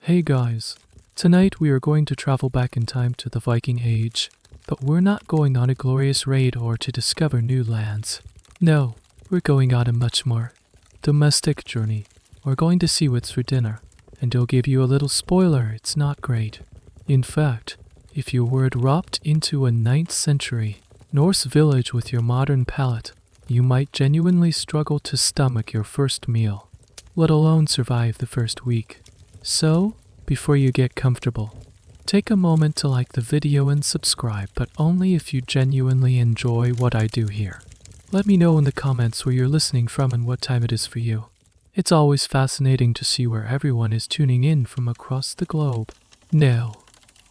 Hey guys, tonight we are going to travel back in time to the Viking Age, but we're not going on a glorious raid or to discover new lands. No, we're going on a much more domestic journey. We're going to see what's for dinner, and I'll give you a little spoiler, it's not great. In fact, if you were dropped into a 9th century Norse village with your modern palate, you might genuinely struggle to stomach your first meal, let alone survive the first week. So, before you get comfortable, take a moment to like the video and subscribe, but only if you genuinely enjoy what I do here. Let me know in the comments where you're listening from and what time it is for you. It's always fascinating to see where everyone is tuning in from across the globe. Now,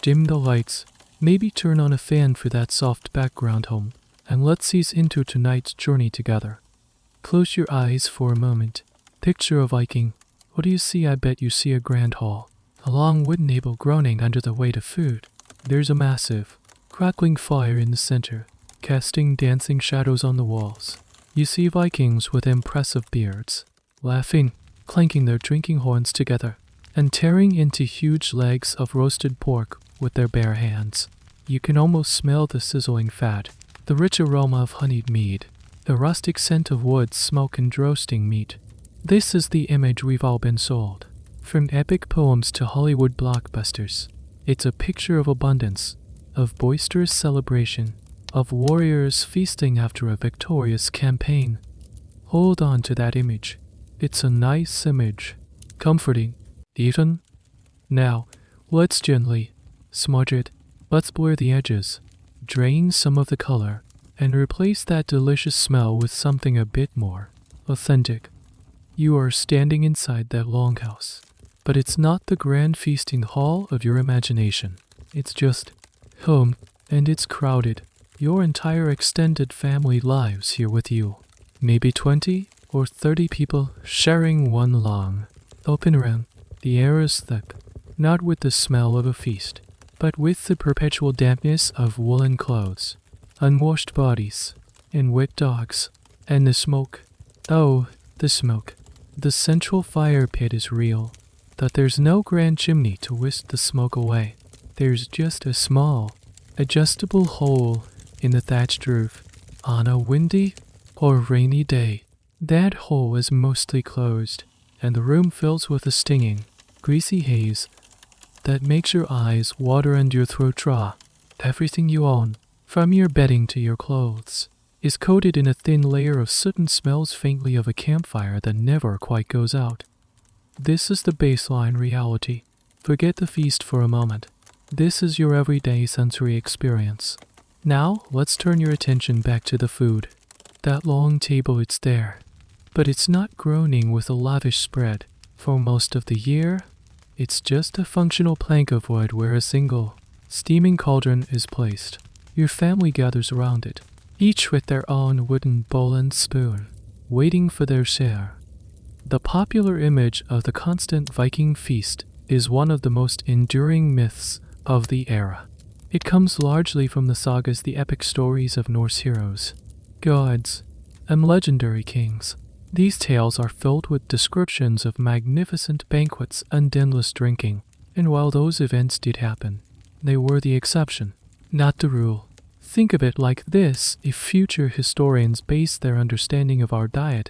dim the lights, maybe turn on a fan for that soft background hum, and let's ease into tonight's journey together. Close your eyes for a moment. Picture a Viking. What do you see? I bet you see a grand hall. A long wooden table groaning under the weight of food. There's a massive, crackling fire in the center, casting dancing shadows on the walls. You see Vikings with impressive beards, laughing, clanking their drinking horns together, and tearing into huge legs of roasted pork with their bare hands. You can almost smell the sizzling fat, the rich aroma of honeyed mead, the rustic scent of wood, smoke, and roasting meat. This is the image we've all been sold. From epic poems to Hollywood blockbusters, it's a picture of abundance, of boisterous celebration, of warriors feasting after a victorious campaign. Hold on to that image. It's a nice image. Comforting, even. Now, let's gently smudge it. Let's blur the edges, drain some of the color, and replace that delicious smell with something a bit more authentic. You are standing inside that longhouse, but it's not the grand feasting hall of your imagination. It's just home, and it's crowded. Your entire extended family lives here with you. Maybe 20 or 30 people sharing one long, open room. The air is thick, not with the smell of a feast, but with the perpetual dampness of woolen clothes, unwashed bodies, and wet dogs, and the smoke. Oh, the smoke. The central fire pit is real, but there's no grand chimney to whisk the smoke away. There's just a small, adjustable hole in the thatched roof. On a windy or rainy day, that hole is mostly closed, and the room fills with a stinging, greasy haze that makes your eyes water and your throat draw. Everything you own, from your bedding to your clothes, is coated in a thin layer of soot and smells faintly of a campfire that never quite goes out. This is the baseline reality. Forget the feast for a moment. This is your everyday sensory experience. Now, let's turn your attention back to the food. That long table, it's there, but it's not groaning with a lavish spread. For most of the year, it's just a functional plank of wood where a single, steaming cauldron is placed. Your family gathers around it, each with their own wooden bowl and spoon, waiting for their share. The popular image of the constant Viking feast is one of the most enduring myths of the era. It comes largely from the sagas, the epic stories of Norse heroes, gods, and legendary kings. These tales are filled with descriptions of magnificent banquets and endless drinking, and while those events did happen, they were the exception, not the rule. Think of it like this: if future historians base their understanding of our diet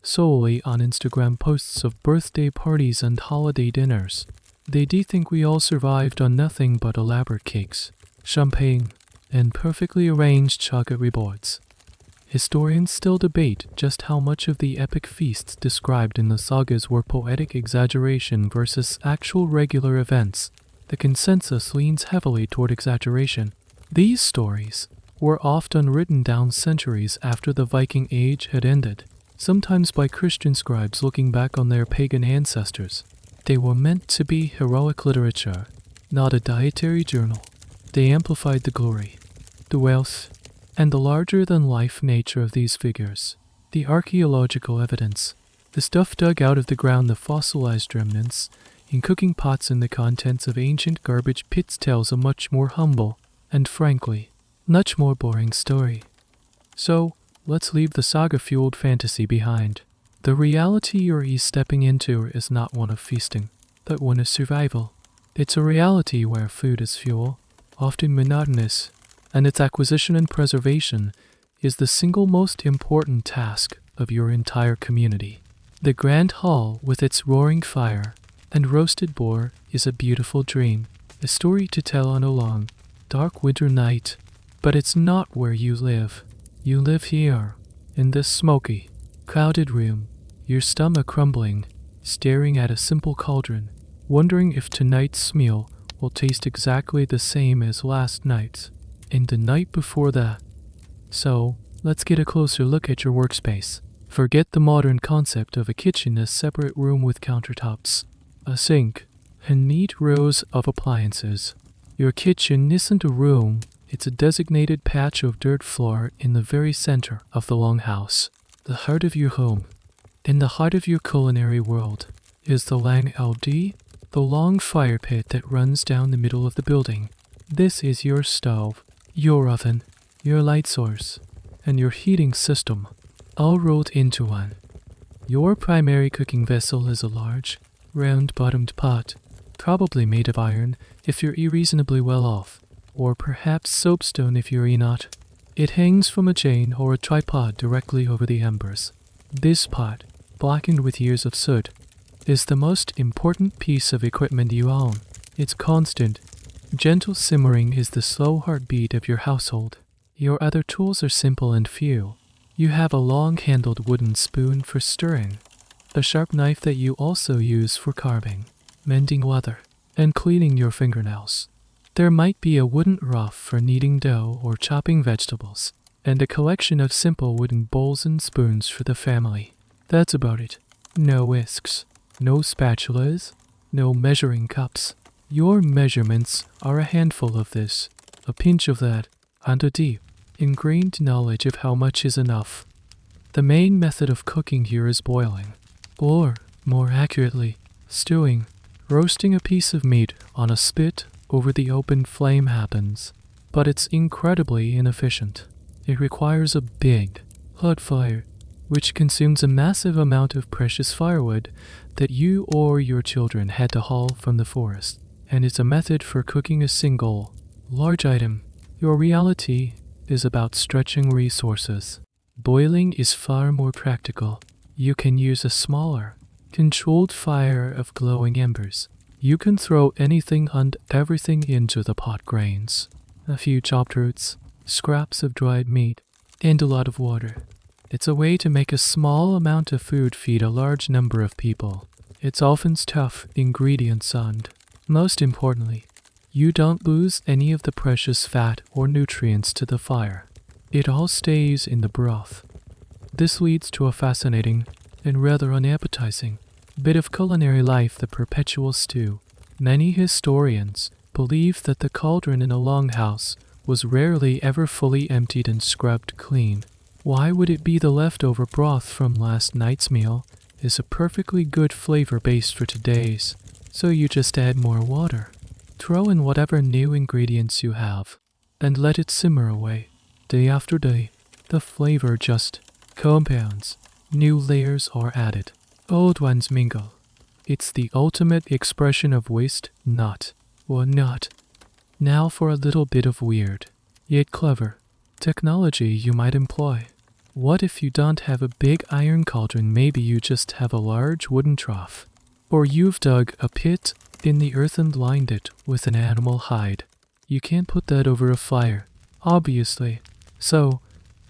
solely on Instagram posts of birthday parties and holiday dinners, they'd think we all survived on nothing but elaborate cakes, champagne, and perfectly arranged charcuterie boards. Historians still debate just how much of the epic feasts described in the sagas were poetic exaggeration versus actual regular events. The consensus leans heavily toward exaggeration. These stories were often written down centuries after the Viking Age had ended, sometimes by Christian scribes looking back on their pagan ancestors. They were meant to be heroic literature, not a dietary journal. They amplified the glory, the wealth, and the larger-than-life nature of these figures. The archaeological evidence, the stuff dug out of the ground, the fossilized remnants in cooking pots, and the contents of ancient garbage pits tells a much more humble and, frankly, much more boring story. So, let's leave the saga-fueled fantasy behind. The reality you're stepping into is not one of feasting. but one is survival. It's a reality where food is fuel, often monotonous, and its acquisition and preservation is the single most important task of your entire community. The grand hall with its roaring fire and roasted boar is a beautiful dream, a story to tell on a long, dark winter night. But it's not where you live. You live here, in this smoky, crowded room, your stomach crumbling, staring at a simple cauldron, wondering if tonight's meal will taste exactly the same as last night's, and the night before that. So, let's get a closer look at your workspace. Forget the modern concept of a kitchen as a separate room with countertops, a sink, and neat rows of appliances. Your kitchen isn't a room, it's a designated patch of dirt floor in the very center of the longhouse, the heart of your home. In the heart of your culinary world is the Lang LD, the long fire pit that runs down the middle of the building. This is your stove, your oven, your light source, and your heating system, all rolled into one. Your primary cooking vessel is a large, round-bottomed pot, probably made of iron if you're reasonably well off, or perhaps soapstone if you're not. It hangs from a chain or a tripod directly over the embers. This pot, blackened with years of soot, is the most important piece of equipment you own. Its constant, gentle simmering is the slow heartbeat of your household. Your other tools are simple and few. You have a long-handled wooden spoon for stirring, a sharp knife that you also use for carving, mending leather, and cleaning your fingernails. There might be a wooden ruff for kneading dough or chopping vegetables, and a collection of simple wooden bowls and spoons for the family. That's about it. No whisks, no spatulas, no measuring cups. Your measurements are a handful of this, a pinch of that, and a deep, ingrained knowledge of how much is enough. The main method of cooking here is boiling, or, more accurately, stewing. Roasting a piece of meat on a spit over the open flame happens, but it's incredibly inefficient. It requires a big, hot fire, which consumes a massive amount of precious firewood that you or your children had to haul from the forest, and it's a method for cooking a single, large item. Your reality is about stretching resources. Boiling is far more practical. You can use a smaller, controlled fire of glowing embers. You can throw anything and everything into the pot: grains, a few chopped roots, scraps of dried meat, and a lot of water. It's a way to make a small amount of food feed a large number of people. It's often tough ingredients and, most importantly, you don't lose any of the precious fat or nutrients to the fire. It all stays in the broth. This leads to a fascinating and rather unappetizing bit of culinary life: the perpetual stew. Many historians believe that the cauldron in a longhouse was rarely ever fully emptied and scrubbed clean. Why would it be? The leftover broth from last night's meal is a perfectly good flavor base for today's, so you just add more water. Throw in whatever new ingredients you have, and let it simmer away. Day after day, the flavor just compounds. New layers are added. Old ones mingle. It's the ultimate expression of waste, not. Now for a little bit of weird, yet clever, technology you might employ. What if you don't have a big iron cauldron? Maybe you just have a large wooden trough. Or you've dug a pit in the earth and lined it with an animal hide. You can't put that over a fire, obviously. So,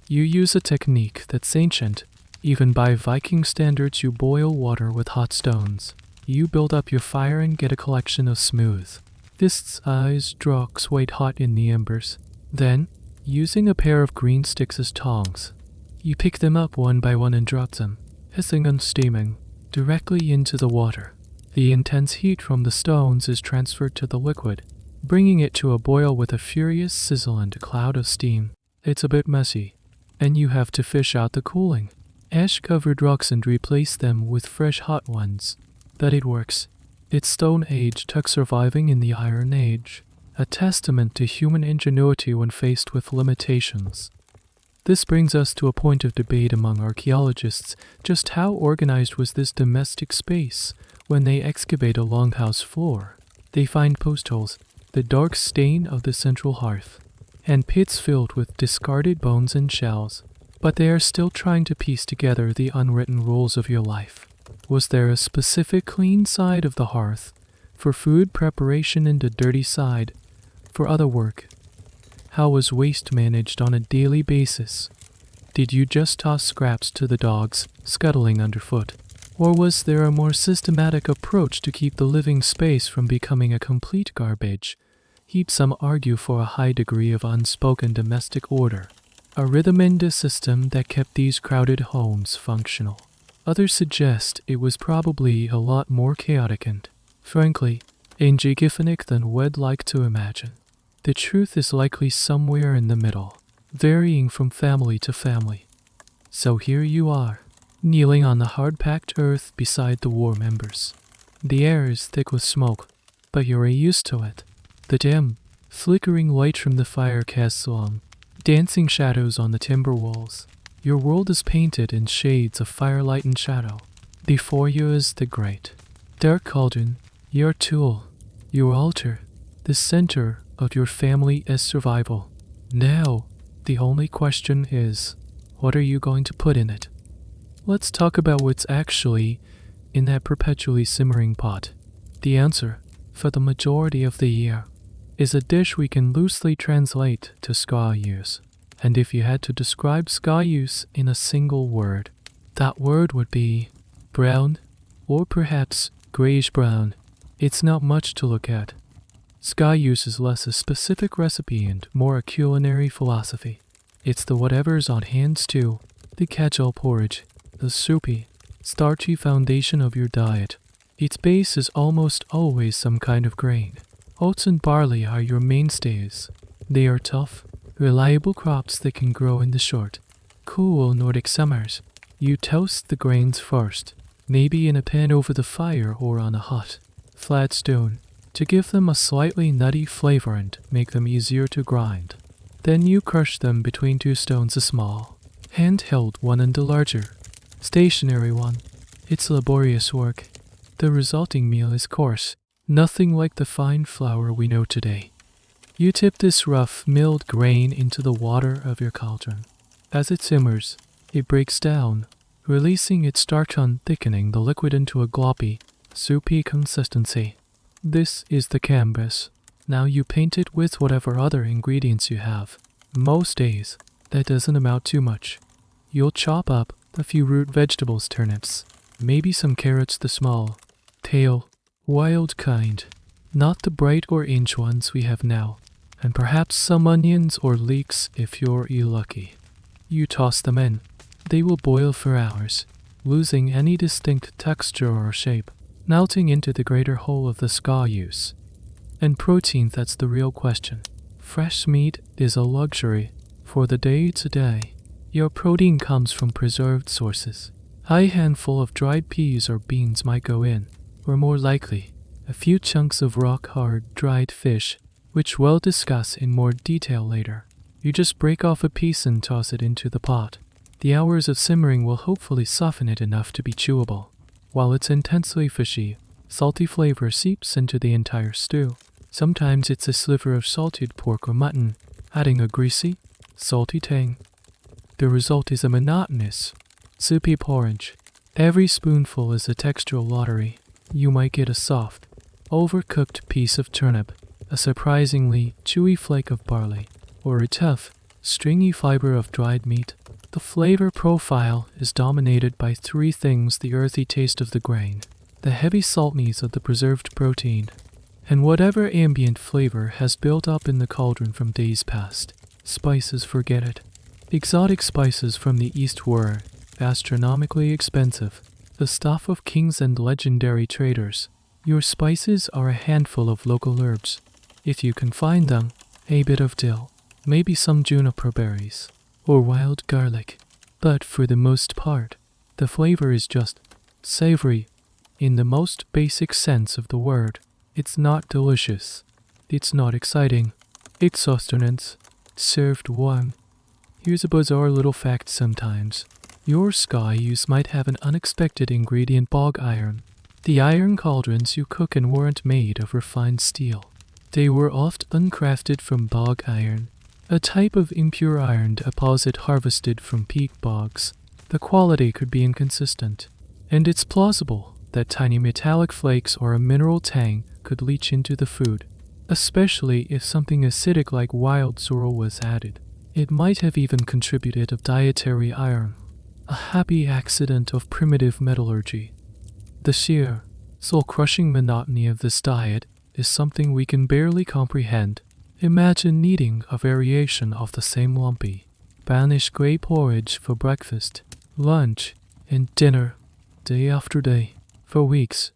you use a technique that's ancient. Even by Viking standards, you boil water with hot stones. You build up your fire and get a collection of smooth, fist-sized rocks white hot in the embers. Then, using a pair of green sticks as tongs, you pick them up one by one and drop them, hissing and steaming, directly into the water. The intense heat from the stones is transferred to the liquid, bringing it to a boil with a furious sizzle and a cloud of steam. It's a bit messy, and you have to fish out the cooling ash-covered rocks and replace them with fresh hot ones. But it works. It's Stone Age tech surviving in the Iron Age, a testament to human ingenuity when faced with limitations. This brings us to a point of debate among archaeologists. Just how organized was this domestic space? When they excavate a longhouse floor, they find post holes, the dark stain of the central hearth, and pits filled with discarded bones and shells. But they are still trying to piece together the unwritten rules of your life. Was there a specific clean side of the hearth for food preparation and a dirty side for other work? How was waste managed on a daily basis? Did you just toss scraps to the dogs scuttling underfoot? Or was there a more systematic approach to keep the living space from becoming a complete garbage heap? Some argue for a high degree of unspoken domestic order, a rhythm and a system that kept these crowded homes functional. Others suggest it was probably a lot more chaotic and, frankly, angigophonic than we'd like to imagine. The truth is likely somewhere in the middle, varying from family to family. So here you are, kneeling on the hard-packed earth beside the war members. The air is thick with smoke, but you're used to it. The dim, flickering light from the fire casts long, dancing shadows on the timber walls. Your world is painted in shades of firelight and shadow. Before you is the great, dark cauldron, your tool, your altar, the center of your family's survival. Now, the only question is, what are you going to put in it? Let's talk about what's actually in that perpetually simmering pot. The answer, for the majority of the year, is a dish we can loosely translate to skause. And if you had to describe skause in a single word, that word would be brown, or perhaps grayish-brown. It's not much to look at. Skause is less a specific recipe and more a culinary philosophy. It's the whatever's on hand stew, the catch-all porridge, the soupy, starchy foundation of your diet. Its base is almost always some kind of grain. Oats and barley are your mainstays. They are tough, reliable crops that can grow in the short, cool Nordic summers. You toast the grains first, maybe in a pan over the fire or on a hot, flat stone, to give them a slightly nutty flavor and make them easier to grind. Then you crush them between two stones, a small, handheld one and a larger, stationary one. It's laborious work. The resulting meal is coarse, nothing like the fine flour we know today. You tip this rough, milled grain into the water of your cauldron. As it simmers, it breaks down, releasing its starch and thickening the liquid into a gloppy, soupy consistency. This is the canvas. Now you paint it with whatever other ingredients you have. Most days, that doesn't amount to much. You'll chop up a few root vegetables, turnips, maybe some carrots, the small, pale, wild kind, not the bright orange ones we have now, and perhaps some onions or leeks if you're lucky. You toss them in. They will boil for hours, losing any distinct texture or shape, melting into the greater whole of the skause. And protein, that's the real question. Fresh meat is a luxury for the day-to-day. Your protein comes from preserved sources. A handful of dried peas or beans might go in, or more likely, a few chunks of rock-hard dried fish, which we'll discuss in more detail later. You just break off a piece and toss it into the pot. The hours of simmering will hopefully soften it enough to be chewable. While its intensely fishy, salty flavor seeps into the entire stew. Sometimes it's a sliver of salted pork or mutton, adding a greasy, salty tang. The result is a monotonous, soupy porridge. Every spoonful is a textural lottery. You might get a soft, overcooked piece of turnip, a surprisingly chewy flake of barley, or a tough, stringy fiber of dried meat. The flavor profile is dominated by three things: the earthy taste of the grain, the heavy saltness of the preserved protein, and whatever ambient flavor has built up in the cauldron from days past. Spices, forget it. Exotic spices from the East were astronomically expensive, the stuff of kings and legendary traders. Your spices are a handful of local herbs, if you can find them, a bit of dill, maybe some juniper berries, or wild garlic. But for the most part, the flavor is just savory, in the most basic sense of the word. It's not delicious. It's not exciting. It's sustenance, served warm. Here's a bizarre little fact sometimes. Your skause might have an unexpected ingredient: bog iron. The iron cauldrons you cook in weren't made of refined steel. They were often crafted from bog iron, a type of impure iron deposit harvested from peat bogs. The quality could be inconsistent, and it's plausible that tiny metallic flakes or a mineral tang could leach into the food, especially if something acidic like wild sorrel was added. It might have even contributed of dietary iron, a happy accident of primitive metallurgy. The sheer, soul-crushing monotony of this diet is something we can barely comprehend. Imagine needing a variation of the same lumpy, Spanish grey porridge for breakfast, lunch, and dinner, day after day, for weeks,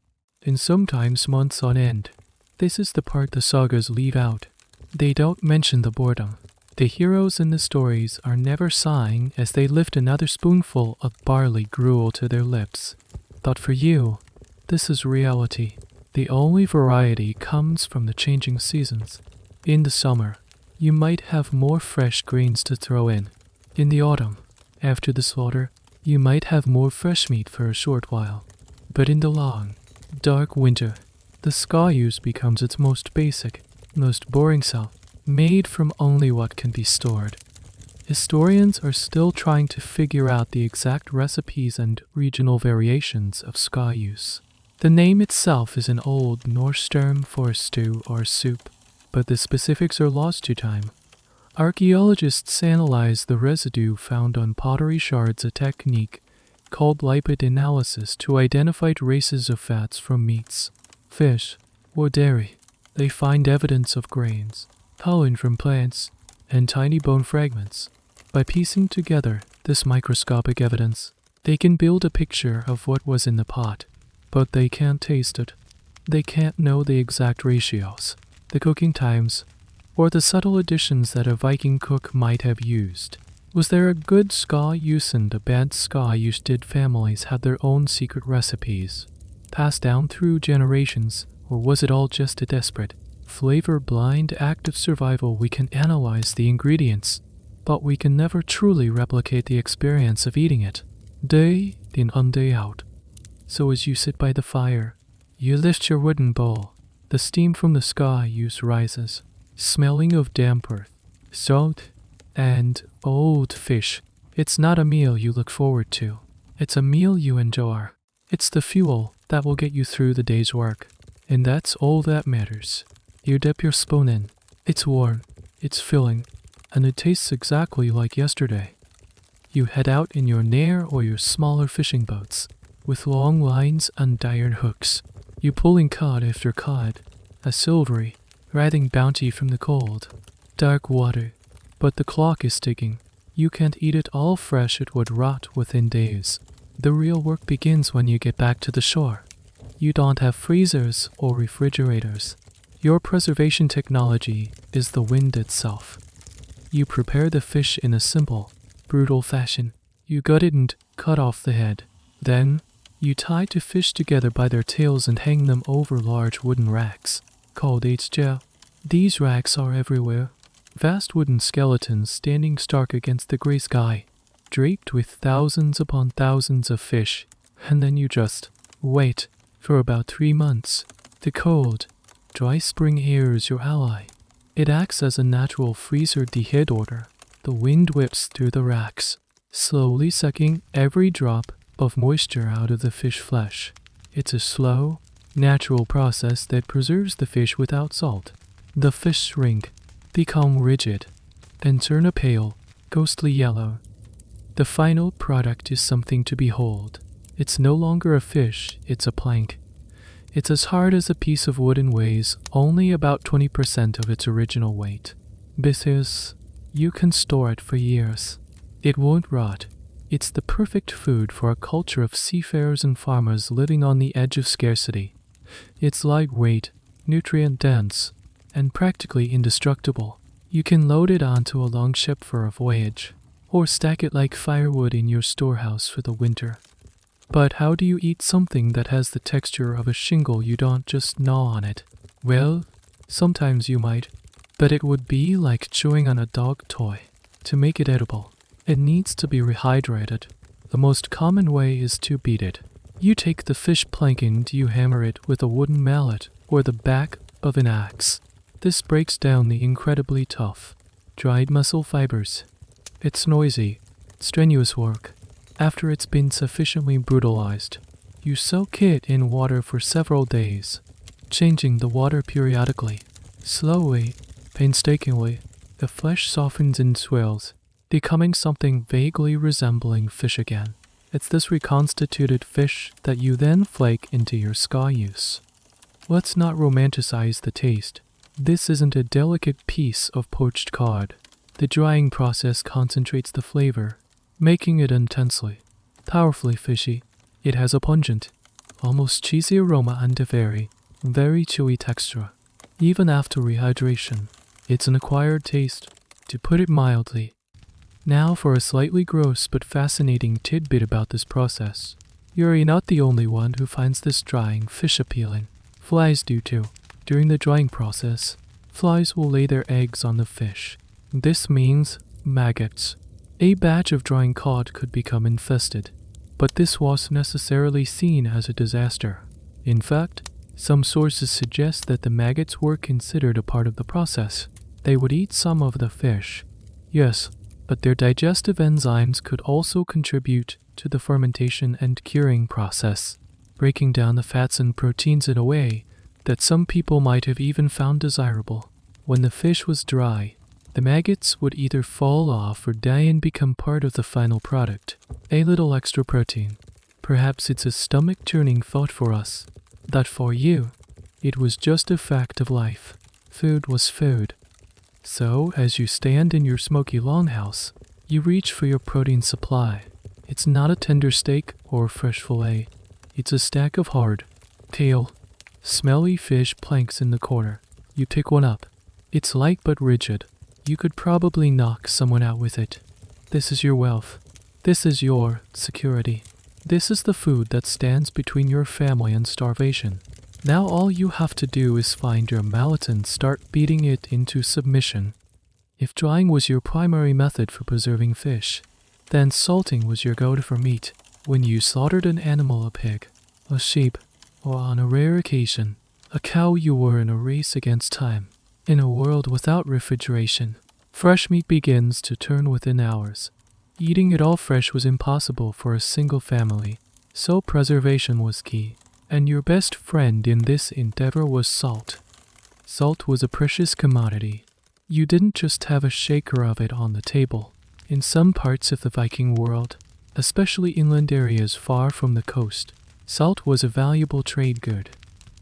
and sometimes months on end. This is the part the sagas leave out. They don't mention the boredom. The heroes in the stories are never sighing as they lift another spoonful of barley gruel to their lips. But for you, this is reality. The only variety comes from the changing seasons. In the summer, you might have more fresh grains to throw in. In the autumn, after the slaughter, you might have more fresh meat for a short while. But in the long, dark winter, the skause becomes its most basic, most boring self, made from only what can be stored. Historians are still trying to figure out the exact recipes and regional variations of skause. The name itself is an old Norse term for a stew or soup, but the specifics are lost to time. Archaeologists analyze the residue found on pottery shards, a technique called lipid analysis, to identify traces of fats from meats, fish, or dairy. They find evidence of grains, pollen from plants, and tiny bone fragments. By piecing together this microscopic evidence, they can build a picture of what was in the pot, but they can't taste it. They can't know the exact ratios, the cooking times, or the subtle additions that a Viking cook might have used. Was there a good skause and a bad skause? Did families have their own secret recipes, passed down through generations, or was it all just a desperate, flavor-blind act of survival? We can analyze the ingredients, but we can never truly replicate the experience of eating it, day in and day out. So as you sit by the fire, you lift your wooden bowl. The steam from the skause rises, smelling of damp earth, salt, and old fish. It's not a meal you look forward to. It's a meal you enjoy. It's the fuel that will get you through the day's work. And that's all that matters. You dip your spoon in. It's warm, it's filling, and it tastes exactly like yesterday. You head out in your nair or your smaller fishing boats, with long lines and iron hooks. You pull in cod after cod, a silvery, writhing bounty from the cold, dark water. But the clock is ticking. You can't eat it all fresh, it would rot within days. The real work begins when you get back to the shore. You don't have freezers or refrigerators. Your preservation technology is the wind itself. You prepare the fish in a simple, brutal fashion. You gut it and cut off the head. Then, you tie two fish together by their tails and hang them over large wooden racks, called hja. These racks are everywhere. Vast wooden skeletons standing stark against the gray sky, draped with thousands upon thousands of fish. And then you just wait for about 3 months. The cold, dry spring air is your ally. It acts as a natural freezer dehydrator. The wind whips through the racks, slowly sucking every drop of moisture out of the fish flesh. It's a slow, natural process that preserves the fish without salt. The fish shrink, become rigid, and turn a pale, ghostly yellow. The final product is something to behold. It's no longer a fish, it's a plank. It's as hard as a piece of wood and weighs only about 20% of its original weight. Because you can store it for years. It won't rot. It's the perfect food for a culture of seafarers and farmers living on the edge of scarcity. It's lightweight, nutrient-dense, and practically indestructible. You can load it onto a long ship for a voyage, or stack it like firewood in your storehouse for the winter. But how do you eat something that has the texture of a shingle? You don't just gnaw on it. Well, sometimes you might, but it would be like chewing on a dog toy. To make it edible, it needs to be rehydrated. The most common way is to beat it. You take the fish plank and you hammer it with a wooden mallet or the back of an axe. This breaks down the incredibly tough, dried muscle fibers. It's noisy, strenuous work. After it's been sufficiently brutalized, you soak it in water for several days, changing the water periodically. Slowly, painstakingly, the flesh softens and swells, becoming something vaguely resembling fish again. It's this reconstituted fish that you then flake into your skause. Let's not romanticize the taste. This isn't a delicate piece of poached cod. The drying process concentrates the flavor, making it intensely, powerfully fishy. It has a pungent, almost cheesy aroma and a very, very chewy texture. Even after rehydration, it's an acquired taste, to put it mildly. Now for a slightly gross but fascinating tidbit about this process. You're not the only one who finds this drying fish appealing. Flies do too. During the drying process, flies will lay their eggs on the fish. This means maggots. A batch of drying cod could become infested, but this wasn't necessarily seen as a disaster. In fact, some sources suggest that the maggots were considered a part of the process. They would eat some of the fish. Yes, but their digestive enzymes could also contribute to the fermentation and curing process, breaking down the fats and proteins in a way that some people might have even found desirable. When the fish was dry, the maggots would either fall off or die and become part of the final product. A little extra protein. Perhaps it's a stomach-turning thought for us, that for you, it was just a fact of life. Food was food. So, as you stand in your smoky longhouse, you reach for your protein supply. It's not a tender steak or fresh fillet. It's a stack of hard, pale, smelly fish planks in the corner. You pick one up. It's light but rigid. You could probably knock someone out with it. This is your wealth. This is your security. This is the food that stands between your family and starvation. Now all you have to do is find your mallet and start beating it into submission. If drying was your primary method for preserving fish, then salting was your go-to for meat. When you slaughtered an animal, a pig, a sheep, or on a rare occasion, a cow, you were in a race against time. In a world without refrigeration, fresh meat begins to turn within hours. Eating it all fresh was impossible for a single family, so preservation was key. And your best friend in this endeavor was salt. Salt was a precious commodity. You didn't just have a shaker of it on the table. In some parts of the Viking world, especially inland areas far from the coast, salt was a valuable trade good.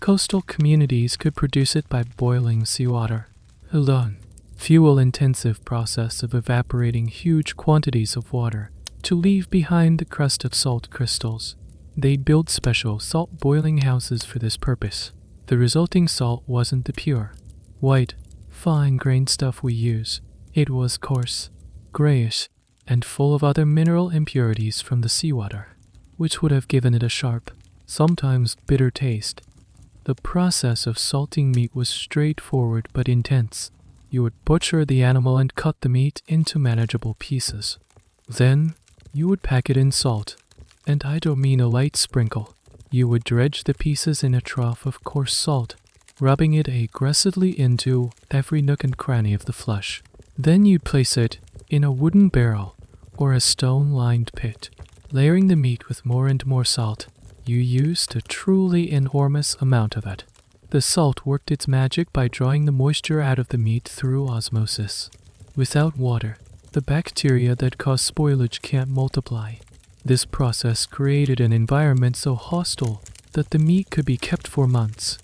Coastal communities could produce it by boiling seawater. A long, fuel-intensive process of evaporating huge quantities of water to leave behind the crust of salt crystals. They'd build special salt boiling houses for this purpose. The resulting salt wasn't the pure, white, fine-grained stuff we use. It was coarse, grayish, and full of other mineral impurities from the seawater, which would have given it a sharp, sometimes bitter taste. The process of salting meat was straightforward but intense. You would butcher the animal and cut the meat into manageable pieces. Then, you would pack it in salt. And I don't mean a light sprinkle. You would dredge the pieces in a trough of coarse salt, rubbing it aggressively into every nook and cranny of the flesh. Then you'd place it in a wooden barrel or a stone-lined pit, layering the meat with more and more salt. You used a truly enormous amount of it. The salt worked its magic by drawing the moisture out of the meat through osmosis. Without water, the bacteria that cause spoilage can't multiply. This process created an environment so hostile that the meat could be kept for months,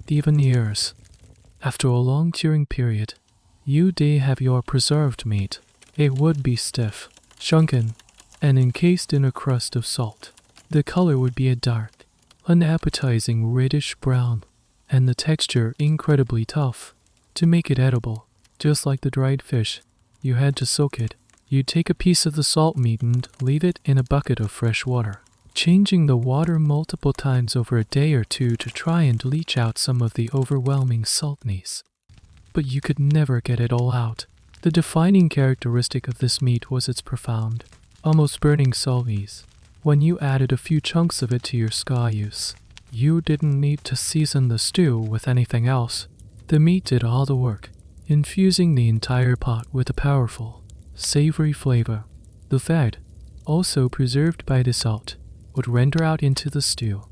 even years. After a long curing period, you'd have your preserved meat. It would be stiff, shrunken, and encased in a crust of salt. The color would be a dark, unappetizing reddish brown, and the texture incredibly tough. To make it edible, just like the dried fish, you had to soak it. You'd take a piece of the salt meat and leave it in a bucket of fresh water, changing the water multiple times over a day or two to try and leach out some of the overwhelming saltness. But you could never get it all out. The defining characteristic of this meat was its profound, almost burning saltiness. When you added a few chunks of it to your skause, you didn't need to season the stew with anything else. The meat did all the work, infusing the entire pot with a powerful, savory flavor. The fat, also preserved by the salt, would render out into the stew,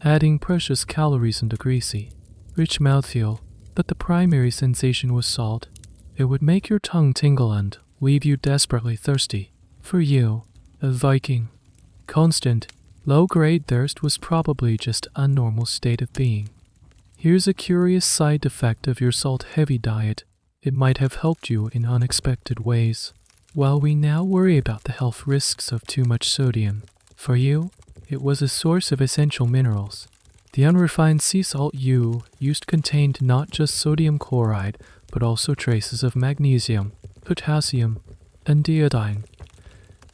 adding precious calories and a greasy, rich mouthfeel, but the primary sensation was salt. It would make your tongue tingle and leave you desperately thirsty. For you, a Viking, constant, low-grade thirst was probably just a normal state of being. Here's a curious side effect of your salt-heavy diet. It might have helped you in unexpected ways. While we now worry about the health risks of too much sodium, for you, it was a source of essential minerals. The unrefined sea salt you used contained not just sodium chloride, but also traces of magnesium, potassium, and iodine.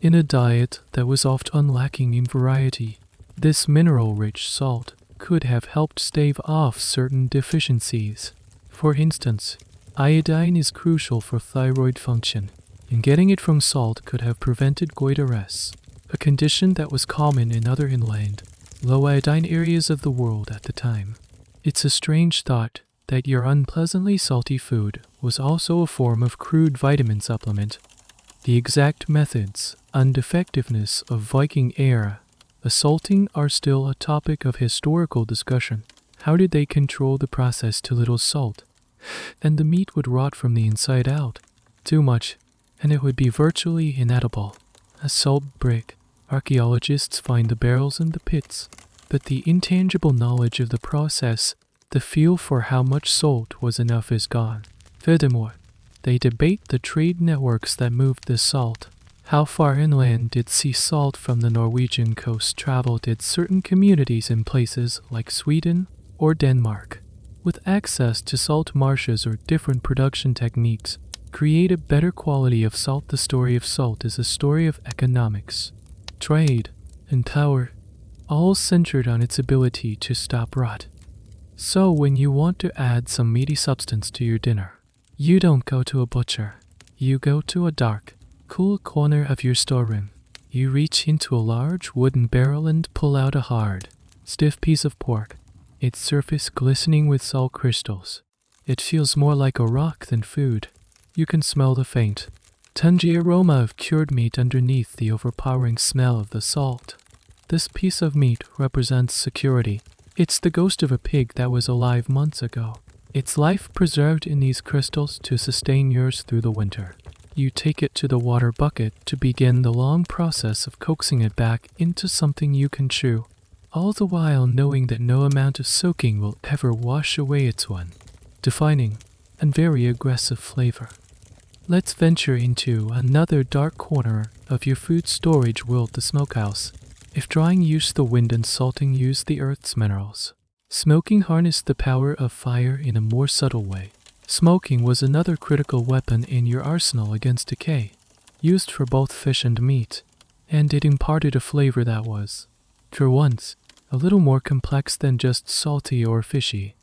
In a diet that was often lacking in variety, this mineral-rich salt could have helped stave off certain deficiencies. For instance, iodine is crucial for thyroid function, and getting it from salt could have prevented goitres, a condition that was common in other inland, low-iodine areas of the world at the time. It's a strange thought that your unpleasantly salty food was also a form of crude vitamin supplement. The exact methods and effectiveness of Viking era assaulting are still a topic of historical discussion. How did they control the process to little salt? And the meat would rot from the inside out. Too much, and it would be virtually inedible. A salt brick. Archaeologists find the barrels and the pits, but the intangible knowledge of the process, the feel for how much salt was enough is gone. Furthermore, they debate the trade networks that moved the salt. How far inland did sea salt from the Norwegian coast travel? Did certain communities in places like Sweden or Denmark, with access to salt marshes or different production techniques, create a better quality of salt? The story of salt is a story of economics, trade, and power, all centered on its ability to stop rot. So when you want to add some meaty substance to your dinner, you don't go to a butcher. You go to a dark, cool corner of your storeroom. You reach into a large wooden barrel and pull out a hard, stiff piece of pork, its surface glistening with salt crystals. It feels more like a rock than food. You can smell the faint, tangy aroma of cured meat underneath the overpowering smell of the salt. This piece of meat represents security. It's the ghost of a pig that was alive months ago. Its life preserved in these crystals to sustain yours through the winter. You take it to the water bucket to begin the long process of coaxing it back into something you can chew, all the while knowing that no amount of soaking will ever wash away its one defining and very aggressive flavor. Let's venture into another dark corner of your food storage world, the smokehouse. If drying used the wind and salting used the earth's minerals, smoking harnessed the power of fire in a more subtle way. Smoking was another critical weapon in your arsenal against decay, used for both fish and meat, and it imparted a flavor that was, for once, a little more complex than just salty or fishy.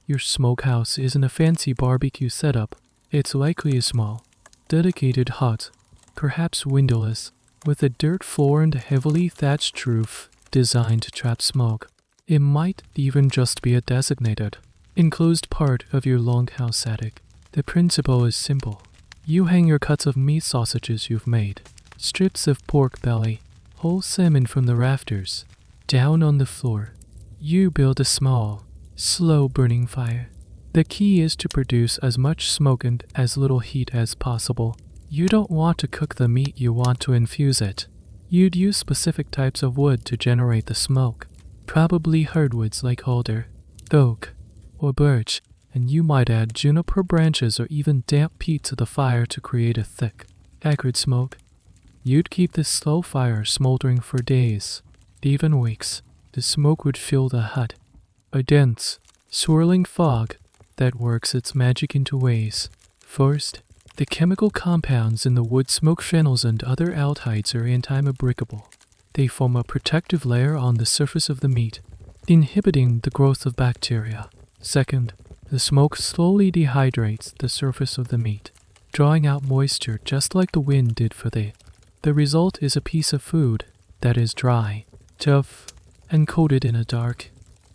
Your smokehouse isn't a fancy barbecue setup. It's likely a small, dedicated hut, perhaps windowless, with a dirt floor and a heavily thatched roof designed to trap smoke. It might even just be a designated, enclosed part of your longhouse attic. The principle is simple. You hang your cuts of meat sausages you've made, strips of pork belly, whole salmon from the rafters, down on the floor. You build a small, slow-burning fire. The key is to produce as much smoke and as little heat as possible. You don't want to cook the meat, you want to infuse it. You'd use specific types of wood to generate the smoke, probably hardwoods like alder, oak, or birch, and you might add juniper branches or even damp peat to the fire to create a thick, acrid smoke. You'd keep this slow fire smoldering for days, even weeks. The smoke would fill the hut, a dense, swirling fog that works its magic in two ways. First, the chemical compounds in the wood smoke phenols and other aldehydes are antimicrobial. They form a protective layer on the surface of the meat, inhibiting the growth of bacteria. Second, the smoke slowly dehydrates the surface of the meat, drawing out moisture just like the wind did for the result is a piece of food that is dry, tough, and coated in a dark,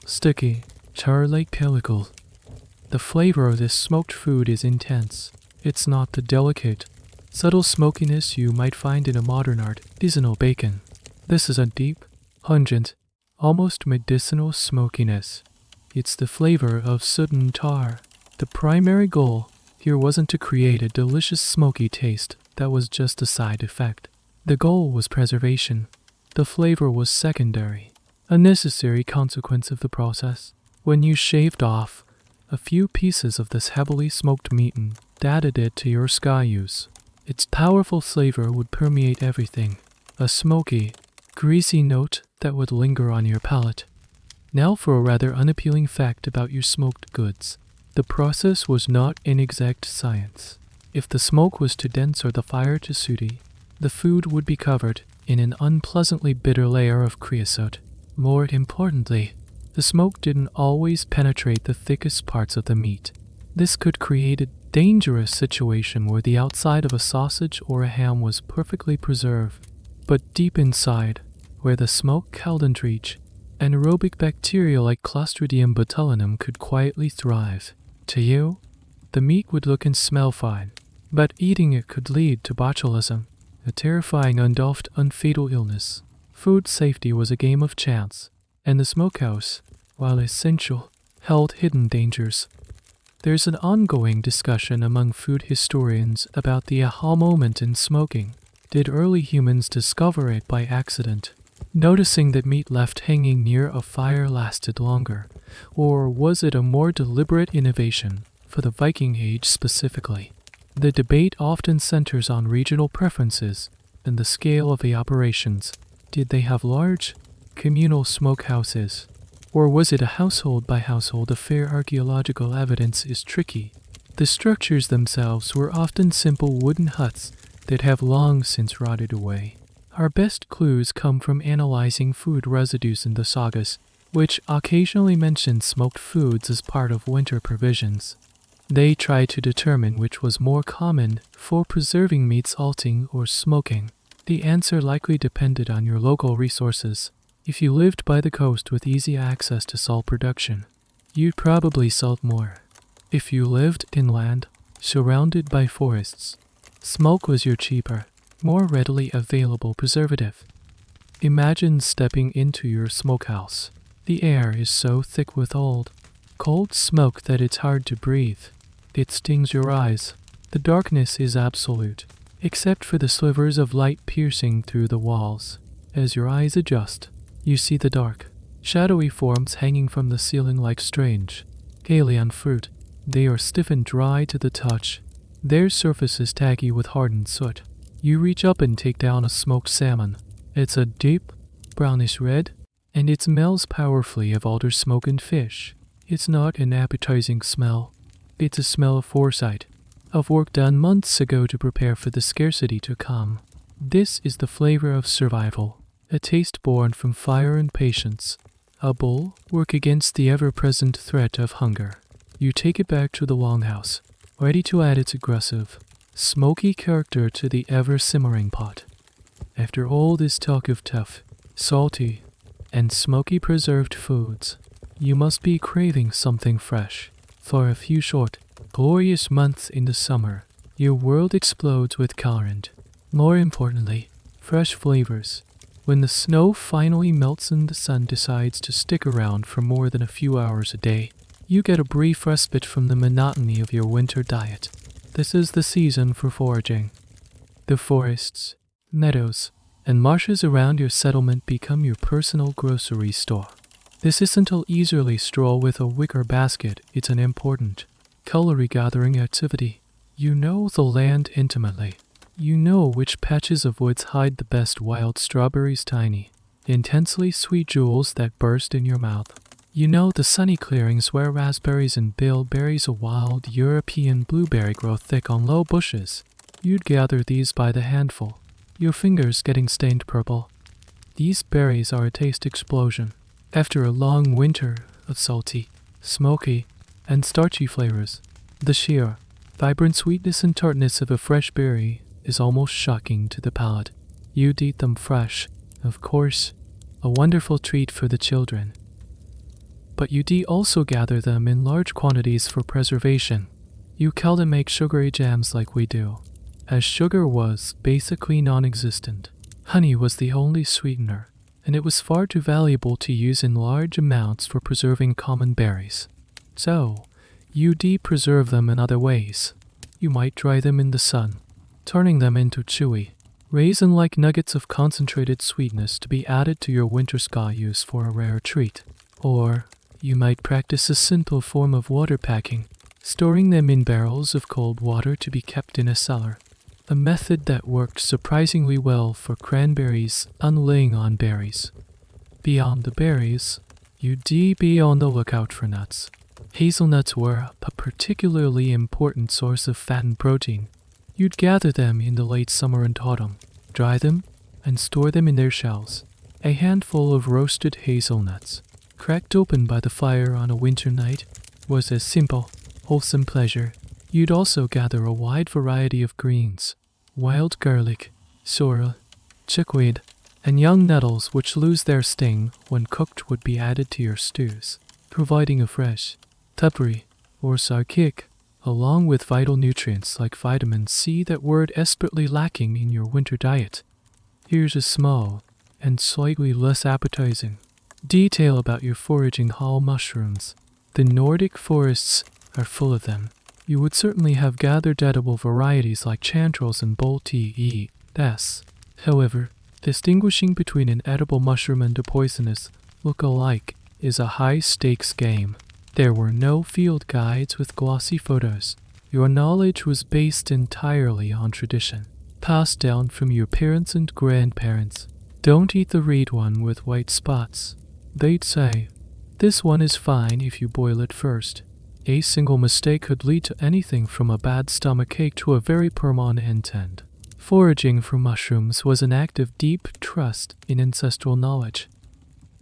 sticky, char-like pellicle. The flavor of this smoked food is intense. It's not the delicate, subtle smokiness you might find in a modern artisanal bacon. This is a deep, pungent, almost medicinal smokiness. It's the flavor of soot and tar. The primary goal here wasn't to create a delicious smoky taste that was just a side effect. The goal was preservation. The flavor was secondary, a necessary consequence of the process. When you shaved off a few pieces of this heavily smoked meat and added it to your skause, its powerful flavor would permeate everything, a smoky, greasy note that would linger on your palate. Now for a rather unappealing fact about your smoked goods. The process was not an exact science. If the smoke was too dense or the fire too sooty, the food would be covered in an unpleasantly bitter layer of creosote. More importantly, the smoke didn't always penetrate the thickest parts of the meat. This could create a dangerous situation where the outside of a sausage or a ham was perfectly preserved, but deep inside, where the smoke couldn't reach, anaerobic bacteria like Clostridium botulinum could quietly thrive. To you, the meat would look and smell fine, but eating it could lead to botulism, a terrifying unfatal illness. Food safety was a game of chance, and the smokehouse, while essential, held hidden dangers. There's an ongoing discussion among food historians about the aha moment in smoking. Did early humans discover it by accident, noticing that meat left hanging near a fire lasted longer, or was it a more deliberate innovation for the Viking Age specifically? The debate often centers on regional preferences and the scale of the operations. Did they have large, communal smokehouses, or was it a household-by-household affair? Archaeological evidence is tricky. The structures themselves were often simple wooden huts that have long since rotted away. Our best clues come from analyzing food residues in the sagas, which occasionally mention smoked foods as part of winter provisions. They try to determine which was more common for preserving meat, salting or smoking. The answer likely depended on your local resources. If you lived by the coast with easy access to salt production, you'd probably salt more. If you lived inland, surrounded by forests, smoke was your cheaper, more readily available preservative. Imagine stepping into your smokehouse. The air is so thick with old, cold smoke that it's hard to breathe. It stings your eyes. The darkness is absolute, except for the slivers of light piercing through the walls. As your eyes adjust, you see the dark, shadowy forms hanging from the ceiling like strange, alien fruit. They are stiff and dry to the touch, their surface is taggy with hardened soot. You reach up and take down a smoked salmon. It's a deep, brownish red, and it smells powerfully of alder smoke and fish. It's not an appetizing smell. It's a smell of foresight, of work done months ago to prepare for the scarcity to come. This is the flavor of survival, a taste born from fire and patience. A bulwark against the ever-present threat of hunger. You take it back to the longhouse, ready to add its aggressive, smoky character to the ever-simmering pot. After all this talk of tough, salty, and smoky preserved foods, you must be craving something fresh. For a few short, glorious months in the summer, your world explodes with current. More importantly, fresh flavors. When the snow finally melts and the sun decides to stick around for more than a few hours a day, you get a brief respite from the monotony of your winter diet. This is the season for foraging. The forests, meadows, and marshes around your settlement become your personal grocery store. This isn't a leisurely stroll with a wicker basket, it's an important, calorie-gathering activity. You know the land intimately. You know which patches of woods hide the best wild strawberries, tiny, intensely sweet jewels that burst in your mouth. You know the sunny clearings where raspberries and bilberries, a wild European blueberry, grow thick on low bushes. You'd gather these by the handful, your fingers getting stained purple. These berries are a taste explosion. After a long winter of salty, smoky, and starchy flavors, the sheer, vibrant sweetness and tartness of a fresh berry is almost shocking to the palate. You'd eat them fresh, Of course, a wonderful treat for the children. But you also gather them in large quantities for preservation. You seldom make sugary jams like we do, as sugar was basically non-existent. Honey was the only sweetener, and it was far too valuable to use in large amounts for preserving common berries. So, you preserve them in other ways. You might dry them in the sun, turning them into chewy, raisin-like nuggets of concentrated sweetness to be added to your winter skause for a rare treat. Or, you might practice a simple form of water packing, storing them in barrels of cold water to be kept in a cellar. A method that worked surprisingly well for cranberries and laying on berries. Beyond the berries, you'd be on the lookout for nuts. Hazelnuts were a particularly important source of fat and protein. You'd gather them in the late summer and autumn, dry them, and store them in their shells. A handful of roasted hazelnuts, cracked open by the fire on a winter night, was a simple, wholesome pleasure. You'd also gather a wide variety of greens, wild garlic, sorrel, chickweed, and young nettles which lose their sting when cooked would be added to your stews, providing a fresh, tuppery, or sour kick, along with vital nutrients like vitamin C that were desperately lacking in your winter diet. Here's a small, and slightly less appetizing, detail about your foraging hall mushrooms. The Nordic forests are full of them. You would certainly have gathered edible varieties like chanterelles and bolete. However, distinguishing between an edible mushroom and a poisonous look-alike is a high-stakes game. There were no field guides with glossy photos. Your knowledge was based entirely on tradition, passed down from your parents and grandparents. Don't eat the red one with white spots, they'd say. This one is fine if you boil it first. A single mistake could lead to anything from a bad stomachache to a very permanent end. Foraging for mushrooms was an act of deep trust in ancestral knowledge.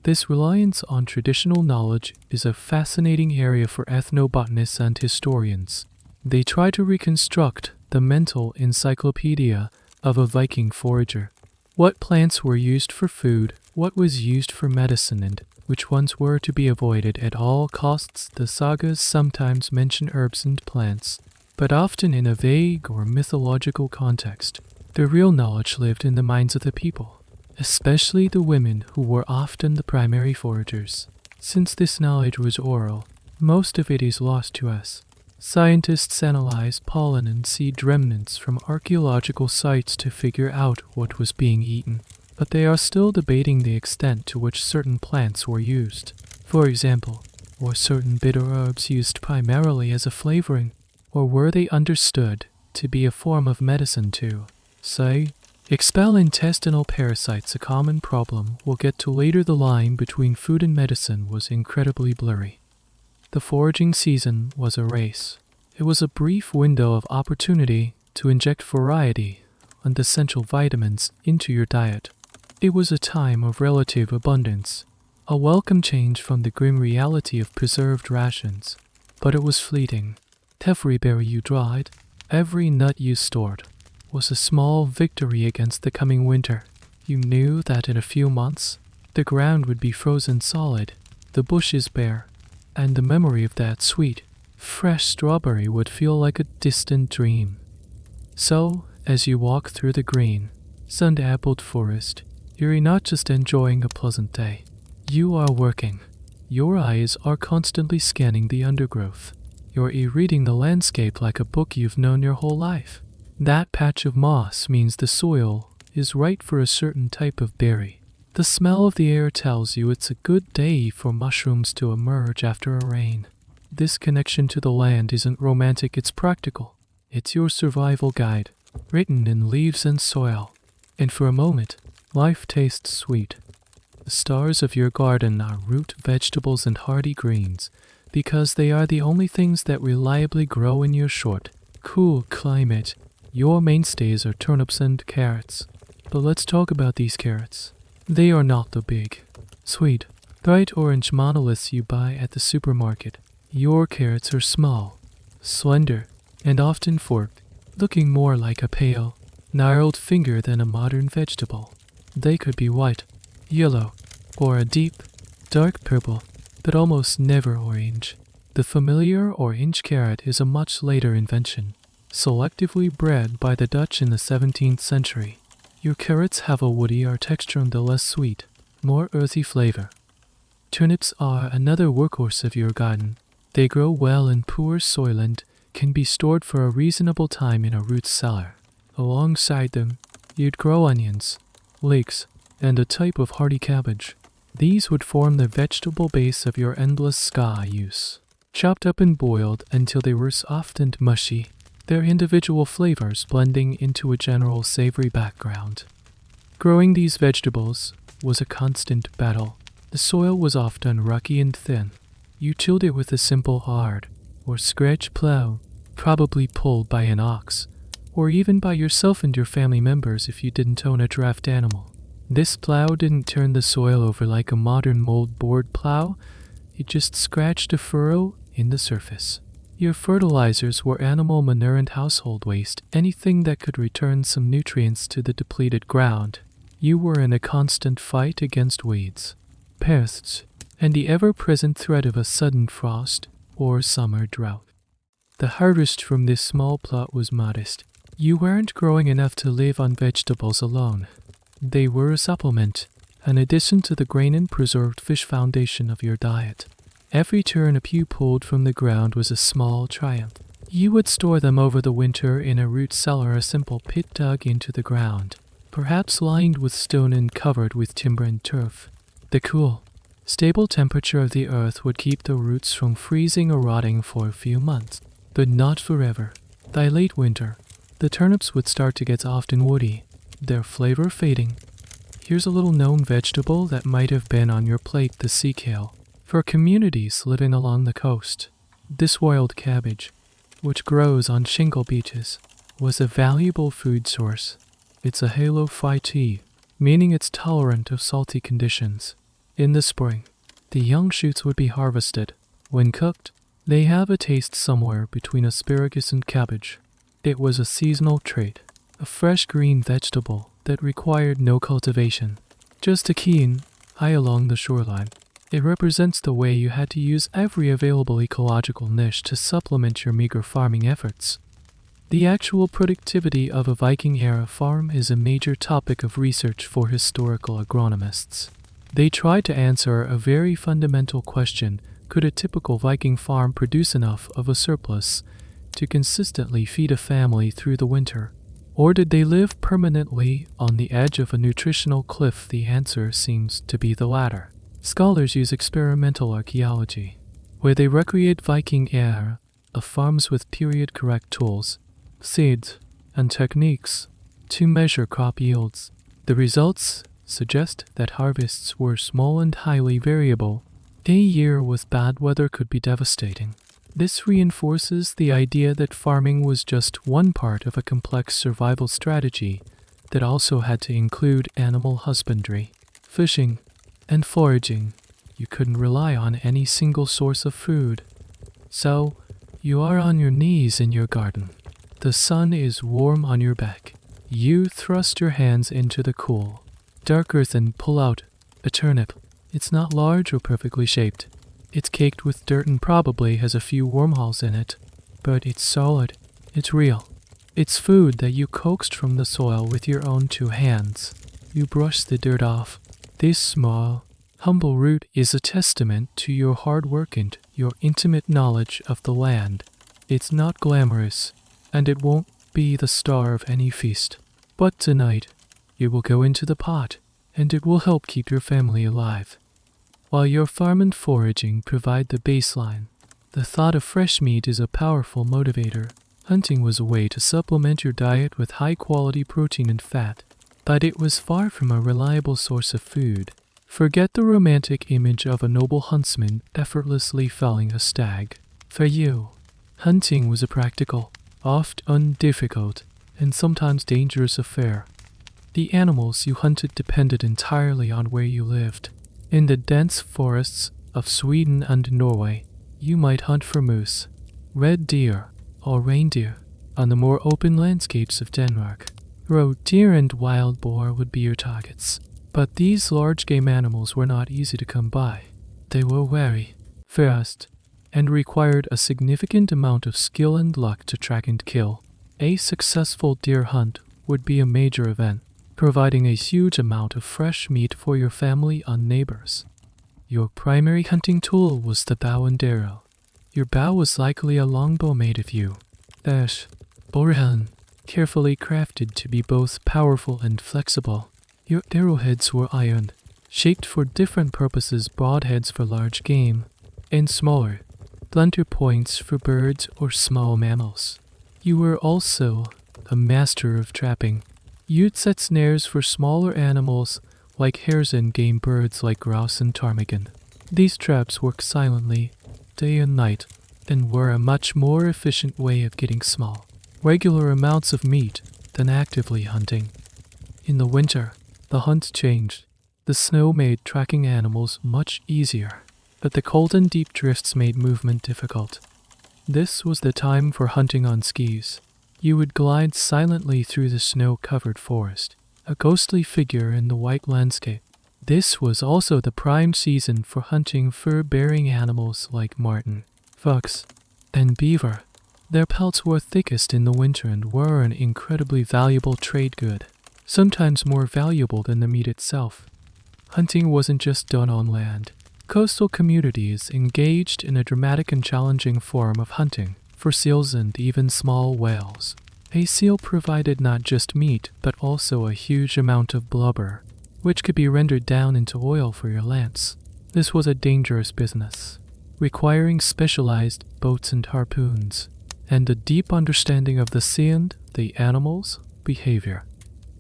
This reliance on traditional knowledge is a fascinating area for ethnobotanists and historians. They try to reconstruct the mental encyclopedia of a Viking forager. What plants were used for food, what was used for medicine, and which ones were to be avoided at all costs. The sagas sometimes mention herbs and plants, but often in a vague or mythological context. The real knowledge lived in the minds of the people, especially the women who were often the primary foragers. Since this knowledge was oral, most of it is lost to us. Scientists analyze pollen and seed remnants from archaeological sites to figure out what was being eaten, but they are still debating the extent to which certain plants were used. For example, were certain bitter herbs used primarily as a flavoring, or were they understood to be a form of medicine too? Say, expel intestinal parasites, a common problem we'll get to later. The line between food and medicine was incredibly blurry. The foraging season was a race. It was a brief window of opportunity to inject variety and essential vitamins into your diet. It was a time of relative abundance, a welcome change from the grim reality of preserved rations. But it was fleeting. Every berry you dried, every nut you stored, was a small victory against the coming winter. You knew that in a few months, the ground would be frozen solid, the bushes bare, and the memory of that sweet, fresh strawberry would feel like a distant dream. So, as you walk through the green, sun-dappled forest, you're not just enjoying a pleasant day. You are working. Your eyes are constantly scanning the undergrowth. You're reading the landscape like a book you've known your whole life. That patch of moss means the soil is right for a certain type of berry. The smell of the air tells you it's a good day for mushrooms to emerge after a rain. This connection to the land isn't romantic, it's practical. It's your survival guide, written in leaves and soil. And for a moment, life tastes sweet. The stars of your garden are root vegetables and hardy greens, because they are the only things that reliably grow in your short, cool climate. Your mainstays are turnips and carrots. But let's talk about these carrots. They are not the big, sweet, bright orange monoliths you buy at the supermarket. Your carrots are small, slender, and often forked, looking more like a pale, gnarled finger than a modern vegetable. They could be white, yellow, or a deep, dark purple, but almost never orange. The familiar orange carrot is a much later invention, selectively bred by the Dutch in the 17th century. Your carrots have a woodier texture and a less sweet, more earthy flavor. Turnips are another workhorse of your garden. They grow well in poor soil and can be stored for a reasonable time in a root cellar. Alongside them, you'd grow onions, leeks, and a type of hardy cabbage. These would form the vegetable base of your endless skause, chopped up and boiled until they were soft and mushy, their individual flavors blending into a general savory background. Growing these vegetables was a constant battle. The soil was often rocky and thin. You tilled it with a simple hard or scratch plow, probably pulled by an ox, or even by yourself and your family members if you didn't own a draft animal. This plow didn't turn the soil over like a modern moldboard plow, it just scratched a furrow in the surface. Your fertilizers were animal manure and household waste, anything that could return some nutrients to the depleted ground. You were in a constant fight against weeds, pests, and the ever-present threat of a sudden frost or summer drought. The harvest from this small plot was modest. You weren't growing enough to live on vegetables alone. They were a supplement, an addition to the grain and preserved fish foundation of your diet. Every turnip you pulled from the ground was a small triumph. You would store them over the winter in a root cellar, a simple pit dug into the ground, perhaps lined with stone and covered with timber and turf. The cool, stable temperature of the earth would keep the roots from freezing or rotting for a few months, but not forever. By late winter, the turnips would start to get soft and woody, their flavor fading. Here's a little known vegetable that might have been on your plate, the sea kale. For communities living along the coast, this wild cabbage, which grows on shingle beaches, was a valuable food source. It's a halophyte, meaning it's tolerant of salty conditions. In the spring, the young shoots would be harvested. When cooked, they have a taste somewhere between asparagus and cabbage. It was a seasonal trait, a fresh green vegetable that required no cultivation, just a keen eye along the shoreline. It represents the way you had to use every available ecological niche to supplement your meager farming efforts. The actual productivity of a Viking-era farm is a major topic of research for historical agronomists. They try to answer a very fundamental question: could a typical Viking farm produce enough of a surplus to consistently feed a family through the winter? Or did they live permanently on the edge of a nutritional cliff? The answer seems to be the latter. Scholars use experimental archaeology, where they recreate Viking-era farms with period-correct tools, seeds, and techniques to measure crop yields. The results suggest that harvests were small and highly variable. A year with bad weather could be devastating. This reinforces the idea that farming was just one part of a complex survival strategy that also had to include animal husbandry, fishing, and foraging. You couldn't rely on any single source of food. So, you are on your knees in your garden. The sun is warm on your back. You thrust your hands into the cool, dark earth and pull out a turnip. It's not large or perfectly shaped. It's caked with dirt and probably has a few wormholes in it. But it's solid. It's real. It's food that you coaxed from the soil with your own two hands. You brush the dirt off. This small, humble root is a testament to your hard work and your intimate knowledge of the land. It's not glamorous, and it won't be the star of any feast. But tonight, it will go into the pot, and it will help keep your family alive. While your farm and foraging provide the baseline, the thought of fresh meat is a powerful motivator. Hunting was a way to supplement your diet with high-quality protein and fat, but it was far from a reliable source of food. Forget the romantic image of a noble huntsman effortlessly felling a stag. For you, hunting was a practical, often difficult, and sometimes dangerous affair. The animals you hunted depended entirely on where you lived. In the dense forests of Sweden and Norway, you might hunt for moose, red deer, or reindeer. On the more open landscapes of Denmark, Roe deer and wild boar would be your targets, but these large game animals were not easy to come by. They were wary, fast, and required a significant amount of skill and luck to track and kill. A successful deer hunt would be a major event, providing a huge amount of fresh meat for your family and neighbors. Your primary hunting tool was the bow and arrow. Your bow was likely a longbow made of yew, ash, or hen, carefully crafted to be both powerful and flexible. Your arrowheads were ironed, shaped for different purposes: broadheads for large game, and smaller, blunter points for birds or small mammals. You were also a master of trapping. You'd set snares for smaller animals like hares and game birds like grouse and ptarmigan. These traps worked silently, day and night, and were a much more efficient way of getting small, regular amounts of meat than actively hunting. In the winter, the hunt changed. The snow made tracking animals much easier, but the cold and deep drifts made movement difficult. This was the time for hunting on skis. You would glide silently through the snow-covered forest, a ghostly figure in the white landscape. This was also the prime season for hunting fur-bearing animals like marten, fox, and beaver. Their pelts were thickest in the winter and were an incredibly valuable trade good, sometimes more valuable than the meat itself. Hunting wasn't just done on land. Coastal communities engaged in a dramatic and challenging form of hunting for seals and even small whales. A seal provided not just meat, but also a huge amount of blubber, which could be rendered down into oil for your lance. This was a dangerous business, requiring specialized boats and harpoons, and a deep understanding of the sea and the animal's behavior.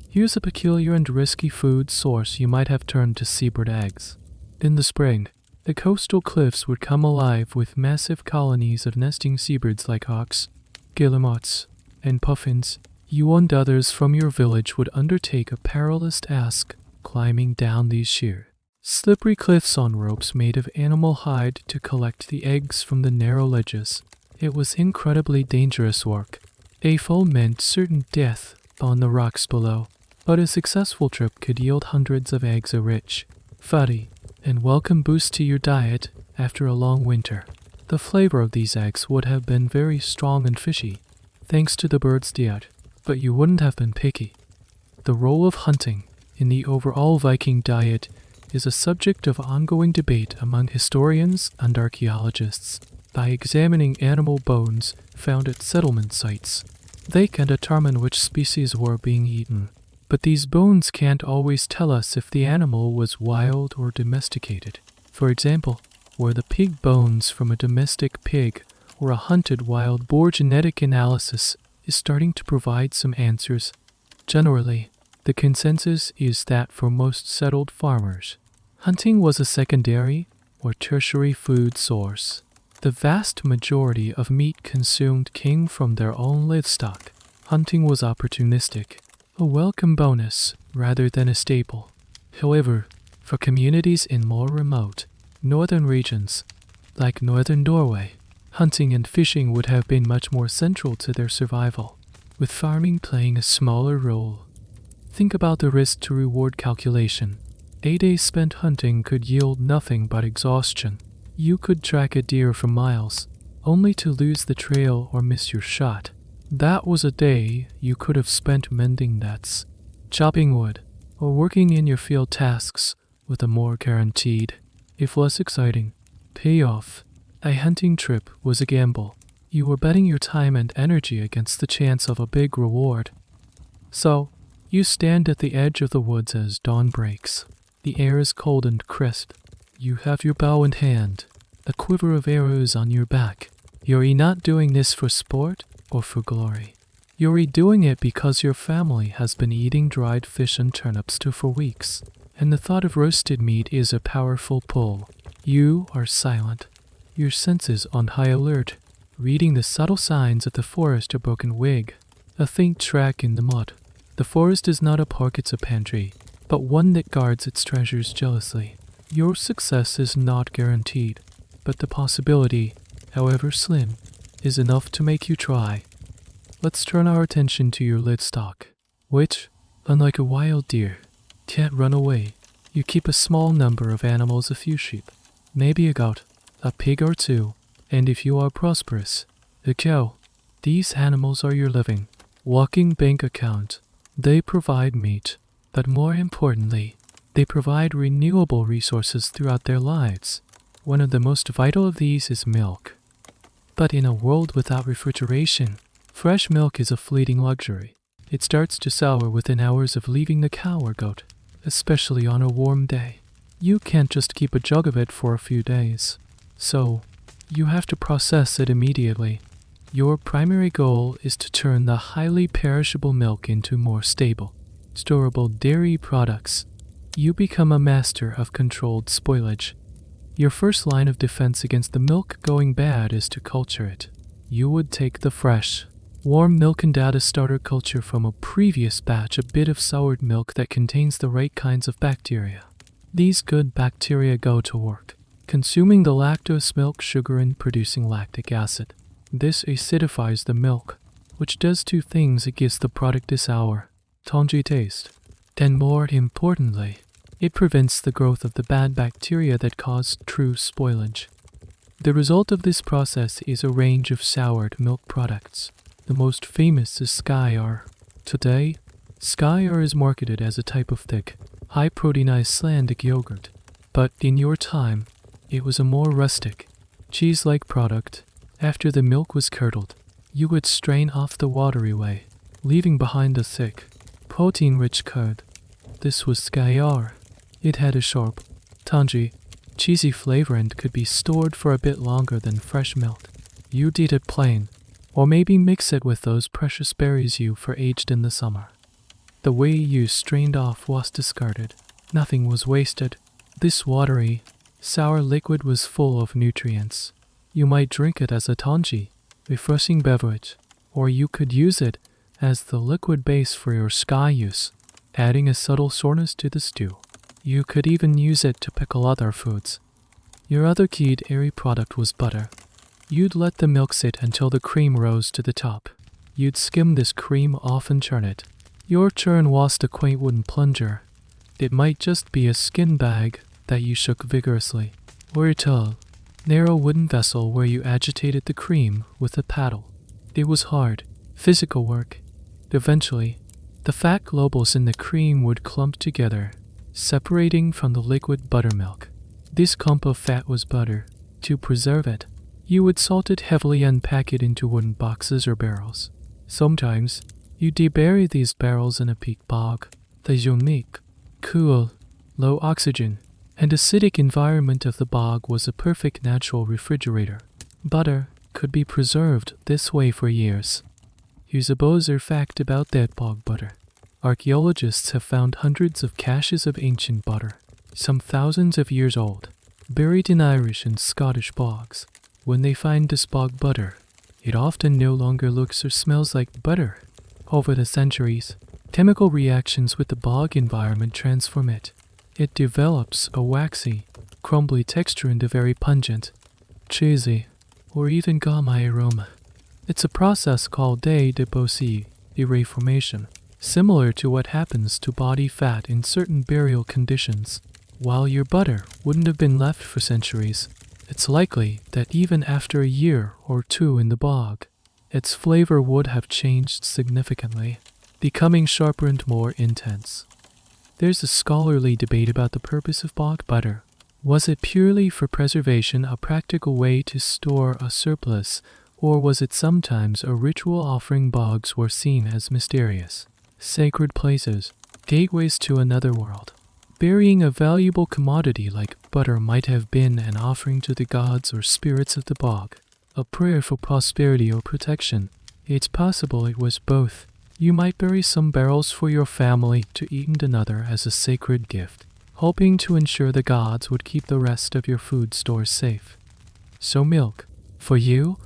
Here's a peculiar and risky food source you might have turned to: seabird eggs. In the spring, the coastal cliffs would come alive with massive colonies of nesting seabirds like hawks, guillemots, and puffins. You and others from your village would undertake a perilous task climbing down these sheer, slippery cliffs on ropes made of animal hide to collect the eggs from the narrow ledges. It was incredibly dangerous work. A fall meant certain death on the rocks below, but a successful trip could yield hundreds of eggs, a rich, fatty, and welcome boost to your diet after a long winter. The flavor of these eggs would have been very strong and fishy, thanks to the bird's diet, but you wouldn't have been picky. The role of hunting in the overall Viking diet is a subject of ongoing debate among historians and archaeologists. By examining animal bones found at settlement sites, they can determine which species were being eaten. But these bones can't always tell us if the animal was wild or domesticated. For example, were the pig bones from a domestic pig or a hunted wild boar? Genetic analysis is starting to provide some answers. Generally, the consensus is that for most settled farmers, hunting was a secondary or tertiary food source. The vast majority of meat consumed came from their own livestock. Hunting was opportunistic, a welcome bonus rather than a staple. However, for communities in more remote, northern regions, like northern Norway, hunting and fishing would have been much more central to their survival, with farming playing a smaller role. Think about the risk to reward calculation. A day spent hunting could yield nothing but exhaustion. You could track a deer for miles, only to lose the trail or miss your shot. That was a day you could have spent mending nets, chopping wood, or working in your field tasks with a more guaranteed, if less exciting, payoff. A hunting trip was a gamble. You were betting your time and energy against the chance of a big reward. So, you stand at the edge of the woods as dawn breaks. The air is cold and crisp. You have your bow in hand, a quiver of arrows on your back. You're not doing this for sport or for glory. You're doing it because your family has been eating dried fish and turnips for weeks, and the thought of roasted meat is a powerful pull. You are silent, your senses on high alert, reading the subtle signs of the forest: a broken twig, a faint track in the mud. The forest is not a park, it's a pantry, but one that guards its treasures jealously. Your success is not guaranteed, but the possibility, however slim, is enough to make you try. Let's turn our attention to your livestock. which, unlike a wild deer, can't run away. You keep a small number of animals, a few sheep, maybe a goat, a pig or two, and if you are prosperous, a cow. These animals are your living, walking bank account. They provide meat, but more importantly, they provide renewable resources throughout their lives. One of the most vital of these is milk. But in a world without refrigeration, fresh milk is a fleeting luxury. It starts to sour within hours of leaving the cow or goat, especially on a warm day. You can't just keep a jug of it for a few days. So, you have to process it immediately. Your primary goal is to turn the highly perishable milk into more stable, storable dairy products. You become a master of controlled spoilage. Your first line of defense against the milk going bad is to culture it. You would take the fresh, warm milk and add a starter culture from a previous batch, a bit of soured milk that contains the right kinds of bacteria. These good bacteria go to work, consuming the lactose milk sugar and producing lactic acid. This acidifies the milk, which does two things. It gives the product a sour, tangy taste, and more importantly, it prevents the growth of the bad bacteria that cause true spoilage. The result of this process is a range of soured milk products. The most famous is skause. Today, skause is marketed as a type of thick, high-proteinized Icelandic yogurt, but in your time, it was a more rustic, cheese-like product. After the milk was curdled, you would strain off the watery whey, leaving behind a thick, protein-rich curd. This was skause. It had a sharp, tangy, cheesy flavor and could be stored for a bit longer than fresh milk. You'd eat it plain, or maybe mix it with those precious berries you aged in the summer. The whey you strained off was discarded. Nothing was wasted. This watery, sour liquid was full of nutrients. You might drink it as a tangy, refreshing beverage, or you could use it as the liquid base for your skause, adding a subtle sourness to the stew. You could even use it to pickle other foods. Your other key dairy product was butter. You'd let the milk sit until the cream rose to the top. You'd skim this cream off and churn it. Your churn was the quaint wooden plunger. It might just be a skin bag that you shook vigorously, or a tall, narrow wooden vessel where you agitated the cream with a paddle. It was hard, physical work. Eventually, the fat globules in the cream would clump together, separating from the liquid buttermilk. This clump of fat was butter. To preserve it, you would salt it heavily and pack it into wooden boxes or barrels. Sometimes, you debury these barrels in a peat bog. The unique, cool, low oxygen, and acidic environment of the bog was a perfect natural refrigerator. Butter could be preserved this way for years. Here's a buzzer fact about that bog butter. Archaeologists have found hundreds of caches of ancient butter, some thousands of years old, buried in Irish and Scottish bogs. When they find this bog butter, it often no longer looks or smells like butter. Over the centuries, chemical reactions with the bog environment transform it. It develops a waxy, crumbly texture and a very pungent, cheesy, or even gummy aroma. It's a process called reformation, similar to what happens to body fat in certain burial conditions. While your butter wouldn't have been left for centuries, it's likely that even after a year or two in the bog, its flavor would have changed significantly, becoming sharper and more intense. There's a scholarly debate about the purpose of bog butter. Was it purely for preservation, a practical way to store a surplus, or was it sometimes a ritual offering? Bogs were seen as mysterious, sacred places, gateways to another world. Burying a valuable commodity like butter might have been an offering to the gods or spirits of the bog, a prayer for prosperity or protection. It's possible it was both. You might bury some barrels for your family to eat and another as a sacred gift, hoping to ensure the gods would keep the rest of your food stores safe. So milk, for you,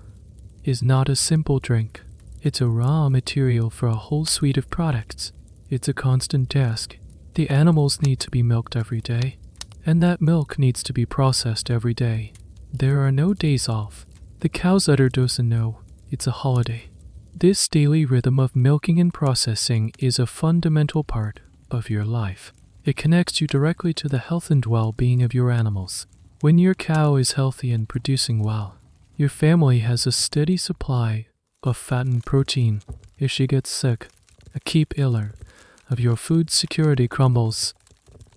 is not a simple drink. It's a raw material for a whole suite of products. It's a constant task. The animals need to be milked every day, and that milk needs to be processed every day. There are no days off. The cow's udder doesn't know. It's a holiday. This daily rhythm of milking and processing is a fundamental part of your life. It connects you directly to the health and well-being of your animals. When your cow is healthy and producing well, your family has a steady supply of fat and protein. If she gets sick, a keep iller of your food security crumbles.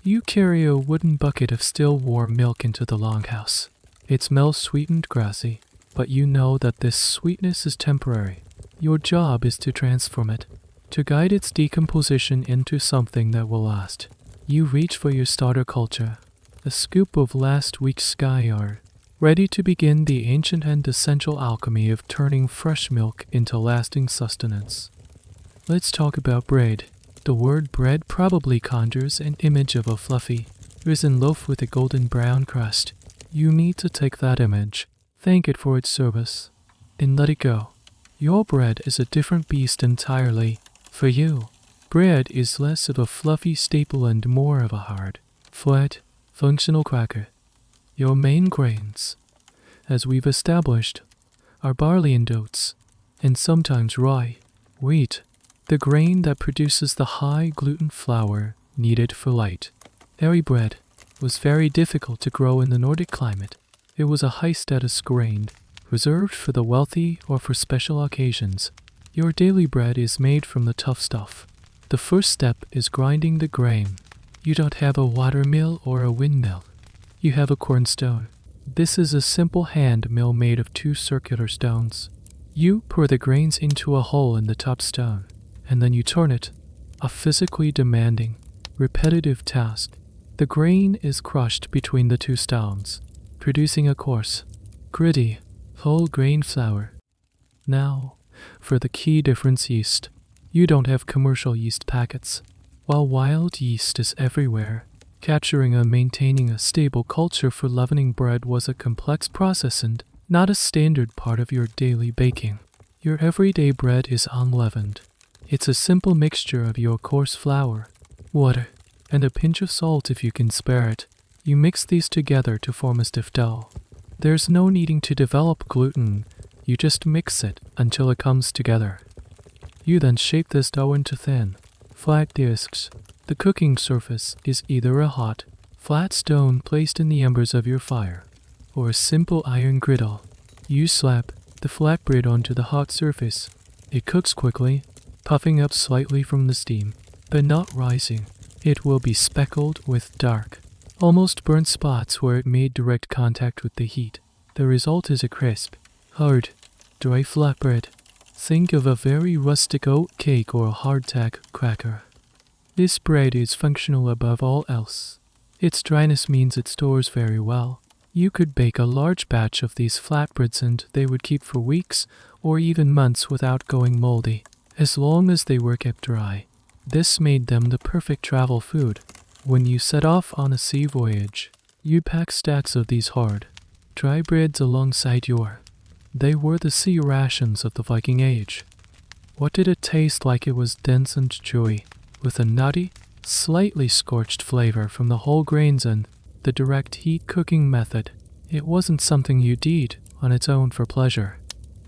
You carry a wooden bucket of still warm milk into the longhouse. It smells sweet and grassy, but you know that this sweetness is temporary. Your job is to transform it, to guide its decomposition into something that will last. You reach for your starter culture, a scoop of last week's skyr, ready to begin the ancient and essential alchemy of turning fresh milk into lasting sustenance. Let's talk about bread. The word bread probably conjures an image of a fluffy, risen loaf with a golden brown crust. You need to take that image, thank it for its service, and let it go. Your bread is a different beast entirely. For you, bread is less of a fluffy staple and more of a hard, flat, functional cracker. Your main grains, as we've established, are barley and oats, and sometimes rye, wheat, the grain that produces the high gluten flour needed for light. Airy bread was very difficult to grow in the Nordic climate. It was a high-status grain, reserved for the wealthy or for special occasions. Your daily bread is made from the tough stuff. The first step is grinding the grain. You don't have a water mill or a windmill. You have a cornstone. This is a simple hand mill made of 2 circular stones. You pour the grains into a hole in the top stone, and then you turn it, a physically demanding, repetitive task. The grain is crushed between the 2 stones, producing a coarse, gritty, whole grain flour. Now, for the key difference: yeast. You don't have commercial yeast packets. While wild yeast is everywhere, capturing and maintaining a stable culture for leavening bread was a complex process and not a standard part of your daily baking. Your everyday bread is unleavened. It's a simple mixture of your coarse flour, water, and a pinch of salt if you can spare it. You mix these together to form a stiff dough. There's no needing to develop gluten, you just mix it until it comes together. You then shape this dough into thin, flat discs. The cooking surface is either a hot, flat stone placed in the embers of your fire, or a simple iron griddle. You slap the flatbread onto the hot surface. It cooks quickly, puffing up slightly from the steam, but not rising. It will be speckled with dark, almost burnt spots where it made direct contact with the heat. The result is a crisp, hard, dry flatbread. Think of a very rustic oat cake or a hardtack cracker. This bread is functional above all else. Its dryness means it stores very well. You could bake a large batch of these flatbreads and they would keep for weeks or even months without going moldy, as long as they were kept dry. This made them the perfect travel food. When you set off on a sea voyage, you pack stacks of these hard, dry breads alongside your. They were the sea rations of the Viking Age. What did it taste like? It was dense and chewy, with a nutty, slightly scorched flavor from the whole grains and the direct heat cooking method. It wasn't something you did on its own for pleasure.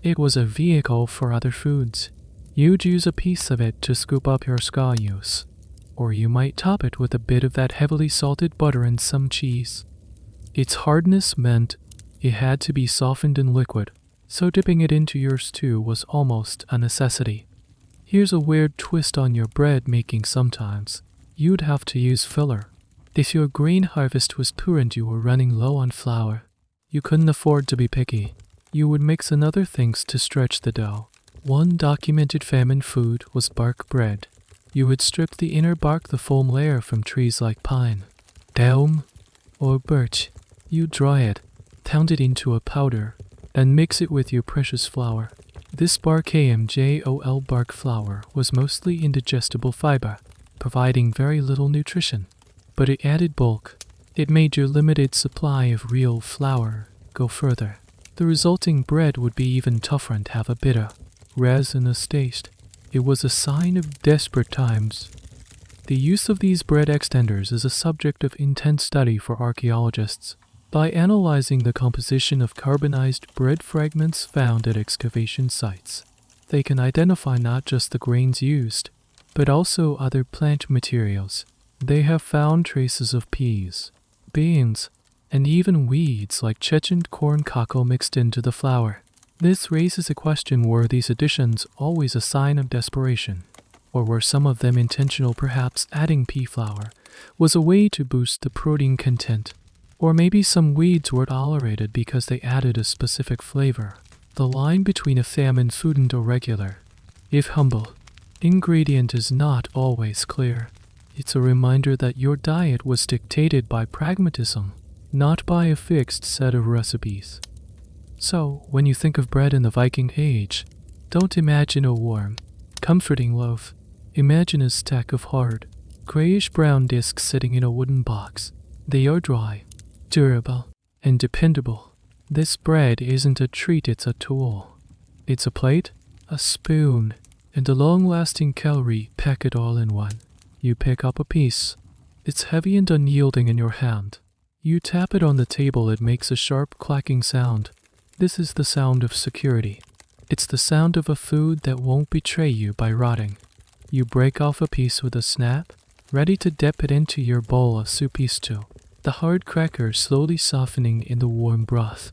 It was a vehicle for other foods. You'd use a piece of it to scoop up your skause, or you might top it with a bit of that heavily salted butter and some cheese. Its hardness meant it had to be softened in liquid, so dipping it into your stew was almost a necessity. Here's a weird twist on your bread making sometimes. You'd have to use filler. If your grain harvest was poor and you were running low on flour, you couldn't afford to be picky. You would mix in other things to stretch the dough. One documented famine food was bark bread. You would strip the inner bark, the foam layer, from trees like pine, elm, or birch. You'd dry it, pound it into a powder, and mix it with your precious flour. This bark bark flour was mostly indigestible fiber, providing very little nutrition, but it added bulk. It made your limited supply of real flour go further. The resulting bread would be even tougher and have a bitter, resinous taste. It was a sign of desperate times. The use of these bread extenders is a subject of intense study for archaeologists. By analyzing the composition of carbonized bread fragments found at excavation sites, They can identify not just the grains used, but also other plant materials. They have found traces of peas, beans, and even weeds like Chechen corn cockle mixed into the flour. This raises a question: were these additions always a sign of desperation? Or were some of them intentional? Perhaps adding pea flour was a way to boost the protein content. Or maybe some weeds were tolerated because they added a specific flavor. The line between a famine food and a regular, if humble, ingredient is not always clear. It's a reminder that your diet was dictated by pragmatism, not by a fixed set of recipes. So, when you think of bread in the Viking Age, don't imagine a warm, comforting loaf. Imagine a stack of hard, grayish-brown discs sitting in a wooden box. They are dry, durable, and dependable. This bread isn't a treat, it's a tool. It's a plate, a spoon, and a long-lasting calorie packet all in one. You pick up a piece. It's heavy and unyielding in your hand. You tap it on the table, it makes a sharp clacking sound. This is the sound of security. It's the sound of a food that won't betray you by rotting. You break off a piece with a snap, ready to dip it into your bowl of soupy stew, the hard cracker slowly softening in the warm broth.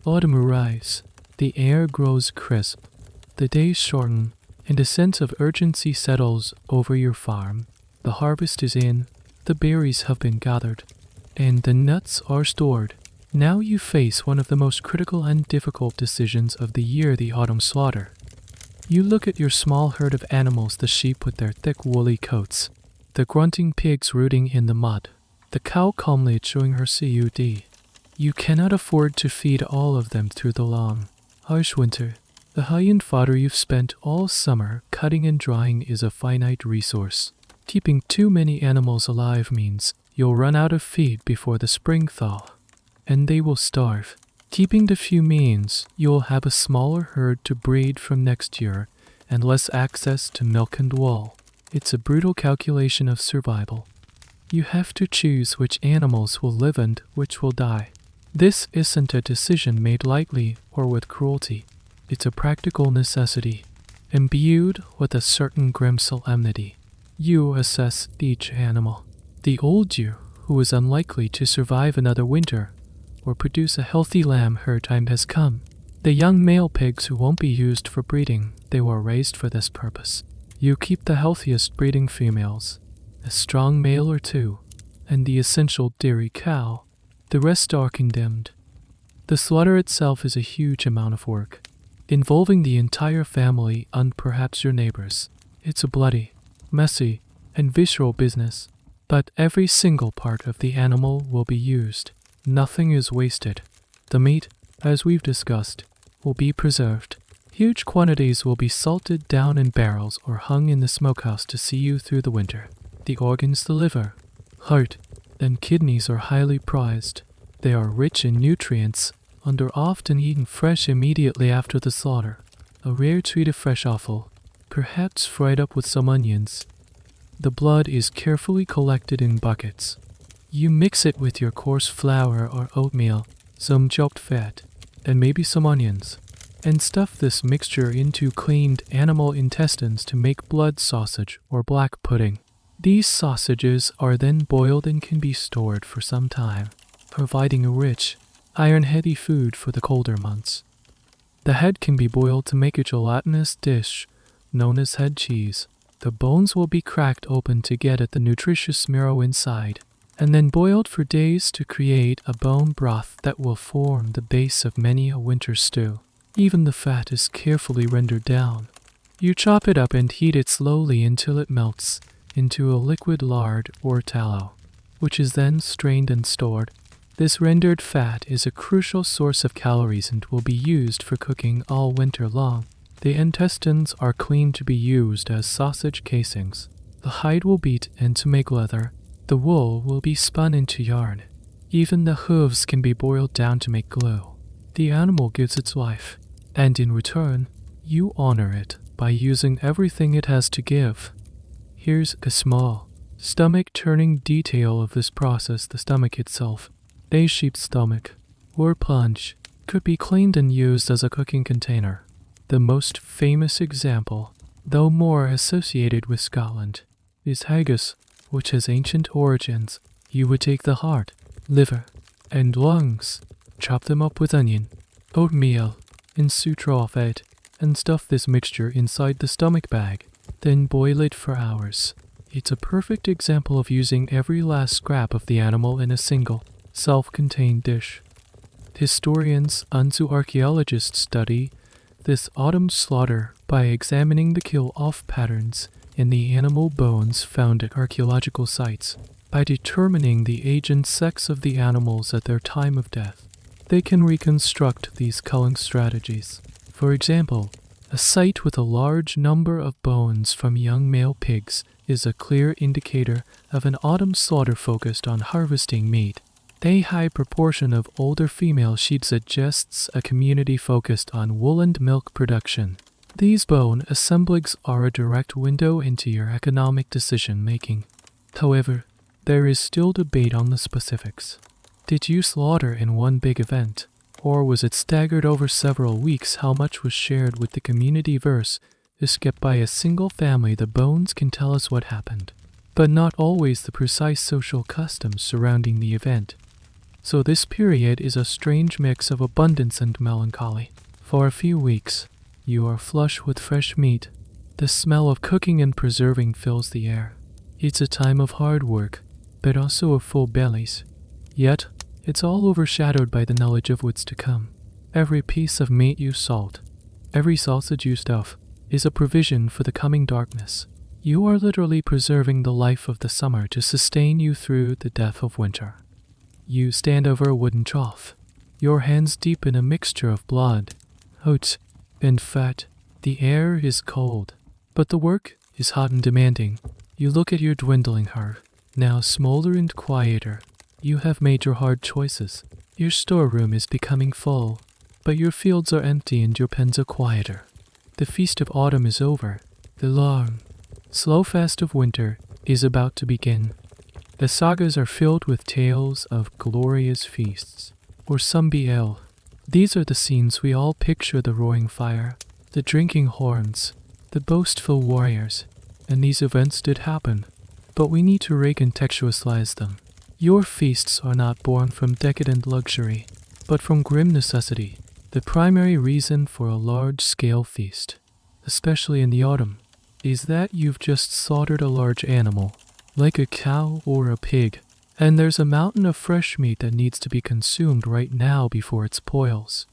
Autumn arrives. The air grows crisp. The days shorten, and a sense of urgency settles over your farm. The harvest is in, the berries have been gathered, and the nuts are stored. Now you face one of the most critical and difficult decisions of the year: the autumn slaughter. You look at your small herd of animals: the sheep with their thick woolly coats, the grunting pigs rooting in the mud, the cow calmly chewing her cud. You cannot afford to feed all of them through the long, harsh winter. The high-end fodder you've spent all summer cutting and drying is a finite resource. Keeping too many animals alive means you'll run out of feed before the spring thaw, and they will starve. Keeping the few means you'll have a smaller herd to breed from next year and less access to milk and wool. It's a brutal calculation of survival. You have to choose which animals will live and which will die. This isn't a decision made lightly or with cruelty. It's a practical necessity, imbued with a certain grim solemnity. You assess each animal. The old ewe, who is unlikely to survive another winter or produce a healthy lamb, her time has come. The young male pigs who won't be used for breeding, they were raised for this purpose. You keep the healthiest breeding females, a strong male or two, and the essential dairy cow. The rest are condemned. The slaughter itself is a huge amount of work, involving the entire family and perhaps your neighbors. It's a bloody, messy, and visceral business, but every single part of the animal will be used. Nothing is wasted. The meat, as we've discussed, will be preserved. Huge quantities will be salted down in barrels or hung in the smokehouse to see you through the winter. The organs, the liver, heart, and kidneys are highly prized. They are rich in nutrients and are often eaten fresh immediately after the slaughter. A rare treat of fresh offal, perhaps fried up with some onions. The blood is carefully collected in buckets. You mix it with your coarse flour or oatmeal, some chopped fat, and maybe some onions, and stuff this mixture into cleaned animal intestines to make blood sausage or black pudding. These sausages are then boiled and can be stored for some time, providing a rich, iron-heavy food for the colder months. The head can be boiled to make a gelatinous dish known as head cheese. The bones will be cracked open to get at the nutritious marrow inside, and then boiled for days to create a bone broth that will form the base of many a winter stew. Even the fat is carefully rendered down. You chop it up and heat it slowly until it melts into a liquid lard or tallow, which is then strained and stored. This rendered fat is a crucial source of calories and will be used for cooking all winter long. The intestines are cleaned to be used as sausage casings. The hide will beat and to make leather. The wool will be spun into yarn. Even the hooves can be boiled down to make glue. The animal gives its life, and in return, you honor it by using everything it has to give. Here's a small, stomach-turning detail of this process: the stomach itself. A sheep's stomach, or paunch, could be cleaned and used as a cooking container. The most famous example, though more associated with Scotland, is haggis, which has ancient origins. You would take the heart, liver, and lungs, chop them up with onion, oatmeal, and sutrofed, and stuff this mixture inside the stomach bag, then boil it for hours. It's a perfect example of using every last scrap of the animal in a single, self-contained dish. Historians and archaeologists study this autumn slaughter by examining the kill-off patterns in the animal bones found at archaeological sites. By determining the age and sex of the animals at their time of death, they can reconstruct these culling strategies. For example, a site with a large number of bones from young male pigs is a clear indicator of an autumn slaughter focused on harvesting meat. A high proportion of older female sheep suggests a community focused on wool and milk production. These bone assemblings are a direct window into your economic decision-making. However, there is still debate on the specifics. Did you slaughter in one big event, or was it staggered over several weeks? How much was shared with the community versus is kept by a single family? The bones can tell us what happened, but not always the precise social customs surrounding the event. So this period is a strange mix of abundance and melancholy. For a few weeks, you are flush with fresh meat. The smell of cooking and preserving fills the air. It's a time of hard work, but also of full bellies. Yet, it's all overshadowed by the knowledge of what's to come. Every piece of meat you salt, every sausage you stuff, is a provision for the coming darkness. You are literally preserving the life of the summer to sustain you through the death of winter. You stand over a wooden trough, your hands deep in a mixture of blood, oats, and fat. The air is cold, but the work is hot and demanding. You look at your dwindling herd, now smaller and quieter. You have made your hard choices. Your storeroom is becoming full, but your fields are empty and your pens are quieter. The feast of autumn is over. The long, slow fast of winter is about to begin. The sagas are filled with tales of glorious feasts, or some be ill. These are the scenes we all picture: the roaring fire, the drinking horns, the boastful warriors. And these events did happen, but we need to recontextualize them. Your feasts are not born from decadent luxury, but from grim necessity. The primary reason for a large-scale feast, especially in the autumn, is that you've just slaughtered a large animal, like a cow or a pig, and there's a mountain of fresh meat that needs to be consumed right now before it spoils.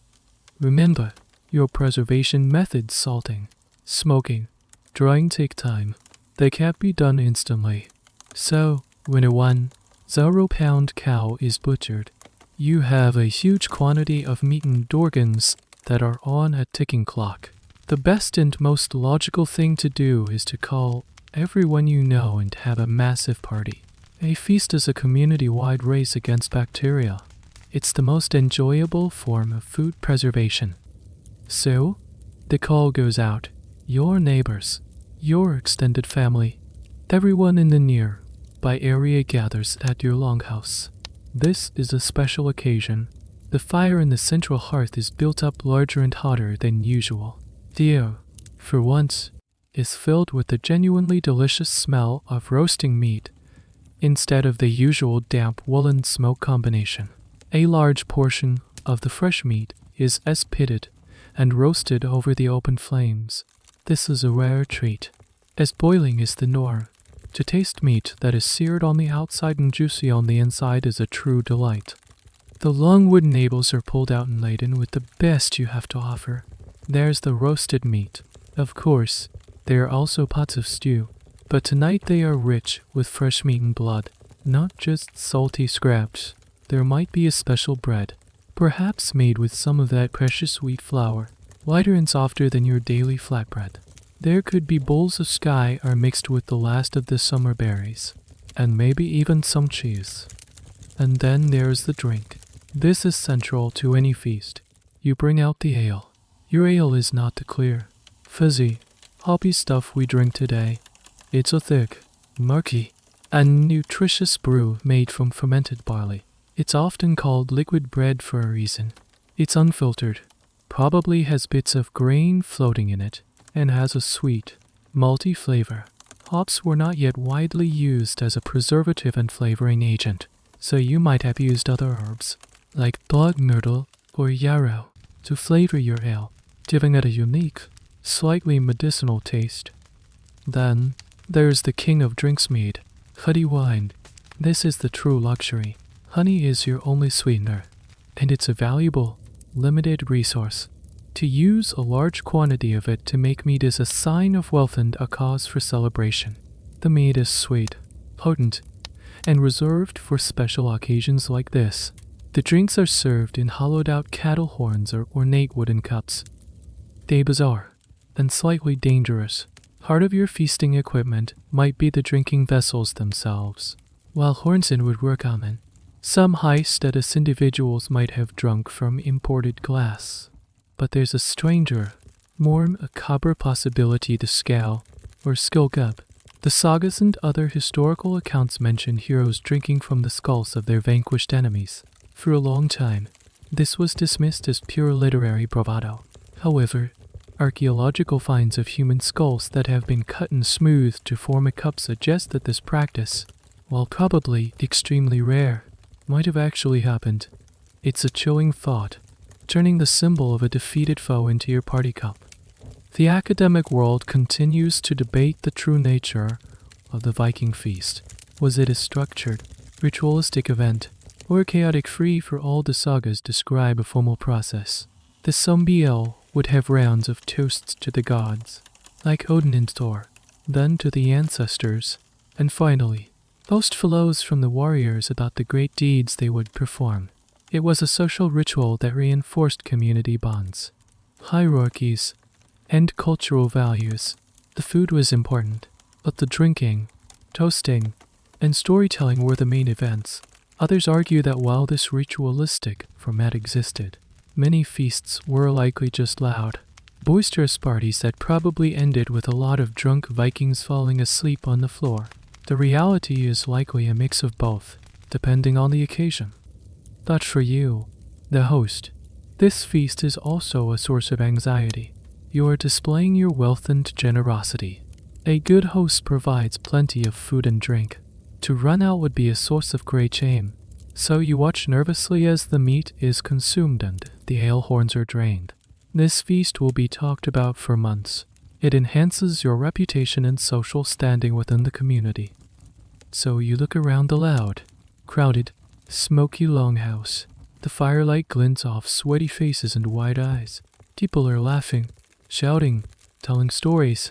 Remember, your preservation methods: salting, smoking, drying take time. They can't be done instantly. So, when a 1.0-pound cow is butchered, you have a huge quantity of meat and organs that are on a ticking clock. The best and most logical thing to do is to call everyone you know and have a massive party. A feast is a community-wide race against bacteria. It's the most enjoyable form of food preservation. So, the call goes out. Your neighbors, your extended family, everyone in the nearby area gathers at your longhouse. This is a special occasion. The fire in the central hearth is built up larger and hotter than usual. The air, for once, is filled with the genuinely delicious smell of roasting meat, instead of the usual damp woolen smoke combination. A large portion of the fresh meat is pitted and roasted over the open flames. This is a rare treat, as boiling is the norm. To taste meat that is seared on the outside and juicy on the inside is a true delight. The long wooden nables are pulled out and laden with the best you have to offer. There's the roasted meat. Of course, there are also pots of stew, but tonight they are rich with fresh meat and blood, not just salty scraps. There might be a special bread, perhaps made with some of that precious wheat flour, lighter and softer than your daily flatbread. There could be bowls of sky are mixed with the last of the summer berries, and maybe even some cheese. And then there's the drink. This is central to any feast. You bring out the ale. Your ale is not the clear, fizzy, hoppy stuff we drink today. It's a thick, murky, and nutritious brew made from fermented barley. It's often called liquid bread for a reason. It's unfiltered, probably has bits of grain floating in it and has a sweet, malty flavor. Hops were not yet widely used as a preservative and flavoring agent, so you might have used other herbs, like blood myrtle or yarrow, to flavor your ale, giving it a unique, slightly medicinal taste. Then, there's the king of drinks mead, honey wine. This is the true luxury. Honey is your only sweetener, and it's a valuable, limited resource. To use a large quantity of it to make mead is a sign of wealth and a cause for celebration. The mead is sweet, potent, and reserved for special occasions like this. The drinks are served in hollowed-out cattle horns or ornate wooden cups. They're bizarre and slightly dangerous. Part of your feasting equipment might be the drinking vessels themselves. While horns would were common, some high-status individuals might have drunk from imported glass. But there's a stranger, more macabre possibility, the scow, or skullgub. The sagas and other historical accounts mention heroes drinking from the skulls of their vanquished enemies. For a long time, this was dismissed as pure literary bravado. However, archaeological finds of human skulls that have been cut and smoothed to form a cup suggest that this practice, while probably extremely rare, might have actually happened. It's a chilling thought, turning the symbol of a defeated foe into your party cup. The academic world continues to debate the true nature of the Viking feast. Was it a structured, ritualistic event, or chaotic free for all the sagas describe a formal process? The Sombiel would have rounds of toasts to the gods, like Odin and Thor, then to the ancestors, and finally, boastfuls from the warriors about the great deeds they would perform. It was a social ritual that reinforced community bonds, hierarchies, and cultural values. The food was important, but the drinking, toasting, and storytelling were the main events. Others argue that while this ritualistic format existed, many feasts were likely just loud, boisterous parties that probably ended with a lot of drunk Vikings falling asleep on the floor. The reality is likely a mix of both, depending on the occasion. But for you, the host, this feast is also a source of anxiety. You are displaying your wealth and generosity. A good host provides plenty of food and drink. To run out would be a source of great shame, so you watch nervously as the meat is consumed and the ale horns are drained. This feast will be talked about for months. It enhances your reputation and social standing within the community. So you look around the loud, crowded, smoky longhouse. The firelight glints off sweaty faces and wide eyes. People are laughing, shouting, telling stories.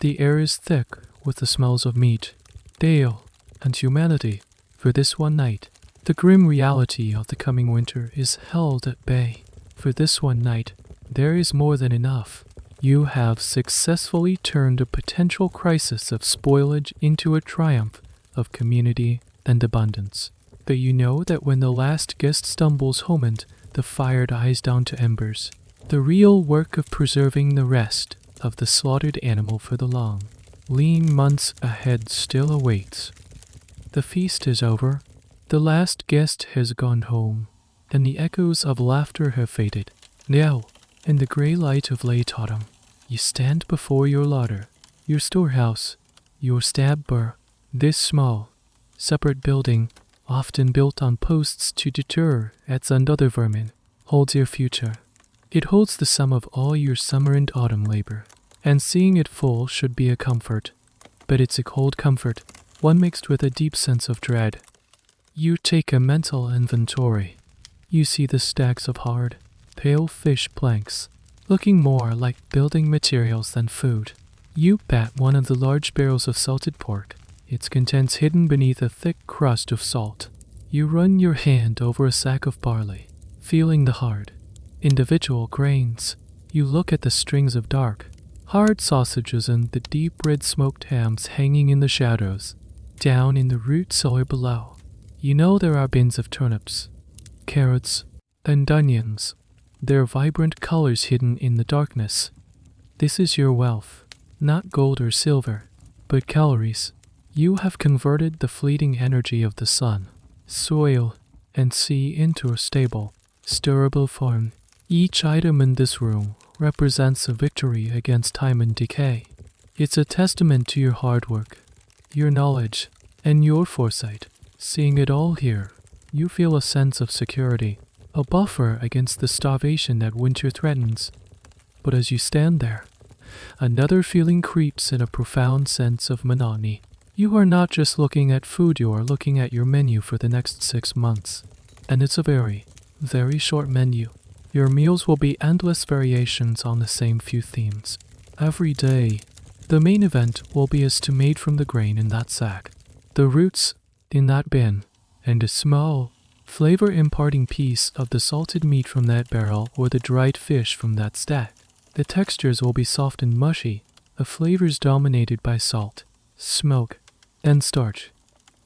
The air is thick with the smells of meat, ale, and humanity. For this one night, the grim reality of the coming winter is held at bay. For this one night, there is more than enough. You have successfully turned a potential crisis of spoilage into a triumph of community and abundance. But you know that when the last guest stumbles home and the fire dies down to embers, the real work of preserving the rest of the slaughtered animal for the long, lean months ahead still awaits. The feast is over, the last guest has gone home, and the echoes of laughter have faded. Now, in the grey light of late autumn, you stand before your larder, your storehouse, your stab bur. This small, separate building, often built on posts to deter ants and other vermin, holds your future. It holds the sum of all your summer and autumn labor, and seeing it full should be a comfort. But it's a cold comfort, one mixed with a deep sense of dread. You take a mental inventory. You see the stacks of hard, pale fish planks, looking more like building materials than food. You pat one of the large barrels of salted pork, its contents hidden beneath a thick crust of salt. You run your hand over a sack of barley, feeling the hard, individual grains. You look at the strings of dark, hard sausages and the deep red smoked hams hanging in the shadows. Down in the root cellar below, you know there are bins of turnips, carrots, and onions, their vibrant colors hidden in the darkness. This is your wealth, not gold or silver, but calories. You have converted the fleeting energy of the sun, soil, and sea into a stable, stirrable form. Each item in this room represents a victory against time and decay. It's a testament to your hard work, your knowledge, and your foresight. Seeing it all here, you feel a sense of security, a buffer against the starvation that winter threatens. But as you stand there, another feeling creeps in, a profound sense of monotony. You are not just looking at food, you are looking at your menu for the next 6 months. And it's a very, very short menu. Your meals will be endless variations on the same few themes. Every day, the main event will be a stew made from the grain in that sack, the roots in that bin, and a small, flavor-imparting piece of the salted meat from that barrel or the dried fish from that stack. The textures will be soft and mushy, the flavors dominated by salt, smoke, and starch.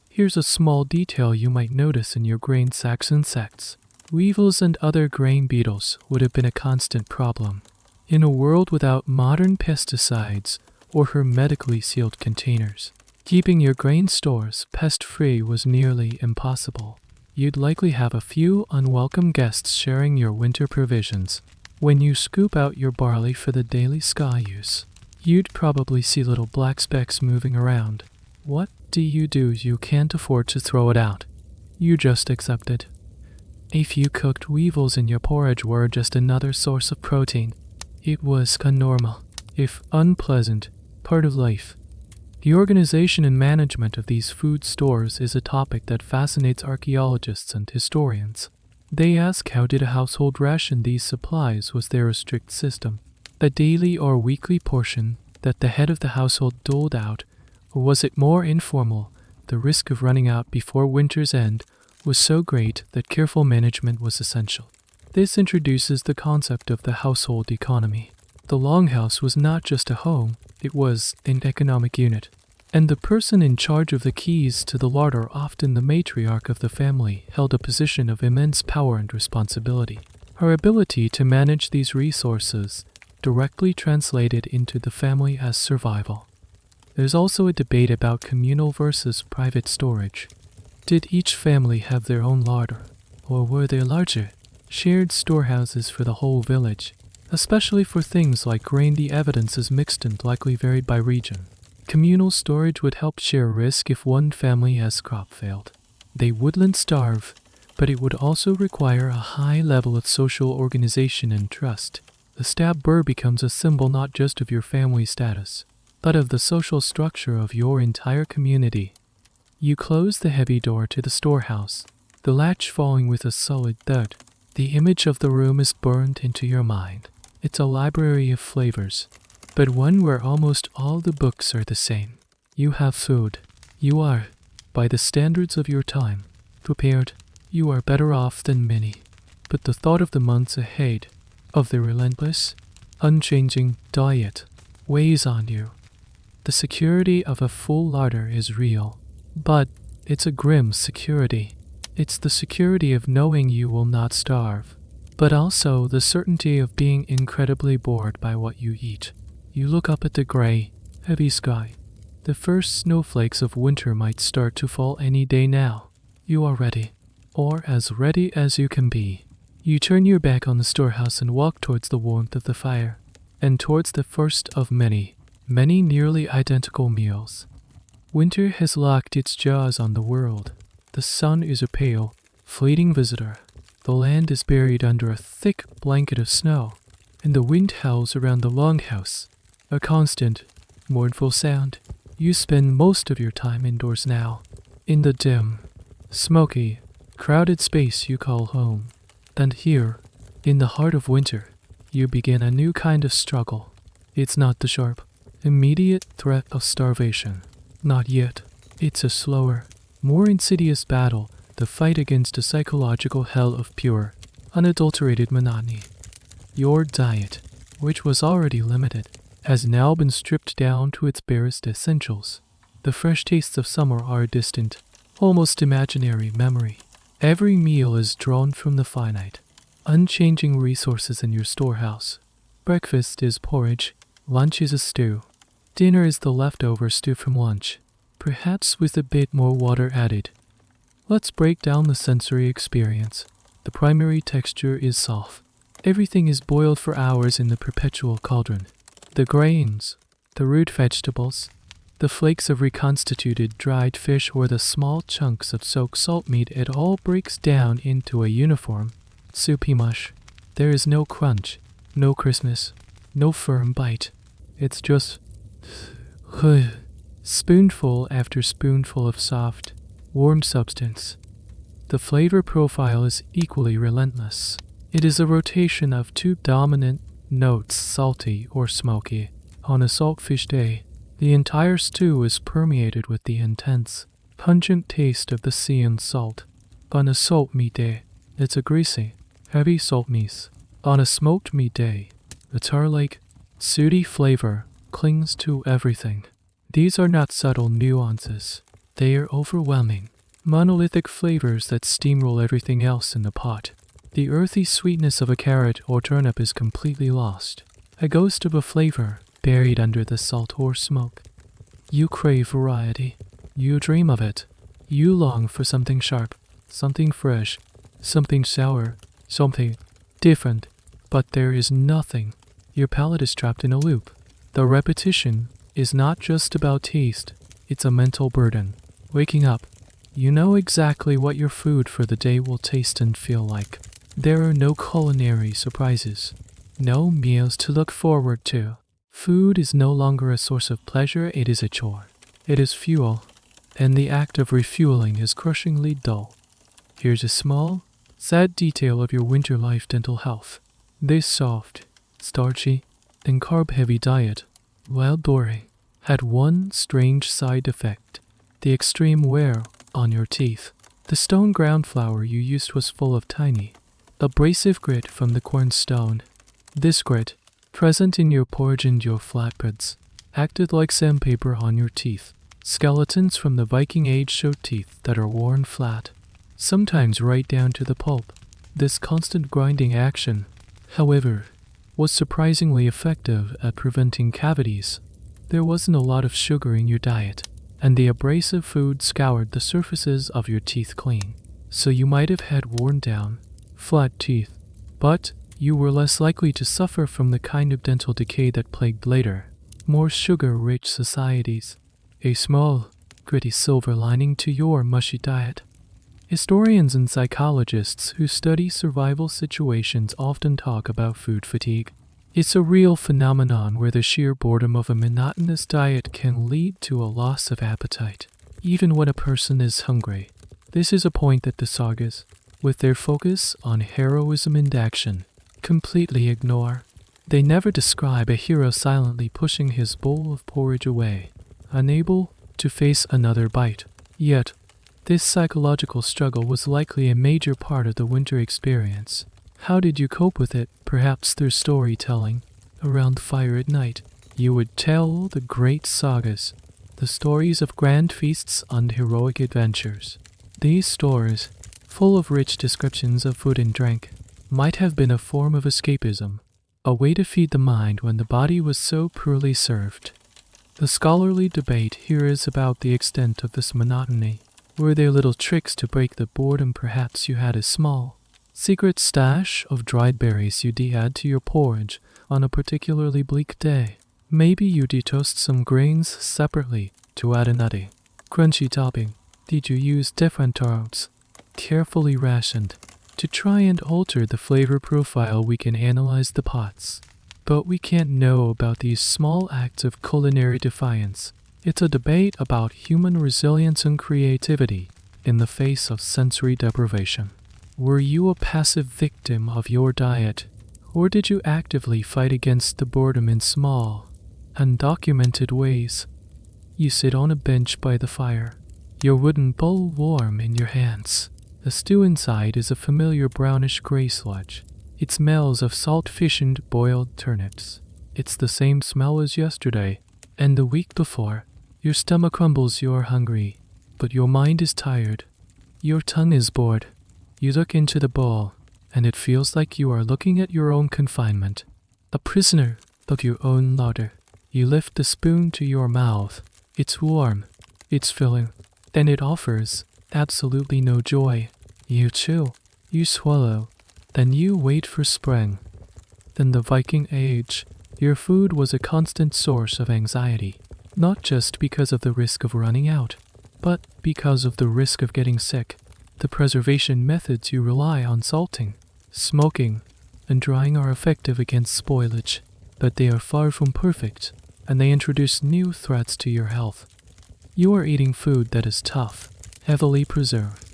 Here's a small detail you might notice in your grain sacks: insects. Weevils and other grain beetles would have been a constant problem. In a world without modern pesticides or hermetically sealed containers, keeping your grain stores pest-free was nearly impossible. You'd likely have a few unwelcome guests sharing your winter provisions. When you scoop out your barley for the daily sky use, you'd probably see little black specks moving around. What do? You can't afford to throw it out. You just accept it. A few cooked weevils in your porridge were just another source of protein. It was a normal, if unpleasant, part of life. The organization and management of these food stores is a topic that fascinates archaeologists and historians. They ask, how did a household ration these supplies? Was there a strict system, a daily or weekly portion that the head of the household doled out, or was it more informal? The risk of running out before winter's end was so great that careful management was essential. This introduces the concept of the household economy. The longhouse was not just a home, it was an economic unit. And the person in charge of the keys to the larder, often the matriarch of the family, held a position of immense power and responsibility. Her ability to manage these resources directly translated into the family as survival. There's also a debate about communal versus private storage. Did each family have their own larder, or were they larger, shared storehouses for the whole village? Especially for things like grain, the evidence is mixed and likely varied by region. Communal storage would help share risk if one family's crop failed. They wouldn't starve, but it would also require a high level of social organization and trust. The stab burr becomes a symbol not just of your family status, but of the social structure of your entire community. You close the heavy door to the storehouse, the latch falling with a solid thud. The image of the room is burned into your mind. It's a library of flavors, but one where almost all the books are the same. You have food. You are, by the standards of your time, prepared. You are better off than many. But the thought of the months ahead, of the relentless, unchanging diet, weighs on you. The security of a full larder is real, but it's a grim security. It's the security of knowing you will not starve, but also the certainty of being incredibly bored by what you eat. You look up at the gray, heavy sky. The first snowflakes of winter might start to fall any day now. You are ready, or as ready as you can be. You turn your back on the storehouse and walk towards the warmth of the fire, and towards the first of many, many nearly identical meals. Winter has locked its jaws on the world. The sun is a pale, fleeting visitor. The land is buried under a thick blanket of snow, and the wind howls around the longhouse, a constant, mournful sound. You spend most of your time indoors now, in the dim, smoky, crowded space you call home. And here, in the heart of winter, you begin a new kind of struggle. It's not the sharp, immediate threat of starvation. Not yet. It's a slower, more insidious battle, the fight against a psychological hell of pure, unadulterated monotony. Your diet, which was already limited, has now been stripped down to its barest essentials. The fresh tastes of summer are a distant, almost imaginary memory. Every meal is drawn from the finite, unchanging resources in your storehouse. Breakfast is porridge, lunch is a stew. Dinner is the leftover stew from lunch, perhaps with a bit more water added. Let's break down the sensory experience. The primary texture is soft, Everything is boiled for hours in the perpetual cauldron. The grains, the root vegetables, the flakes of reconstituted dried fish or the small chunks of soaked salt meat, it all breaks down into a uniform, soupy mush. There is no crunch, no crispness, no firm bite. It's just spoonful after spoonful of soft, warm substance. The flavor profile is equally relentless. It is a rotation of two dominant notes, salty or smoky. On a saltfish day, the entire stew is permeated with the intense, pungent taste of the sea and salt. On a salt meat day, it's a greasy, heavy salt meat. On a smoked meat day, the tar-like, sooty flavor clings to everything. These are not subtle nuances. They are overwhelming, monolithic flavors that steamroll everything else in the pot. The earthy sweetness of a carrot or turnip is completely lost, a ghost of a flavor buried under the salt or smoke. You crave variety. You dream of it. You long for something sharp, something fresh, something sour, something different. But there is nothing. Your palate is trapped in a loop. The repetition is not just about taste, it's a mental burden. Waking up, you know exactly what your food for the day will taste and feel like. There are no culinary surprises, no meals to look forward to. Food is no longer a source of pleasure, it is a chore. It is fuel, and the act of refueling is crushingly dull. Here's a small, sad detail of your winter life dental health. This soft, starchy, and carb-heavy diet, while boring, had one strange side effect: the extreme wear on your teeth. The stone ground flour you used was full of tiny, abrasive grit from the cornstone. This grit, present in your porridge and your flatbreads, acted like sandpaper on your teeth. Skeletons from the Viking Age showed teeth that are worn flat, sometimes right down to the pulp. This constant grinding action, however, was surprisingly effective at preventing cavities. There wasn't a lot of sugar in your diet, and the abrasive food scoured the surfaces of your teeth clean. So you might have had worn down, flat teeth, but you were less likely to suffer from the kind of dental decay that plagued later, more sugar-rich societies. A small, gritty silver lining to your mushy diet. Historians and psychologists who study survival situations often talk about food fatigue. It's a real phenomenon where the sheer boredom of a monotonous diet can lead to a loss of appetite, even when a person is hungry. This is a point that the sagas, with their focus on heroism and action, completely ignore. They never describe a hero silently pushing his bowl of porridge away, unable to face another bite. Yet, this psychological struggle was likely a major part of the winter experience. How did you cope with it? Perhaps through storytelling. Around the fire at night, you would tell the great sagas, the stories of grand feasts and heroic adventures. These stories, full of rich descriptions of food and drink, might have been a form of escapism, a way to feed the mind when the body was so poorly served. The scholarly debate here is about the extent of this monotony. Were there little tricks to break the boredom? Perhaps you had a small, secret stash of dried berries you'd add to your porridge on a particularly bleak day. Maybe you toast some grains separately to add a nutty, crunchy topping. Did you use different herbs, carefully rationed, to try and alter the flavor profile? We can analyze the pots, but we can't know about these small acts of culinary defiance. It's a debate about human resilience and creativity in the face of sensory deprivation. Were you a passive victim of your diet, or did you actively fight against the boredom in small, undocumented ways? You sit on a bench by the fire, your wooden bowl warm in your hands. The stew inside is a familiar brownish-gray sludge. It smells of salt fish and boiled turnips. It's the same smell as yesterday and the week before. Your stomach rumbles. You're hungry, but your mind is tired. Your tongue is bored. You look into the bowl, and it feels like you are looking at your own confinement, a prisoner of your own larder. You lift the spoon to your mouth. It's warm, it's filling, and it offers absolutely no joy. You chew, you swallow, then you wait for spring. In the Viking Age, your food was a constant source of anxiety, not just because of the risk of running out, but because of the risk of getting sick. The preservation methods you rely on salting, smoking, and drying are effective against spoilage, but they are far from perfect, and they introduce new threats to your health. You are eating food that is tough, heavily preserved,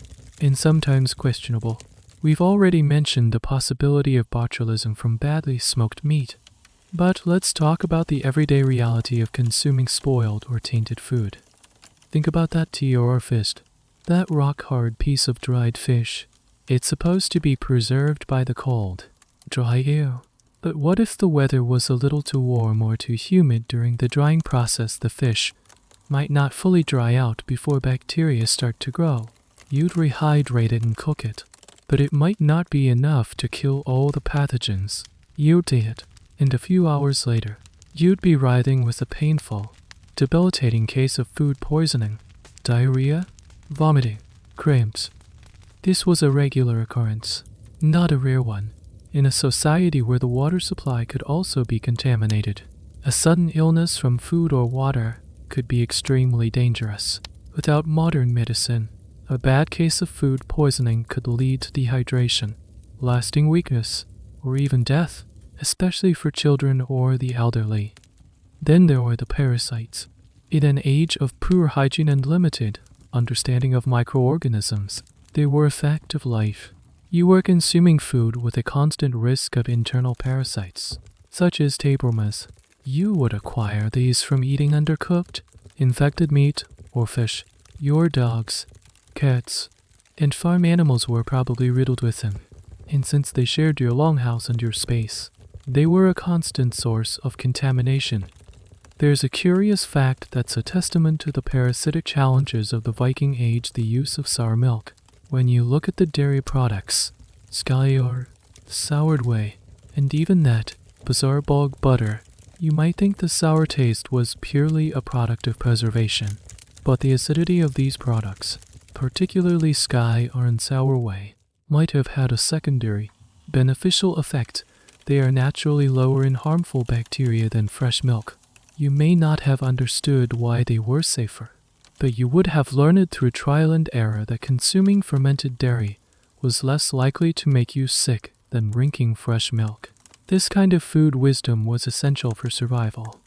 and sometimes questionable. We've already mentioned the possibility of botulism from badly smoked meat, but let's talk about the everyday reality of consuming spoiled or tainted food. Think about that to your fist, that rock-hard piece of dried fish. It's supposed to be preserved by the cold, dry air. But what if the weather was a little too warm or too humid during the drying process? The fish might not fully dry out before bacteria start to grow. You'd rehydrate it and cook it, but it might not be enough to kill all the pathogens. You'd eat it, and a few hours later, you'd be writhing with a painful, debilitating case of food poisoning, diarrhea, vomiting, cramps. This was a regular occurrence, not a rare one, in a society where the water supply could also be contaminated. A sudden illness from food or water could be extremely dangerous. Without modern medicine, a bad case of food poisoning could lead to dehydration, lasting weakness, or even death, especially for children or the elderly. Then there were the parasites. In an age of poor hygiene and limited understanding of microorganisms, they were a fact of life. You were consuming food with a constant risk of internal parasites, such as tapeworms. You would acquire these from eating undercooked, infected meat, or fish. Your dogs, cats, and farm animals were probably riddled with them, and since they shared your longhouse and your space, they were a constant source of contamination. There's a curious fact that's a testament to the parasitic challenges of the Viking Age: the use of sour milk. When you look at the dairy products, skause, soured whey, and even that bizarre bog butter, you might think the sour taste was purely a product of preservation. But the acidity of these products, particularly skause and sour whey, might have had a secondary, beneficial effect. They are naturally lower in harmful bacteria than fresh milk. You may not have understood why they were safer, but you would have learned through trial and error that consuming fermented dairy was less likely to make you sick than drinking fresh milk. This kind of food wisdom was essential for survival.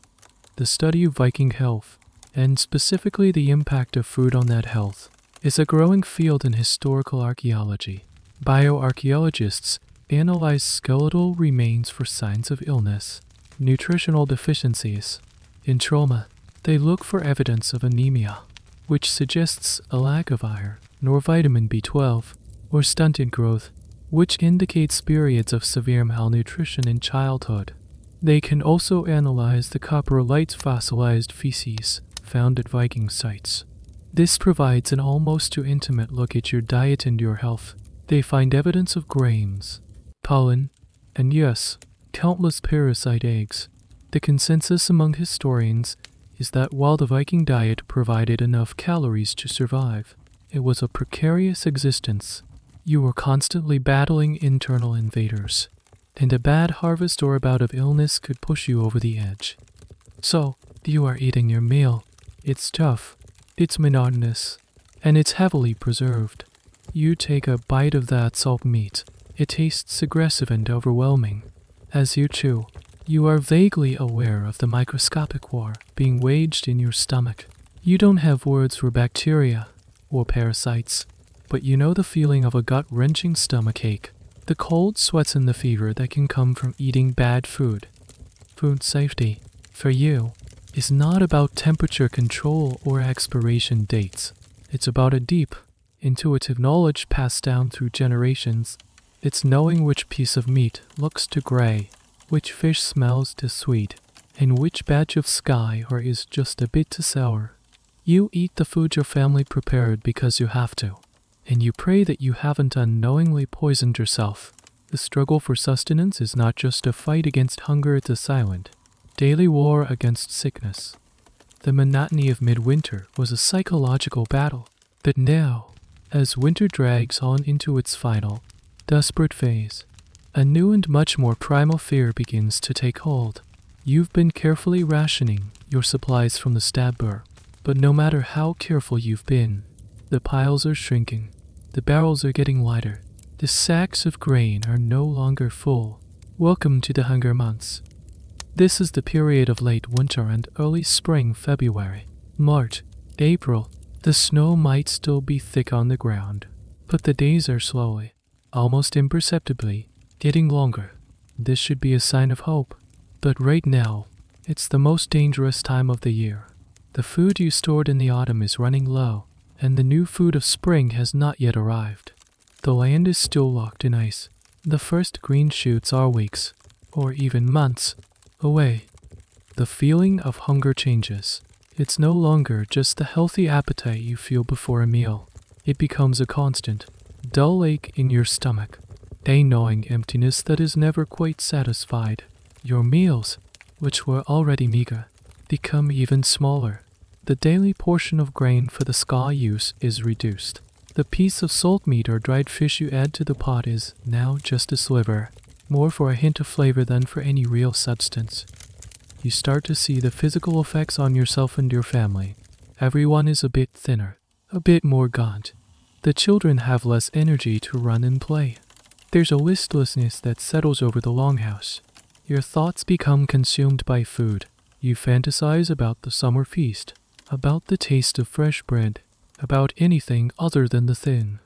The study of Viking health, and specifically the impact of food on that health, is a growing field in historical archaeology. Bioarchaeologists analyze skeletal remains for signs of illness, nutritional deficiencies. In trauma, they look for evidence of anemia, which suggests a lack of iron, nor vitamin B12, or stunted growth, which indicates periods of severe malnutrition in childhood. They can also analyze the coprolite fossilized feces found at Viking sites. This provides an almost too intimate look at your diet and your health. They find evidence of grains, pollen, and yes, countless parasite eggs. The consensus among historians is that while the Viking diet provided enough calories to survive, it was a precarious existence. You were constantly battling internal invaders, and a bad harvest or a bout of illness could push you over the edge. So, you are eating your meal. It's tough, it's monotonous, and it's heavily preserved. You take a bite of that salt meat. It tastes aggressive and overwhelming. As you chew, you are vaguely aware of the microscopic war being waged in your stomach. You don't have words for bacteria or parasites, but you know the feeling of a gut-wrenching stomachache, the cold sweats and the fever that can come from eating bad food. Food safety, for you, is not about temperature control or expiration dates. It's about a deep, intuitive knowledge passed down through generations. It's knowing which piece of meat looks too gray, which fish smells too sweet, and which batch of skause or is just a bit too sour. You eat the food your family prepared because you have to, and you pray that you haven't unknowingly poisoned yourself. The struggle for sustenance is not just a fight against hunger, it's a silent, daily war against sickness. The monotony of midwinter was a psychological battle, but now, as winter drags on into its final, desperate phase, A new and much more primal fear begins to take hold. You've been carefully rationing your supplies from the stabber, but no matter how careful you've been, the piles are shrinking, the barrels are getting lighter, the sacks of grain are no longer full. Welcome to the hunger months. This is the period of late winter and early spring February, March, April. The snow might still be thick on the ground, but the days are slowly, almost imperceptibly, getting longer. This should be a sign of hope. But right now, it's the most dangerous time of the year. The food you stored in the autumn is running low, and the new food of spring has not yet arrived. The land is still locked in ice. The first green shoots are weeks, or even months, away. The feeling of hunger changes. It's no longer just the healthy appetite you feel before a meal. It becomes a constant, dull ache in your stomach, a gnawing emptiness that is never quite satisfied. Your meals, which were already meager, become even smaller. The daily portion of grain for the skause use is reduced. The piece of salt meat or dried fish you add to the pot is now just a sliver, more for a hint of flavor than for any real substance. You start to see the physical effects on yourself and your family. Everyone is a bit thinner, a bit more gaunt. The children have less energy to run and play. There's a listlessness that settles over the longhouse. Your thoughts become consumed by food. You fantasize about the summer feast, about the taste of fresh bread, about anything other than the thin,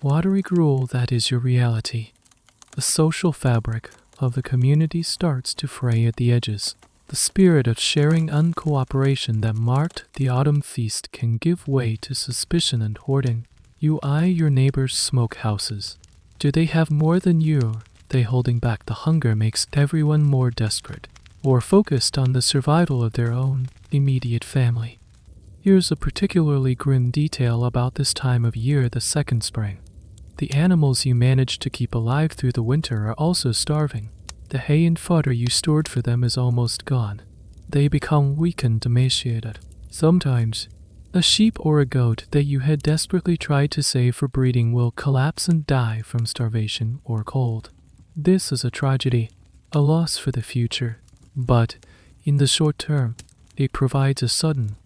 watery gruel that is your reality. The social fabric of the community starts to fray at the edges. The spirit of sharing and cooperation that marked the autumn feast can give way to suspicion and hoarding. You eye your neighbors' smokehouses. Do they have more than you? They holding back the hunger makes everyone more desperate, or focused on the survival of their own immediate family. Here's a particularly grim detail about this time of year, the second spring. The animals you managed to keep alive through the winter are also starving. The hay and fodder you stored for them is almost gone. They become weak and emaciated. Sometimes, a sheep or a goat that you had desperately tried to save for breeding will collapse and die from starvation or cold. This is a tragedy, a loss for the future, but, in the short term, it provides a sudden,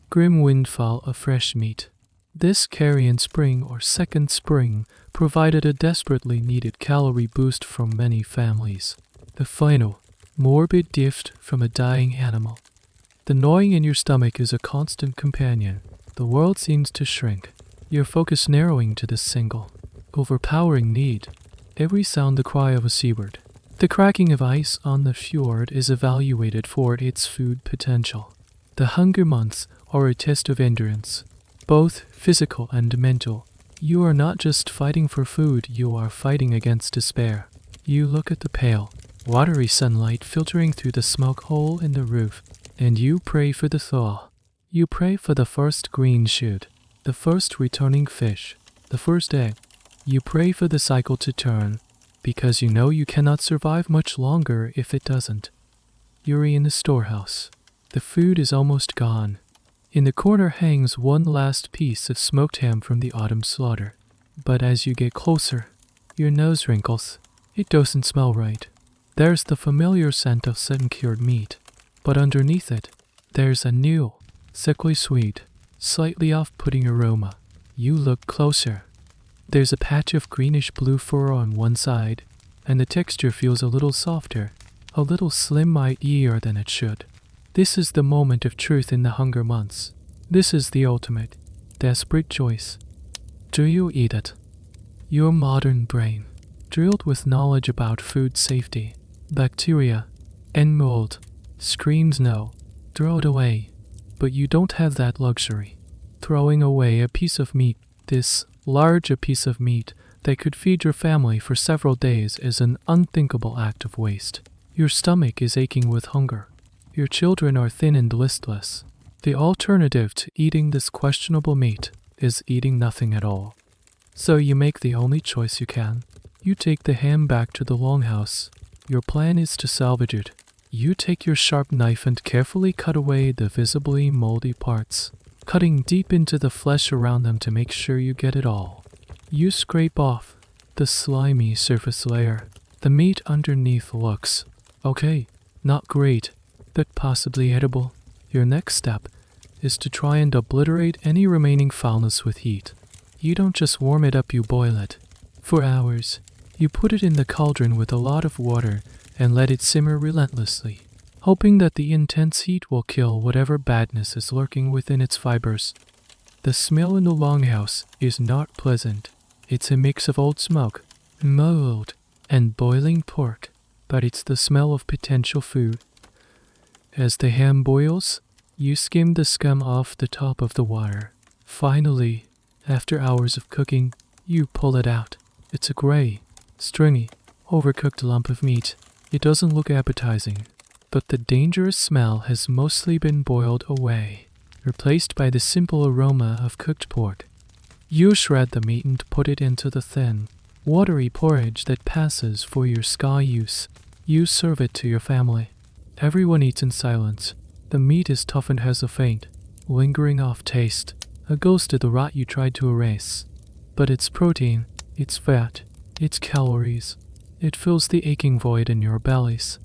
grim windfall of fresh meat. This carrion spring or second spring provided a desperately needed calorie boost for many families. The final, morbid gift from a dying animal. The gnawing in your stomach is a constant companion. The world seems to shrink, your focus narrowing to this single, overpowering need. Every sound the cry of a seabird. The cracking of ice on the fjord is evaluated for its food potential. The hunger months are a test of endurance, both physical and mental. You are not just fighting for food, you are fighting against despair. You look at the pale, watery sunlight filtering through the smoke hole in the roof, and you pray for the thaw. You pray for the first green shoot, the first returning fish, the first egg. You pray for the cycle to turn, because you know you cannot survive much longer if it doesn't. You're in the storehouse. The food is almost gone. In the corner hangs one last piece of smoked ham from the autumn slaughter. But as you get closer, your nose wrinkles. It doesn't smell right. There's the familiar scent of sun-cured meat, but underneath it, there's a new, sickly sweet, slightly off-putting aroma. You look closer. There's a patch of greenish-blue fur on one side, and the texture feels a little softer, a little slimmer than it should. This is the moment of truth in the hunger months. This is the ultimate, desperate choice. Do you eat it? Your modern brain, drilled with knowledge about food safety, bacteria, and mold, screams no. Throw it away. But you don't have that luxury. Throwing away a piece of meat, this large a piece of meat that could feed your family for several days, is an unthinkable act of waste. Your stomach is aching with hunger. Your children are thin and listless. The alternative to eating this questionable meat is eating nothing at all. So you make the only choice you can. You take the ham back to the longhouse. Your plan is to salvage it. You take your sharp knife and carefully cut away the visibly moldy parts, cutting deep into the flesh around them to make sure you get it all. You scrape off the slimy surface layer. The meat underneath looks okay, not great, but possibly edible. Your next step is to try and obliterate any remaining foulness with heat. You don't just warm it up, you boil it. For hours, you put it in the cauldron with a lot of water and let it simmer relentlessly, hoping that the intense heat will kill whatever badness is lurking within its fibers. The smell in the longhouse is not pleasant. It's a mix of old smoke, mold, and boiling pork, but it's the smell of potential food. As the ham boils, you skim the scum off the top of the water. Finally, after hours of cooking, you pull it out. It's a gray, stringy, overcooked lump of meat. It doesn't look appetizing, but the dangerous smell has mostly been boiled away, replaced by the simple aroma of cooked pork. You shred the meat and put it into the thin, watery porridge that passes for your skause use. You serve it to your family. Everyone eats in silence. The meat is tough and has a faint, lingering off taste, a ghost of the rot you tried to erase. But it's protein, it's fat, it's calories. It fills the aching void in your bellies.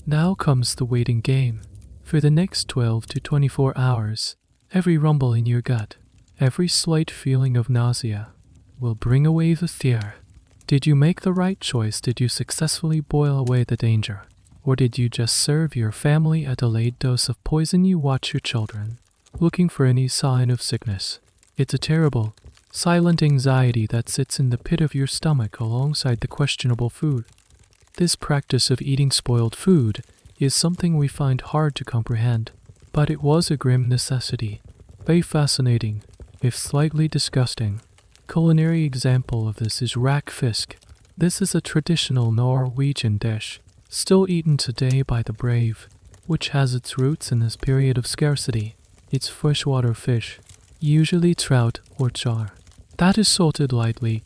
Now comes the waiting game. For the next 12 to 24 hours, every rumble in your gut, every slight feeling of nausea, will bring away the fear. Did you make the right choice? Did you successfully boil away the danger? Or did you just serve your family a delayed dose of poison? You watch your children, looking for any sign of sickness. It's a terrible, silent anxiety that sits in the pit of your stomach alongside the questionable food. This practice of eating spoiled food is something we find hard to comprehend, but it was a grim necessity, a fascinating, if slightly disgusting, culinary example of this is rakfisk. This is a traditional Norwegian dish, still eaten today by the brave, which has its roots in this period of scarcity. It's freshwater fish, usually trout or char, that is salted lightly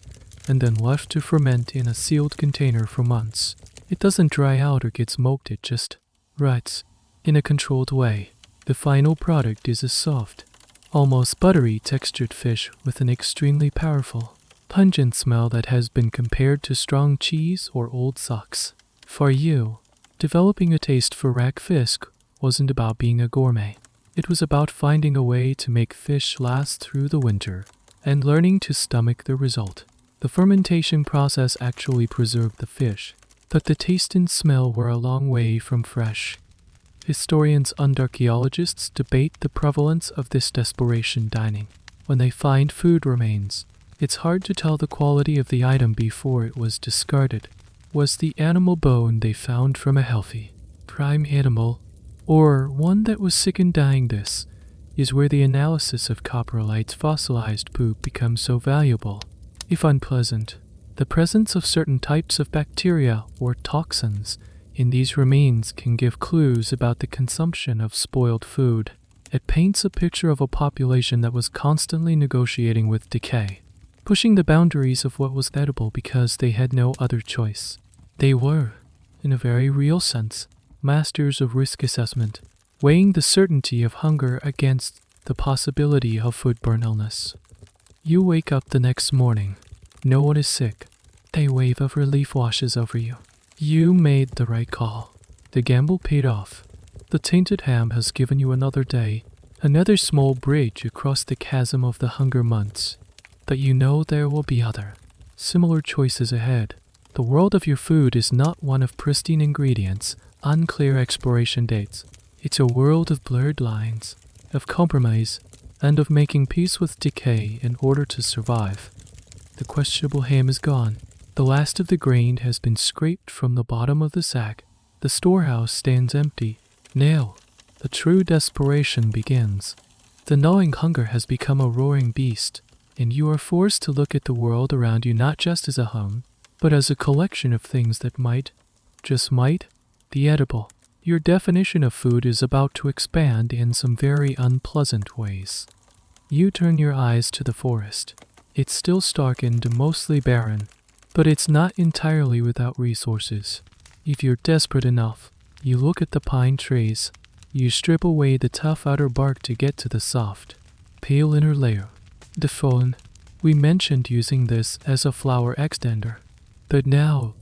and then left to ferment in a sealed container for months. It doesn't dry out or get smoked, it just rights in a controlled way. The final product is a soft, almost buttery textured fish with an extremely powerful, pungent smell that has been compared to strong cheese or old socks. For you, developing a taste for rakfisk wasn't about being a gourmet. It was about finding a way to make fish last through the winter and learning to stomach the result. The fermentation process actually preserved the fish, but the taste and smell were a long way from fresh. Historians and archaeologists debate the prevalence of this desperation dining. When they find food remains, it's hard to tell the quality of the item before it was discarded. Was the animal bone they found from a healthy, prime animal, or one that was sick and dying? This is where the analysis of coprolite's fossilized poop becomes so valuable. If unpleasant, the presence of certain types of bacteria or toxins in these remains can give clues about the consumption of spoiled food. It paints a picture of a population that was constantly negotiating with decay, pushing the boundaries of what was edible because they had no other choice. They were, in a very real sense, masters of risk assessment, weighing the certainty of hunger against the possibility of foodborne illness. You wake up the next morning. No one is sick. A wave of relief washes over you. You made the right call. The gamble paid off. The tainted ham has given you another day, another small bridge across the chasm of the hunger months. But you know there will be other, similar choices ahead. The world of your food is not one of pristine ingredients, unclear expiration dates. It's a world of blurred lines, of compromise, and of making peace with decay in order to survive. The questionable ham is gone. The last of the grain has been scraped from the bottom of the sack. The storehouse stands empty. Now, the true desperation begins. The gnawing hunger has become a roaring beast, and you are forced to look at the world around you not just as a home, but as a collection of things that might, just might, be edible. Your definition of food is about to expand in some very unpleasant ways. You turn your eyes to the forest. It's still stark and mostly barren, but it's not entirely without resources. If you're desperate enough, you look at the pine trees. You strip away the tough outer bark to get to the soft, pale inner layer. The phone. We mentioned using this as a flower extender, but now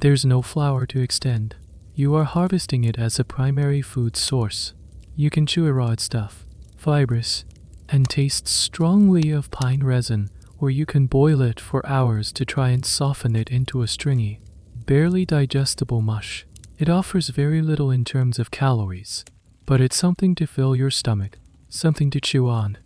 There's no flour to extend. You are harvesting it as a primary food source. You can chew raw stuff, fibrous, and taste strongly of pine resin, or you can boil it for hours to try and soften it into a stringy, barely digestible mush. It offers very little in terms of calories, but it's something to fill your stomach, something to chew on.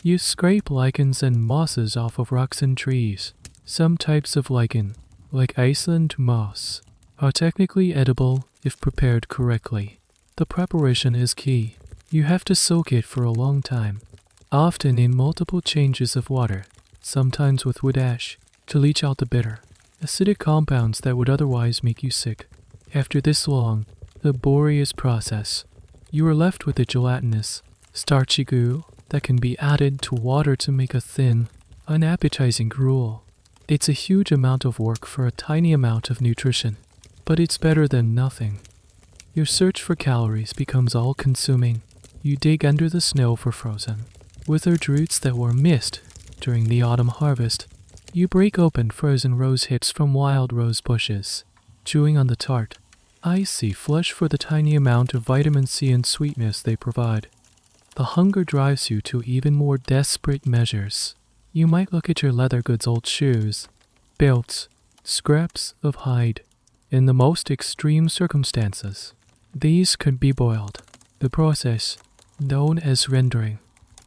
You scrape lichens and mosses off of rocks and trees. Some types of lichen, like Iceland moss, are technically edible if prepared correctly. The preparation is key. You have to soak it for a long time, often in multiple changes of water, sometimes with wood ash, to leach out the bitter, acidic compounds that would otherwise make you sick. After this long, laborious process, you are left with a gelatinous, starchy goo that can be added to water to make a thin, unappetizing gruel. It's a huge amount of work for a tiny amount of nutrition, but it's better than nothing. Your search for calories becomes all-consuming. You dig under the snow for frozen, withered roots that were missed during the autumn harvest. You break open frozen rose hips from wild rose bushes, chewing on the tart, icy flesh for the tiny amount of vitamin C and sweetness they provide. The hunger drives you to even more desperate measures. You might look at your leather goods, old shoes, belts, scraps of hide. In the most extreme circumstances, these could be boiled. The process, known as rendering,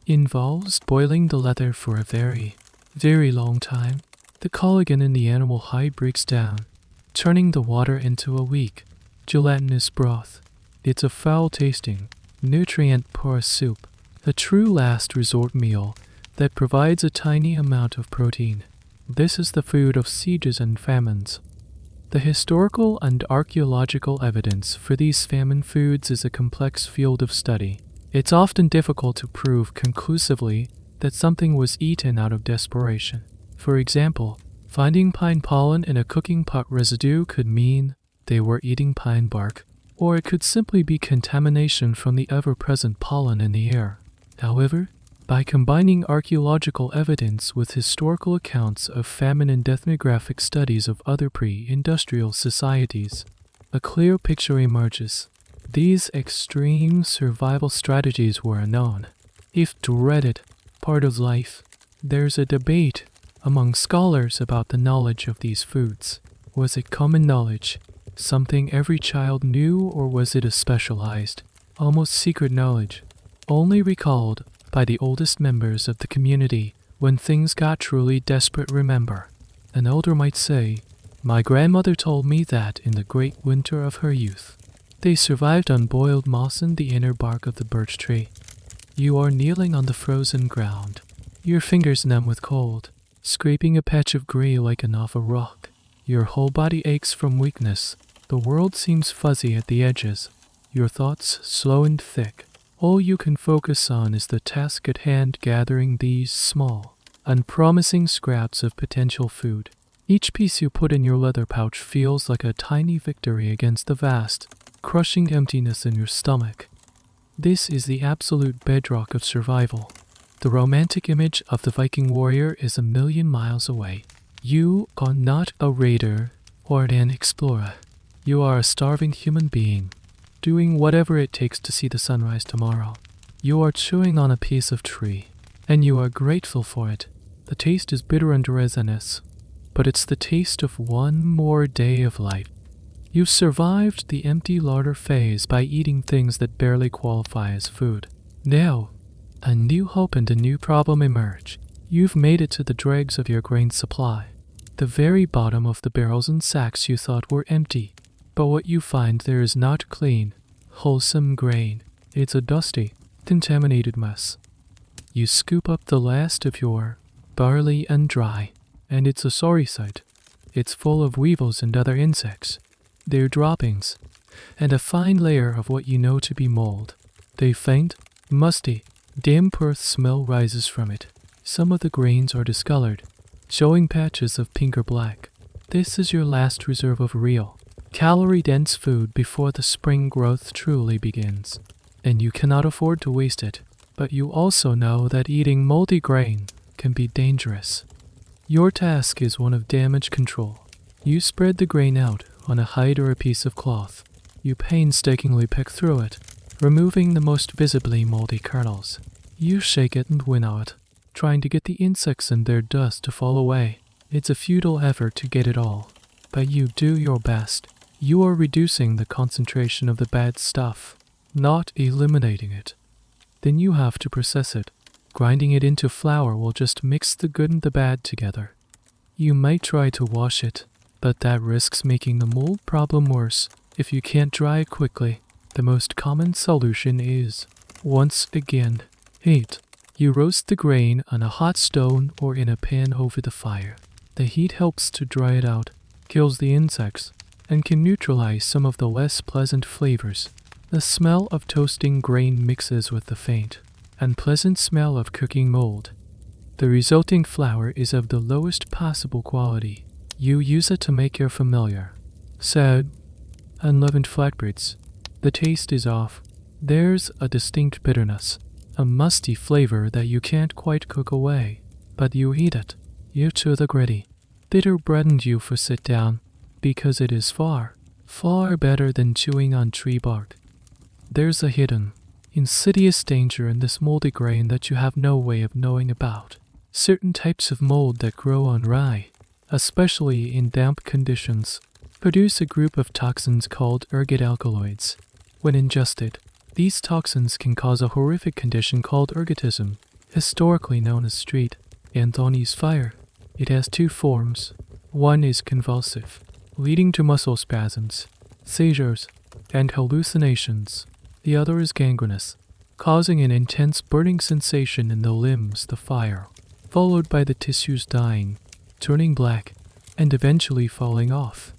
involves boiling the leather for a very, very long time. The collagen in the animal hide breaks down, turning the water into a weak, gelatinous broth. It's a foul-tasting, nutrient-poor soup, a true last resort meal that provides a tiny amount of protein. This is the food of sieges and famines. The historical and archaeological evidence for these famine foods is a complex field of study. It's often difficult to prove conclusively that something was eaten out of desperation. For example, finding pine pollen in a cooking pot residue could mean they were eating pine bark, or it could simply be contamination from the ever-present pollen in the air. However, by combining archaeological evidence with historical accounts of famine and ethnographic studies of other pre-industrial societies, a clear picture emerges. These extreme survival strategies were unknown, if dreaded, part of life. There's a debate among scholars about the knowledge of these foods. Was it common knowledge, something every child knew, or was it a specialized, almost secret knowledge, only recalled by the oldest members of the community when things got truly desperate? Remember, an elder might say, "My grandmother told me that in the great winter of her youth, they survived on boiled moss and the inner bark of the birch tree." You are kneeling on the frozen ground, your fingers numb with cold, scraping a patch of gray lichen off a rock. Your whole body aches from weakness. The world seems fuzzy at the edges, your thoughts slow and thick. All you can focus on is the task at hand, gathering these small, unpromising scraps of potential food. Each piece you put in your leather pouch feels like a tiny victory against the vast, crushing emptiness in your stomach. This is the absolute bedrock of survival. The romantic image of the Viking warrior is a million miles away. You are not a raider or an explorer. You are a starving human being, doing whatever it takes to see the sunrise tomorrow. You are chewing on a piece of tree, and you are grateful for it. The taste is bitter and resinous, but it's the taste of one more day of life. You've survived the empty larder phase by eating things that barely qualify as food. Now, a new hope and a new problem emerge. You've made it to the dregs of your grain supply, the very bottom of the barrels and sacks you thought were empty. But what you find there is not clean, wholesome grain. It's a dusty, contaminated mess. You scoop up the last of your barley and dry, and it's a sorry sight. It's full of weevils and other insects, their droppings, and a fine layer of what you know to be mold. A faint, musty, damp earth smell rises from it. Some of the grains are discolored, showing patches of pink or black. This is your last reserve of real, calorie-dense food before the spring growth truly begins, and you cannot afford to waste it. But you also know that eating moldy grain can be dangerous. Your task is one of damage control. You spread the grain out on a hide or a piece of cloth. You painstakingly pick through it, removing the most visibly moldy kernels. You shake it and winnow it, trying to get the insects and their dust to fall away. It's a futile effort to get it all, but you do your best. You are reducing the concentration of the bad stuff, not eliminating it. Then you have to process it. Grinding it into flour will just mix the good and the bad together. You might try to wash it, but that risks making the mold problem worse. If you can't dry it quickly, the most common solution is, once again, heat. You roast the grain on a hot stone or in a pan over the fire. The heat helps to dry it out, kills the insects, and can neutralize some of the less pleasant flavors. The smell of toasting grain mixes with the faint and pleasant smell of cooking mold. The resulting flour is of the lowest possible quality. You use it to make your familiar sad, unleavened flatbreads. The taste is off. There's a distinct bitterness, a musty flavor that you can't quite cook away, but you eat it. You chew the gritty, bitter bread and you for sit down, because it is far, far better than chewing on tree bark. There's a hidden, insidious danger in this moldy grain that you have no way of knowing about. Certain types of mold that grow on rye, especially in damp conditions, produce a group of toxins called ergot alkaloids. When ingested, these toxins can cause a horrific condition called ergotism, historically known as street Anthony's fire. It has two forms. One is convulsive, leading to muscle spasms, seizures, and hallucinations. The other is gangrenous, causing an intense burning sensation in the limbs, the fire, followed by the tissues dying, turning black, and eventually falling off.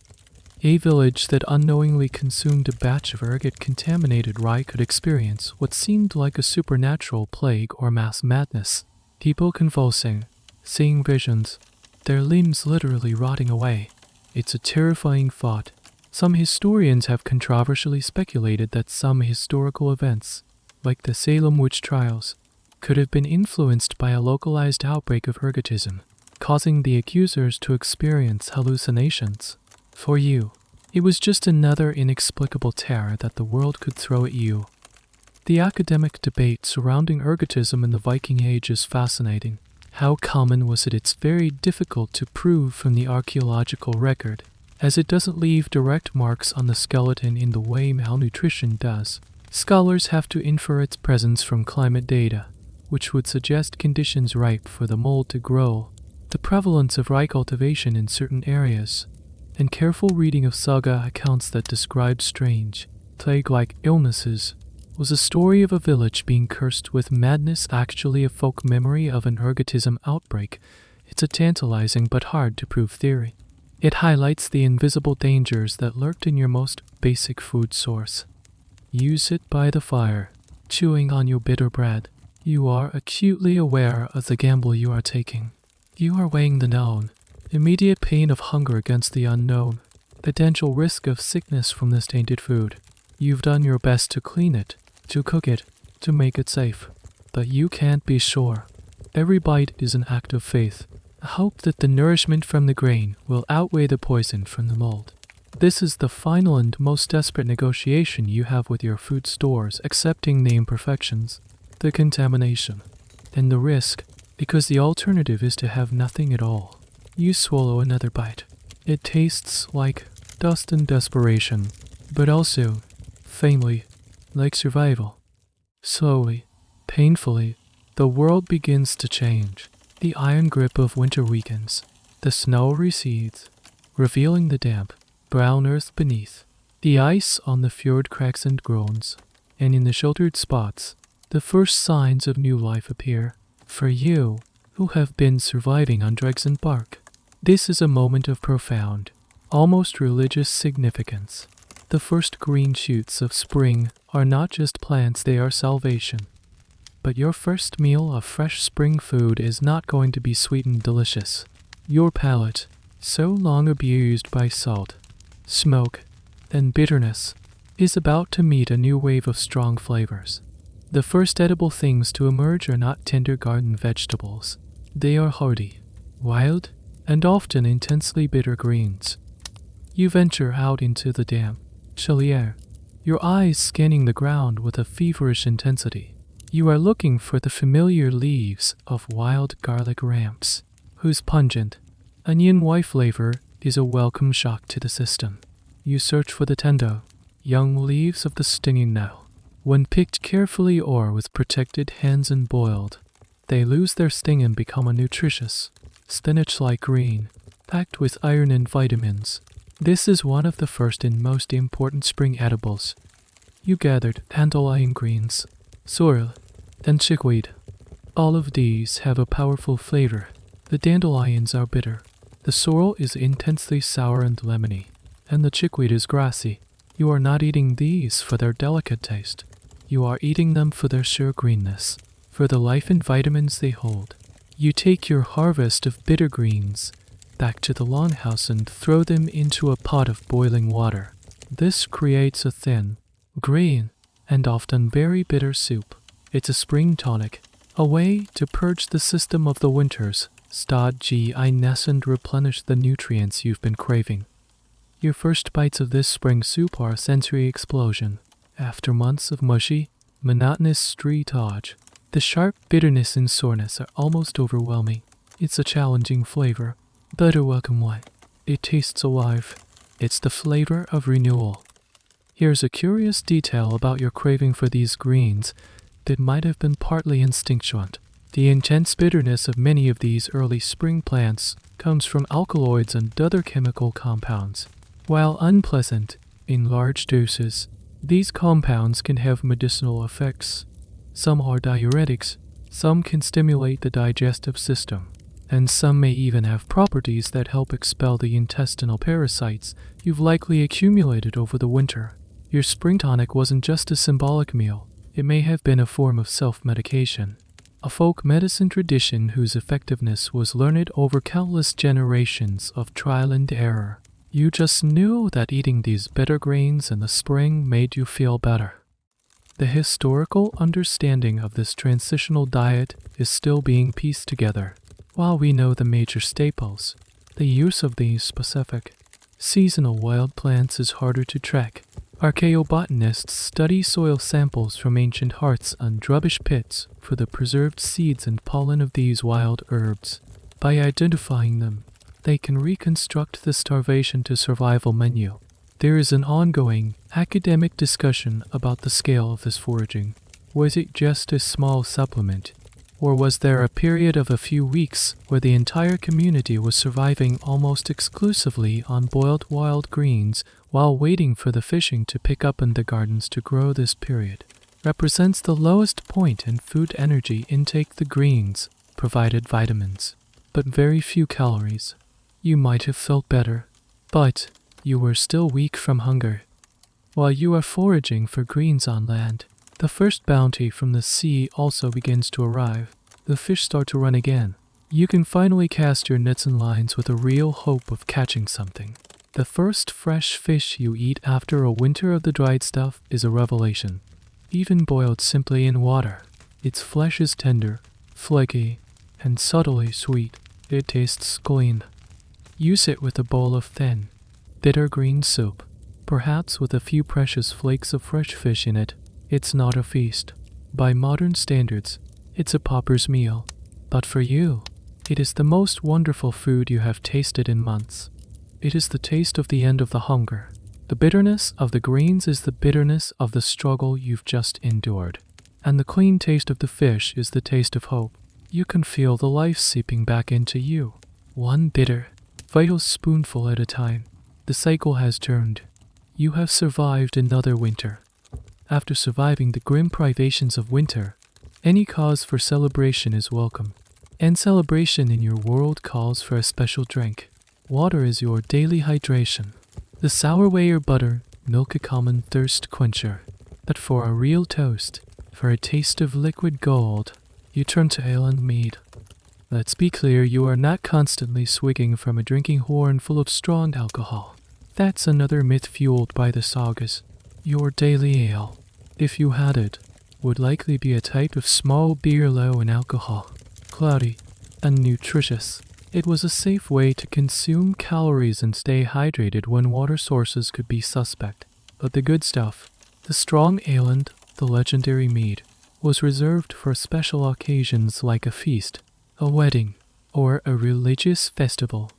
A village that unknowingly consumed a batch of ergot-contaminated rye could experience what seemed like a supernatural plague or mass madness. People convulsing, seeing visions, their limbs literally rotting away. It's a terrifying thought. Some historians have controversially speculated that some historical events, like the Salem witch trials, could have been influenced by a localized outbreak of ergotism, causing the accusers to experience hallucinations. For you, it was just another inexplicable terror that the world could throw at you. The academic debate surrounding ergotism in the Viking Age is fascinating. How common was it? It's very difficult to prove from the archaeological record, as it doesn't leave direct marks on the skeleton in the way malnutrition does. Scholars have to infer its presence from climate data, which would suggest conditions ripe for the mold to grow, the prevalence of rye cultivation in certain areas, and careful reading of saga accounts that describe strange, plague-like illnesses. Was a story of a village being cursed with madness actually a folk memory of an ergotism outbreak? It's a tantalizing but hard-to-prove theory. It highlights the invisible dangers that lurked in your most basic food source. You sit by the fire, chewing on your bitter bread. You are acutely aware of the gamble you are taking. You are weighing the known, immediate pain of hunger against the unknown, potential risk of sickness from this tainted food. You've done your best to clean it, to cook it, to make it safe, but you can't be sure. Every bite is an act of faith, a hope that the nourishment from the grain will outweigh the poison from the mold. This is the final and most desperate negotiation you have with your food stores, accepting the imperfections, the contamination, and the risk, because the alternative is to have nothing at all. You swallow another bite. It tastes like dust and desperation, but also, faintly, like survival. Slowly, painfully, the world begins to change. The iron grip of winter weakens. The snow recedes, revealing the damp, brown earth beneath. The ice on the fjord cracks and groans, and in the sheltered spots, the first signs of new life appear. For you, who have been surviving on dregs and bark, this is a moment of profound, almost religious significance. The first green shoots of spring are not just plants, they are salvation. But your first meal of fresh spring food is not going to be sweet and delicious. Your palate, so long abused by salt, smoke, and bitterness, is about to meet a new wave of strong flavors. The first edible things to emerge are not tender garden vegetables. They are hardy, wild, and often intensely bitter greens. You venture out into the damp, chilly air, your eyes scanning the ground with a feverish intensity. You are looking for the familiar leaves of wild garlic ramps, whose pungent, onion-white flavor is a welcome shock to the system. You search for the tendo, young leaves of the stinging now. When picked carefully or with protected hands and boiled, they lose their sting and become a nutritious, spinach-like green, packed with iron and vitamins. This is one of the first and most important spring edibles. You gathered dandelion greens, sorrel, and chickweed. All of these have a powerful flavor. The dandelions are bitter, the sorrel is intensely sour and lemony, and the chickweed is grassy. You are not eating these for their delicate taste. You are eating them for their sheer greenness, for the life and vitamins they hold. You take your harvest of bitter greens back to the longhouse and throw them into a pot of boiling water. This creates a thin, green, and often very bitter soup. It's a spring tonic, a way to purge the system of the winters, stodginess and replenish the nutrients you've been craving. Your first bites of this spring soup are a sensory explosion. After months of mushy, monotonous streetage, the sharp bitterness and soreness are almost overwhelming. It's a challenging flavor, but a welcome one. It tastes alive. It's the flavor of renewal. Here's a curious detail about your craving for these greens that might have been partly instinctual. The intense bitterness of many of these early spring plants comes from alkaloids and other chemical compounds. While unpleasant in large doses, these compounds can have medicinal effects. Some are diuretics, some can stimulate the digestive system, and some may even have properties that help expel the intestinal parasites you've likely accumulated over the winter. Your spring tonic wasn't just a symbolic meal, it may have been a form of self-medication, a folk medicine tradition whose effectiveness was learned over countless generations of trial and error. You just knew that eating these bitter grains in the spring made you feel better. The historical understanding of this transitional diet is still being pieced together. While we know the major staples, the use of these specific, seasonal wild plants is harder to track. Archaeobotanists study soil samples from ancient hearths and rubbish pits for the preserved seeds and pollen of these wild herbs. By identifying them, they can reconstruct the starvation to survival menu. There is an ongoing academic discussion about the scale of this foraging. Was it just a small supplement, or was there a period of a few weeks where the entire community was surviving almost exclusively on boiled wild greens while waiting for the fishing to pick up in the gardens to grow? This period represents the lowest point in food energy intake. The greens provided vitamins, but very few calories. You might have felt better, but you were still weak from hunger. While you are foraging for greens on land, the first bounty from the sea also begins to arrive. The fish start to run again. You can finally cast your nets and lines with a real hope of catching something. The first fresh fish you eat after a winter of the dried stuff is a revelation. Even boiled simply in water, its flesh is tender, flaky, and subtly sweet. It tastes clean. Use it with a bowl of thin, bitter green soup, perhaps with a few precious flakes of fresh fish in it. It's not a feast. By modern standards, it's a pauper's meal. But for you, it is the most wonderful food you have tasted in months. It is the taste of the end of the hunger. The bitterness of the greens is the bitterness of the struggle you've just endured. And the clean taste of the fish is the taste of hope. You can feel the life seeping back into you. One bitter, vital spoonful at a time. The cycle has turned. You have survived another winter. After surviving the grim privations of winter, any cause for celebration is welcome. And celebration in your world calls for a special drink. Water is your daily hydration. The sour whey or butter, milk a common thirst quencher. But for a real toast, for a taste of liquid gold, you turn to ale and mead. Let's be clear, you are not constantly swigging from a drinking horn full of strong alcohol. That's another myth fueled by the sagas. Your daily ale, if you had it, would likely be a type of small beer low in alcohol, cloudy, and nutritious. It was a safe way to consume calories and stay hydrated when water sources could be suspect. But the good stuff, the strong ale and the legendary mead, was reserved for special occasions like a feast, a wedding, or a religious festival.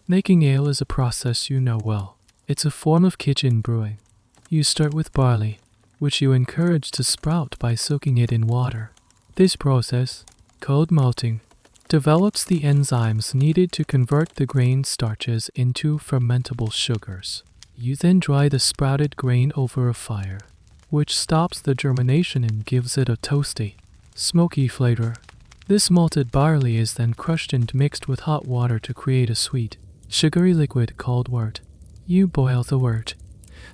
Making ale is a process you know well. It's a form of kitchen brewing. You start with barley, which you encourage to sprout by soaking it in water. This process, called malting, develops the enzymes needed to convert the grain starches into fermentable sugars. You then dry the sprouted grain over a fire, which stops the germination and gives it a toasty, smoky flavor. This malted barley is then crushed and mixed with hot water to create a sweet, sugary liquid called wort. You boil the wort,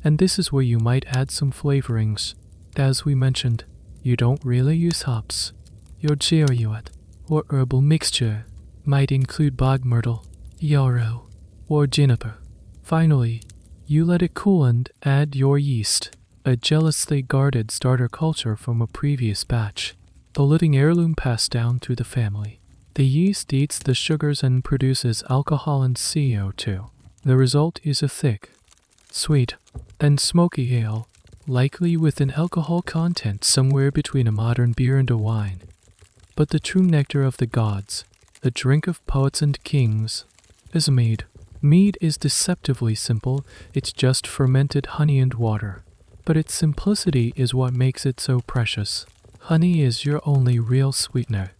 and this is where you might add some flavorings. As we mentioned, you don't really use hops. Your cereal or herbal mixture might include bog myrtle, yarrow, or juniper. Finally, you let it cool and add your yeast, a jealously guarded starter culture from a previous batch, a living heirloom passed down through the family. The yeast eats the sugars and produces alcohol and CO2. The result is a thick, sweet, and smoky ale, likely with an alcohol content somewhere between a modern beer and a wine. But the true nectar of the gods, the drink of poets and kings, is mead. Mead is deceptively simple, it's just fermented honey and water. But its simplicity is what makes it so precious. Honey is your only real sweetener,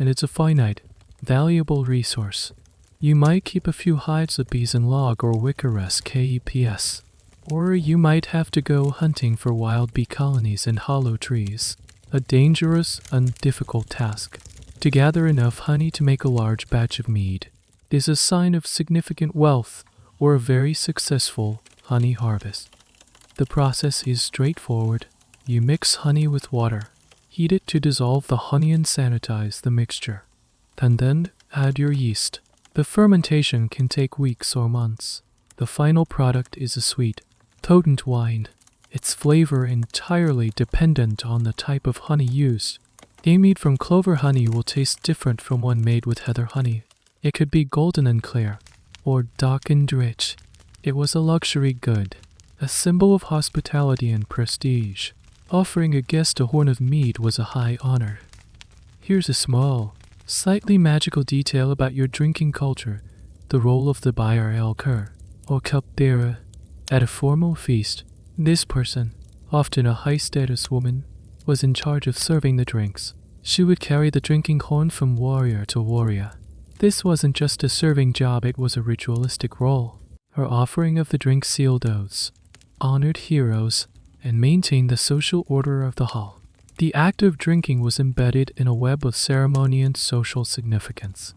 and it's a finite, valuable resource. You might keep a few hives of bees in log or wicker-esque keps, or you might have to go hunting for wild bee colonies in hollow trees. A dangerous and difficult task. To gather enough honey to make a large batch of mead is a sign of significant wealth or a very successful honey harvest. The process is straightforward. You mix honey with water, heat it to dissolve the honey and sanitize the mixture, and then add your yeast. The fermentation can take weeks or months. The final product is a sweet, potent wine, its flavor entirely dependent on the type of honey used. A mead from clover honey will taste different from one made with heather honey. It could be golden and clear, or dark and rich. It was a luxury good, a symbol of hospitality and prestige. Offering a guest a horn of mead was a high honor. Here's a small, slightly magical detail about your drinking culture, the role of the buyer elker, or cupbearer. At a formal feast, this person, often a high-status woman, was in charge of serving the drinks. She would carry the drinking horn from warrior to warrior. This wasn't just a serving job, it was a ritualistic role. Her offering of the drink sealed oaths, honored heroes, and maintained the social order of the hall. The act of drinking was embedded in a web of ceremony and social significance.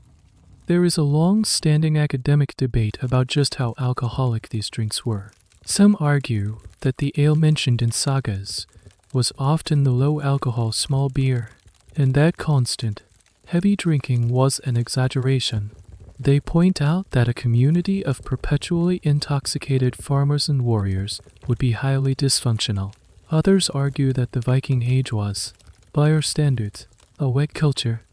There is a long-standing academic debate about just how alcoholic these drinks were. Some argue that the ale mentioned in sagas was often the low-alcohol small beer, and that constant, heavy drinking was an exaggeration. They point out that a community of perpetually intoxicated farmers and warriors would be highly dysfunctional. Others argue that the Viking Age was, by our standards, a wet culture,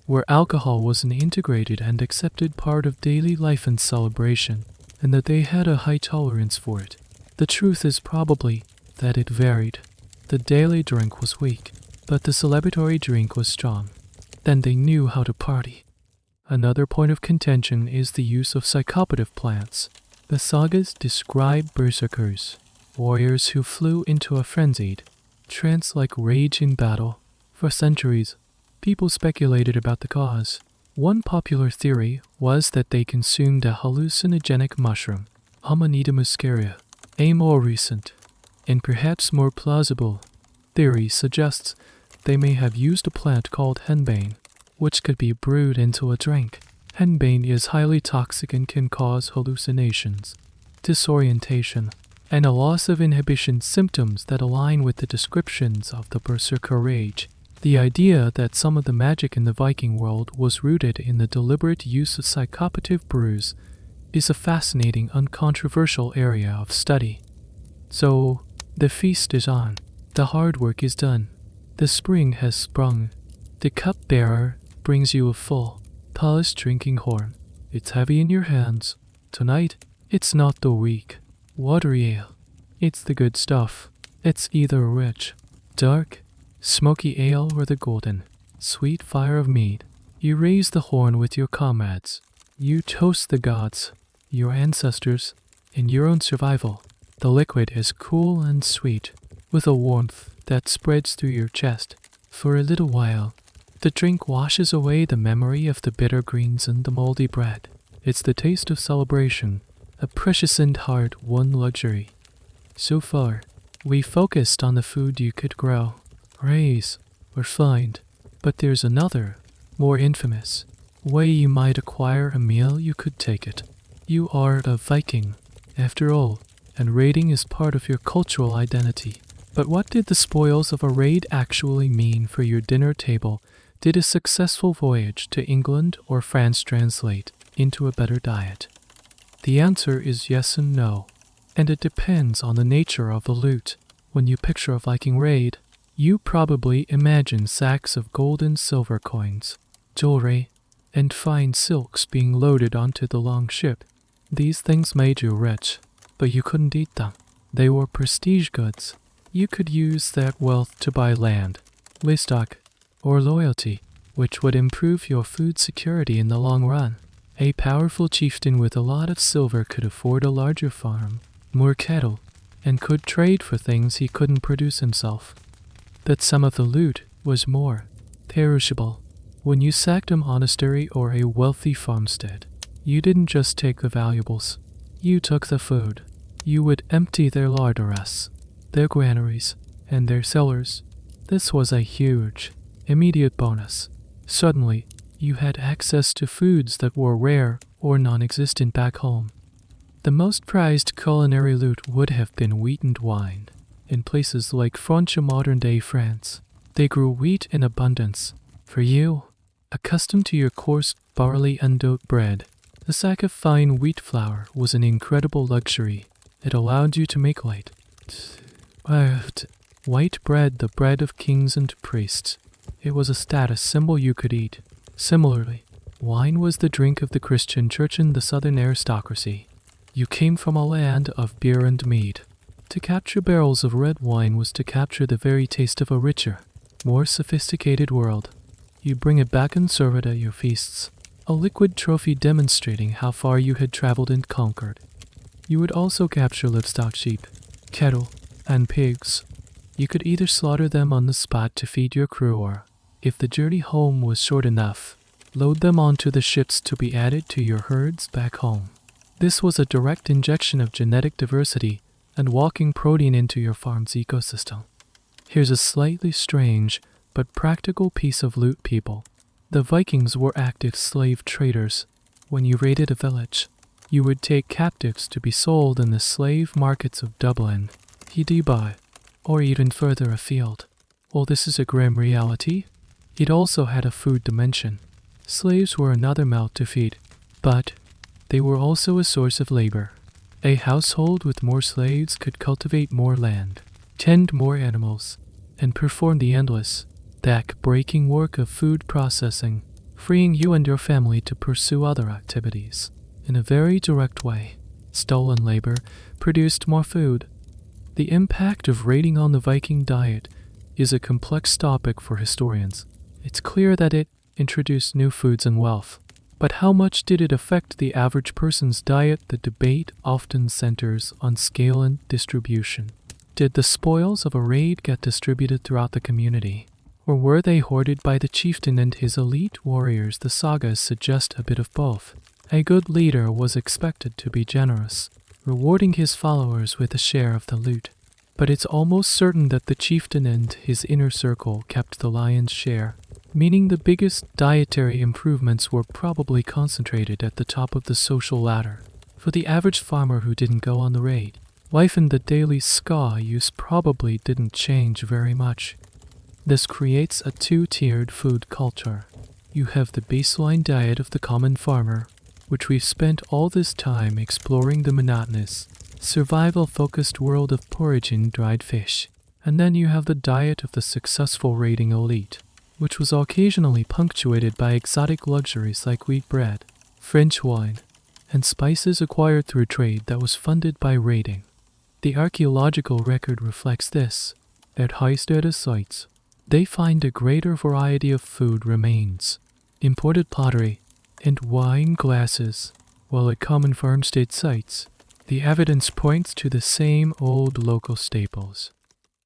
where alcohol was an integrated and accepted part of daily life and celebration, and that they had a high tolerance for it. The truth is probably that it varied. The daily drink was weak, but the celebratory drink was strong. Then they knew how to party. Another point of contention is the use of psychopative plants. The sagas describe berserkers, warriors who flew into a frenzied, trance-like rage in battle. For centuries, people speculated about the cause. One popular theory was that they consumed a hallucinogenic mushroom, Amanita muscaria. A more recent, and perhaps more plausible, theory suggests they may have used a plant called henbane, which could be brewed into a drink. Henbane is highly toxic and can cause hallucinations, disorientation, and a loss of inhibition symptoms that align with the descriptions of the berserker rage. The idea that some of the magic in the Viking world was rooted in the deliberate use of psychopative brews is a fascinating, uncontroversial area of study. So, the feast is on. The hard work is done. The spring has sprung. The cupbearer brings you a full, polished drinking horn. It's heavy in your hands. Tonight, it's not the weak, watery ale. It's the good stuff. It's either rich, dark, smoky ale or the golden, sweet fire of mead. You raise the horn with your comrades. You toast the gods, your ancestors, and your own survival. The liquid is cool and sweet, with a warmth that spreads through your chest. For a little while, the drink washes away the memory of the bitter greens and the moldy bread. It's the taste of celebration, a precious and hard-won luxury. So far, we focused on the food you could grow, raise, or find, but there's another, more infamous, way you might acquire a meal. You could take it. You are a Viking, after all, and raiding is part of your cultural identity. But what did the spoils of a raid actually mean for your dinner table? Did a successful voyage to England or France translate into a better diet? The answer is yes and no, and it depends on the nature of the loot. When you picture a Viking raid, you probably imagine sacks of gold and silver coins, jewelry, and fine silks being loaded onto the long ship. These things made you rich, but you couldn't eat them. They were prestige goods. You could use that wealth to buy land, livestock, or loyalty, which would improve your food security in the long run. A powerful chieftain with a lot of silver could afford a larger farm, more cattle, and could trade for things he couldn't produce himself. But some of the loot was more perishable. When you sacked a monastery or a wealthy farmstead, you didn't just take the valuables. You took the food. You would empty their larderesses, their granaries, and their cellars. This was a huge, immediate bonus. Suddenly, you had access to foods that were rare or non-existent back home. The most prized culinary loot would have been wheat and wine. In places like French and modern-day France, they grew wheat in abundance. For you, accustomed to your coarse barley and oat bread, a sack of fine wheat flour was an incredible luxury. It allowed you to make white bread, the bread of kings and priests. It was a status symbol you could eat. Similarly, wine was the drink of the Christian church and the southern aristocracy. You came from a land of beer and mead. To capture barrels of red wine was to capture the very taste of a richer, more sophisticated world. You bring it back and serve it at your feasts, a liquid trophy demonstrating how far you had traveled and conquered. You would also capture livestock, sheep, cattle, and pigs. You could either slaughter them on the spot to feed your crew or, if the journey home was short enough, load them onto the ships to be added to your herds back home. This was a direct injection of genetic diversity and walking protein into your farm's ecosystem. Here's a slightly strange but practical piece of loot, people. The Vikings were active slave traders. When you raided a village, you would take captives to be sold in the slave markets of Dublin, Edinburgh, or even further afield. While this is a grim reality, it also had a food dimension. Slaves were another mouth to feed, but they were also a source of labor. A household with more slaves could cultivate more land, tend more animals, and perform the endless, back-breaking work of food processing, freeing you and your family to pursue other activities. In a very direct way, stolen labor produced more food. The impact of raiding on the Viking diet is a complex topic for historians. It's clear that it introduced new foods and wealth. But how much did it affect the average person's diet? The debate often centers on scale and distribution. Did the spoils of a raid get distributed throughout the community? Or were they hoarded by the chieftain and his elite warriors? The sagas suggest a bit of both. A good leader was expected to be generous, rewarding his followers with a share of the loot. But it's almost certain that the chieftain and his inner circle kept the lion's share, meaning the biggest dietary improvements were probably concentrated at the top of the social ladder. For the average farmer who didn't go on the raid, life in the daily skause use probably didn't change very much. This creates a two-tiered food culture. You have the baseline diet of the common farmer, which we've spent all this time exploring, the monotonous, survival-focused world of porridge and dried fish. And then you have the diet of the successful raiding elite, which was occasionally punctuated by exotic luxuries like wheat bread, French wine, and spices acquired through trade that was funded by raiding. The archaeological record reflects this. At high-status sites, they find a greater variety of food remains, imported pottery, and wine glasses, while at common farmstead sites, the evidence points to the same old local staples.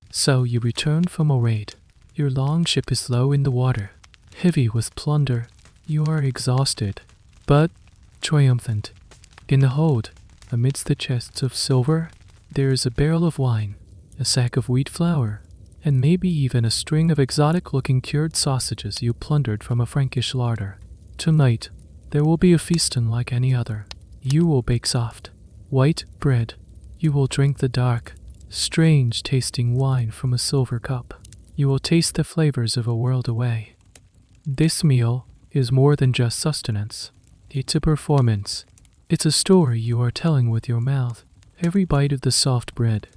So you return from a raid. Your longship is low in the water, heavy with plunder. You are exhausted, but triumphant. In the hold, amidst the chests of silver, there is a barrel of wine, a sack of wheat flour, and maybe even a string of exotic-looking cured sausages you plundered from a Frankish larder. Tonight, there will be a feast unlike any other. You will bake soft, white bread. You will drink the dark, strange-tasting wine from a silver cup. You will taste the flavors of a world away. This meal is more than just sustenance. It's a performance. It's a story you are telling with your mouth. Every bite of the soft bread,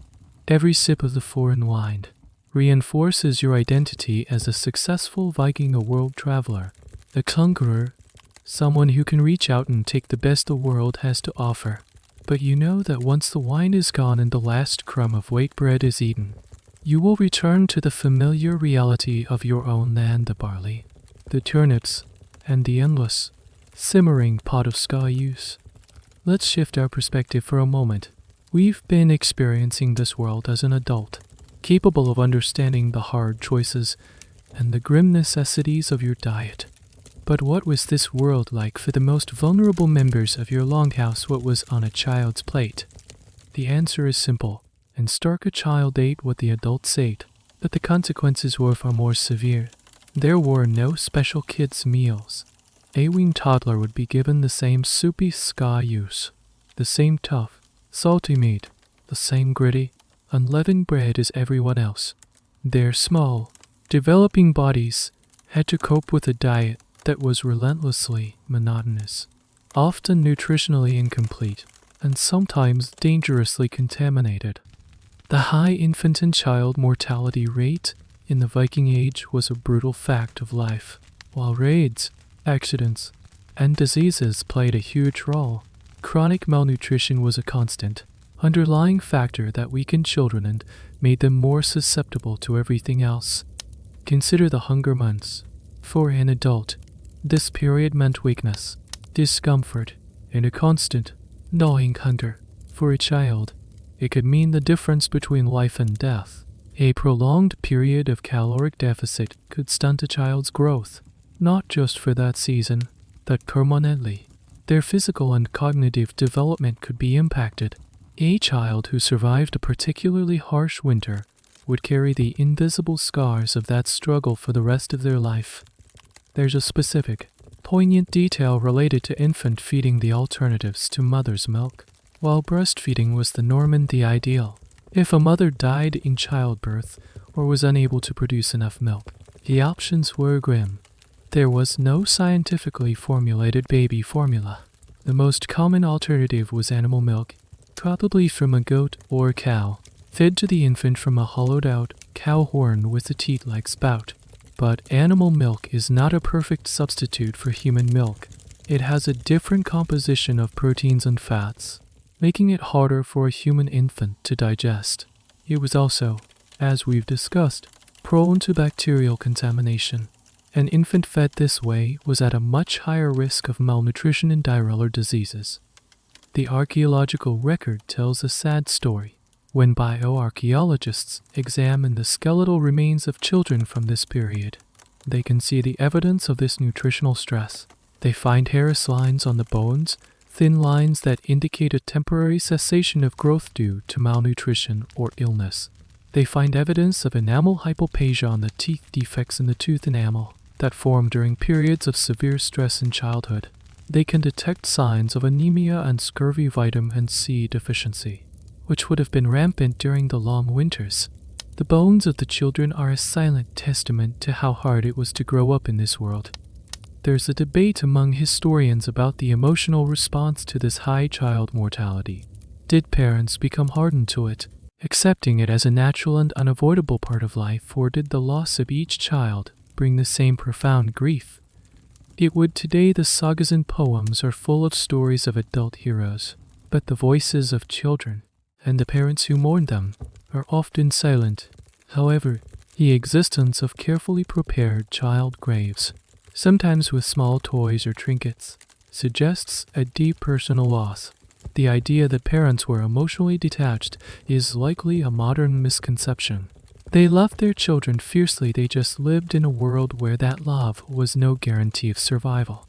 every sip of the foreign wine, reinforces your identity as a successful Viking, a world traveler, a conqueror, someone who can reach out and take the best the world has to offer. But you know that once the wine is gone and the last crumb of white bread is eaten, you will return to the familiar reality of your own land, the barley, the turnips, and the endless, simmering pot of skause. Let's shift our perspective for a moment. We've been experiencing this world as an adult, capable of understanding the hard choices and the grim necessities of your diet. But what was this world like for the most vulnerable members of your longhouse? What was on a child's plate? The answer is simple and stark. A child ate what the adults ate, but the consequences were far more severe. There were no special kids' meals. A weaned toddler would be given the same soupy skause, the same tough, salty meat, the same gritty, unleavened bread as everyone else. Their small, developing bodies had to cope with a diet that was relentlessly monotonous, often nutritionally incomplete, and sometimes dangerously contaminated. The high infant and child mortality rate in the Viking Age was a brutal fact of life. While raids, accidents, and diseases played a huge role, chronic malnutrition was a constant, underlying factor that weakened children and made them more susceptible to everything else. Consider the hunger months. For an adult, this period meant weakness, discomfort, and a constant, gnawing hunger. For a child, it could mean the difference between life and death. A prolonged period of caloric deficit could stunt a child's growth, not just for that season, but permanently. Their physical and cognitive development could be impacted. A child who survived a particularly harsh winter would carry the invisible scars of that struggle for the rest of their life. There's a specific, poignant detail related to infant feeding, the alternatives to mother's milk. While breastfeeding was the norm and the ideal, if a mother died in childbirth or was unable to produce enough milk, the options were grim. There was no scientifically formulated baby formula. The most common alternative was animal milk, probably from a goat or cow, fed to the infant from a hollowed-out cow horn with a teat-like spout. But animal milk is not a perfect substitute for human milk. It has a different composition of proteins and fats, making it harder for a human infant to digest. It was also, as we've discussed, prone to bacterial contamination. An infant fed this way was at a much higher risk of malnutrition and diarrheal diseases. The archaeological record tells a sad story. When bioarchaeologists examine the skeletal remains of children from this period, they can see the evidence of this nutritional stress. They find hairless lines on the bones, thin lines that indicate a temporary cessation of growth due to malnutrition or illness. They find evidence of enamel hypoplasia on the teeth, defects in the tooth enamel that form during periods of severe stress in childhood. They can detect signs of anemia and scurvy, vitamin C deficiency, which would have been rampant during the long winters. The bones of the children are a silent testament to how hard it was to grow up in this world. There's a debate among historians about the emotional response to this high child mortality. Did parents become hardened to it, accepting it as a natural and unavoidable part of life, or did the loss of each child bring the same profound grief? It would today. The sagas and poems are full of stories of adult heroes, but the voices of children and the parents who mourn them are often silent. However, the existence of carefully prepared child graves, sometimes with small toys or trinkets, suggests a deep personal loss. The idea that parents were emotionally detached is likely a modern misconception. They loved their children fiercely, they just lived in a world where that love was no guarantee of survival.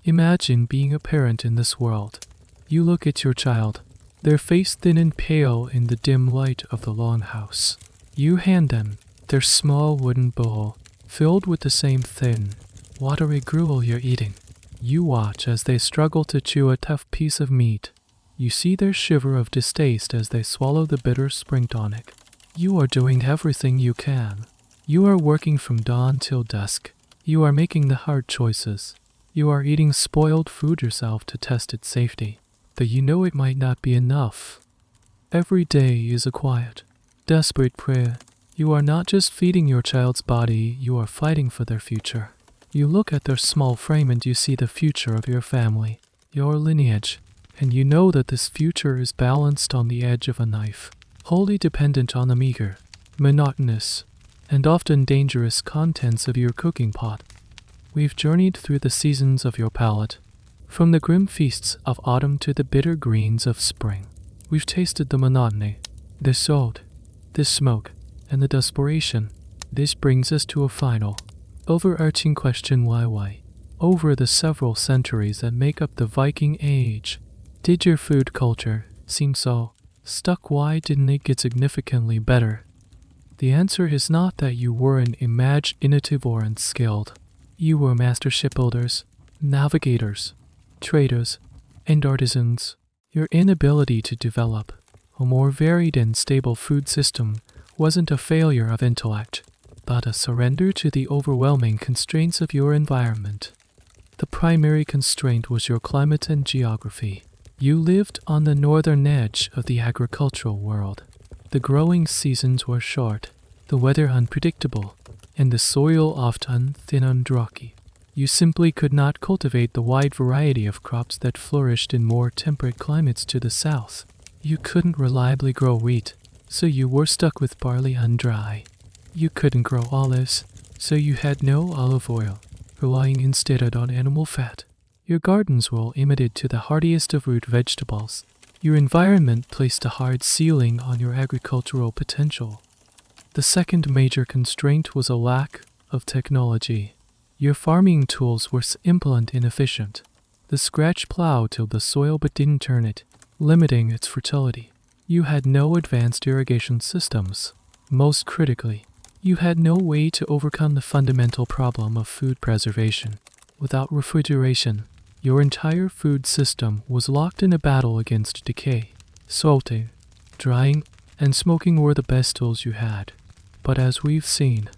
Imagine being a parent in this world. You look at your child, their face thin and pale in the dim light of the longhouse. You hand them their small wooden bowl, filled with the same thin, watery gruel you're eating. You watch as they struggle to chew a tough piece of meat. You see their shiver of distaste as they swallow the bitter spring tonic. You are doing everything you can. You are working from dawn till dusk. You are making the hard choices. You are eating spoiled food yourself to test its safety, though you know it might not be enough. Every day is a quiet, desperate prayer. You are not just feeding your child's body, you are fighting for their future. You look at their small frame and you see the future of your family, your lineage, and you know that this future is balanced on the edge of a knife, wholly dependent on the meager, monotonous, and often dangerous contents of your cooking pot. We've journeyed through the seasons of your palate, from the grim feasts of autumn to the bitter greens of spring. We've tasted the monotony, the salt, the smoke, and the desperation. This brings us to a final, overarching question: why? Over the several centuries that make up the Viking Age, did your food culture seem so stuck? Why didn't it get significantly better? The answer is not that you weren't imaginative or unskilled. You were master shipbuilders, navigators, traders, and artisans. Your inability to develop a more varied and stable food system wasn't a failure of intellect, but a surrender to the overwhelming constraints of your environment. The primary constraint was your climate and geography. You lived on the northern edge of the agricultural world. The growing seasons were short, the weather unpredictable, and the soil often thin and rocky. You simply could not cultivate the wide variety of crops that flourished in more temperate climates to the south. You couldn't reliably grow wheat, so you were stuck with barley and dry. You couldn't grow olives, so you had no olive oil, relying instead on animal fat. Your gardens were limited to the hardiest of root vegetables. Your environment placed a hard ceiling on your agricultural potential. The second major constraint was a lack of technology. Your farming tools were simple and inefficient. The scratch plow tilled the soil but didn't turn it, limiting its fertility. You had no advanced irrigation systems. Most critically, you had no way to overcome the fundamental problem of food preservation. Without refrigeration, your entire food system was locked in a battle against decay. Salting, drying, and smoking were the best tools you had. But as we've seen,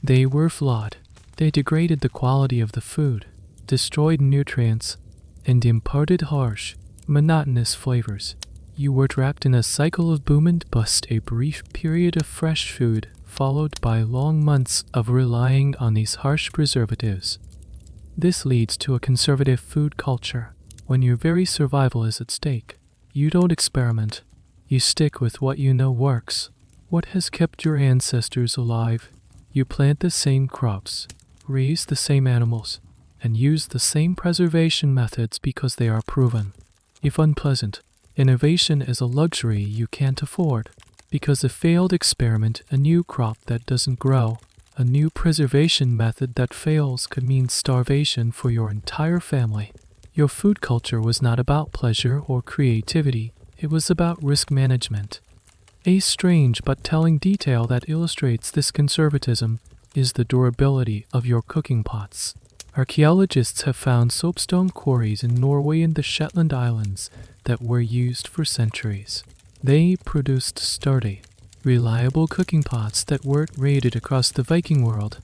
they were flawed. They degraded the quality of the food, destroyed nutrients, and imparted harsh, monotonous flavors. You were trapped in a cycle of boom and bust, a brief period of fresh food, followed by long months of relying on these harsh preservatives. This leads to a conservative food culture. When your very survival is at stake, you don't experiment. You stick with what you know works, what has kept your ancestors alive. You plant the same crops, raise the same animals, and use the same preservation methods because they are proven. If unpleasant, innovation is a luxury you can't afford. Because a failed experiment, a new crop that doesn't grow, a new preservation method that fails could mean starvation for your entire family. Your food culture was not about pleasure or creativity, it was about risk management. A strange but telling detail that illustrates this conservatism is the durability of your cooking pots. Archaeologists have found soapstone quarries in Norway and the Shetland Islands that were used for centuries. They produced sturdy, reliable cooking pots that weren't raided across the Viking world.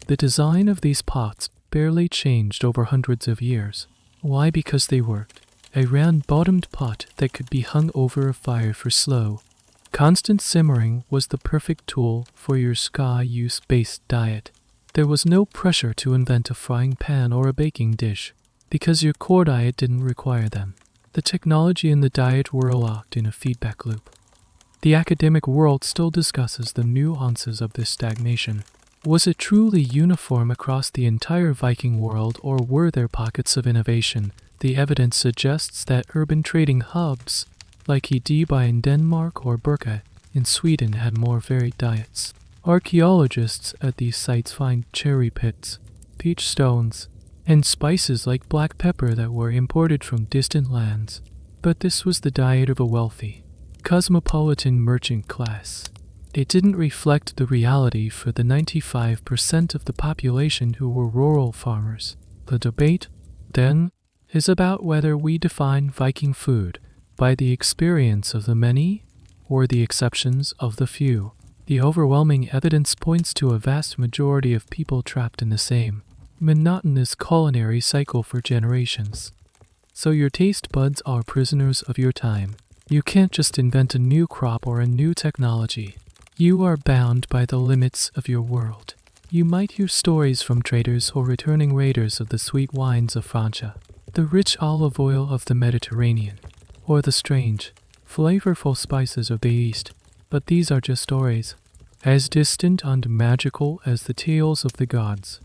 The design of these pots barely changed over hundreds of years. Why? Because they worked. A round-bottomed pot that could be hung over a fire for slow, constant simmering was the perfect tool for your skause-based diet. There was no pressure to invent a frying pan or a baking dish, because your core diet didn't require them. The technology and the diet were locked in a feedback loop. The academic world still discusses the nuances of this stagnation. Was it truly uniform across the entire Viking world, or were there pockets of innovation? The evidence suggests that urban trading hubs, like Ideby in Denmark or Birka in Sweden, had more varied diets. Archaeologists at these sites find cherry pits, peach stones, and spices like black pepper that were imported from distant lands. But this was the diet of a wealthy, cosmopolitan merchant class. It didn't reflect the reality for the 95% of the population who were rural farmers. The debate, then, is about whether we define Viking food by the experience of the many or the exceptions of the few. The overwhelming evidence points to a vast majority of people trapped in the same monotonous culinary cycle for generations. So your taste buds are prisoners of your time. You can't just invent a new crop or a new technology. You are bound by the limits of your world. You might hear stories from traders or returning raiders of the sweet wines of Francia, the rich olive oil of the Mediterranean, or the strange, flavorful spices of the East. But these are just stories, as distant and magical as the tales of the gods.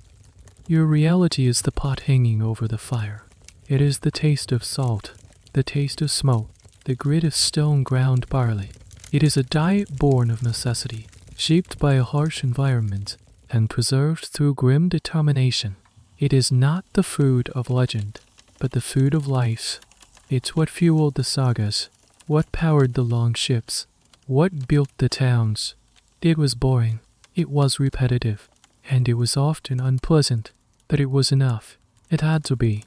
Your reality is the pot hanging over the fire. It is the taste of salt, the taste of smoke, the grit of stone-ground barley. It is a diet born of necessity, shaped by a harsh environment, and preserved through grim determination. It is not the food of legend, but the food of life. It's what fueled the sagas, what powered the long ships, what built the towns. It was boring, it was repetitive, and it was often unpleasant, but it was enough. It had to be.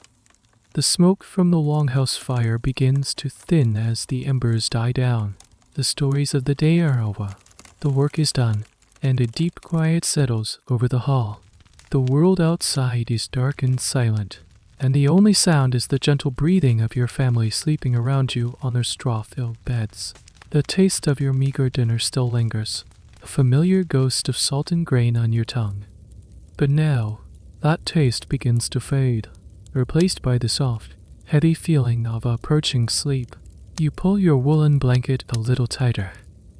The smoke from the longhouse fire begins to thin as the embers die down. The stories of the day are over. The work is done, and a deep quiet settles over the hall. The world outside is dark and silent, and the only sound is the gentle breathing of your family sleeping around you on their straw-filled beds. The taste of your meager dinner still lingers, a familiar ghost of salt and grain on your tongue. But now, that taste begins to fade, replaced by the soft, heavy feeling of approaching sleep. You pull your woolen blanket a little tighter.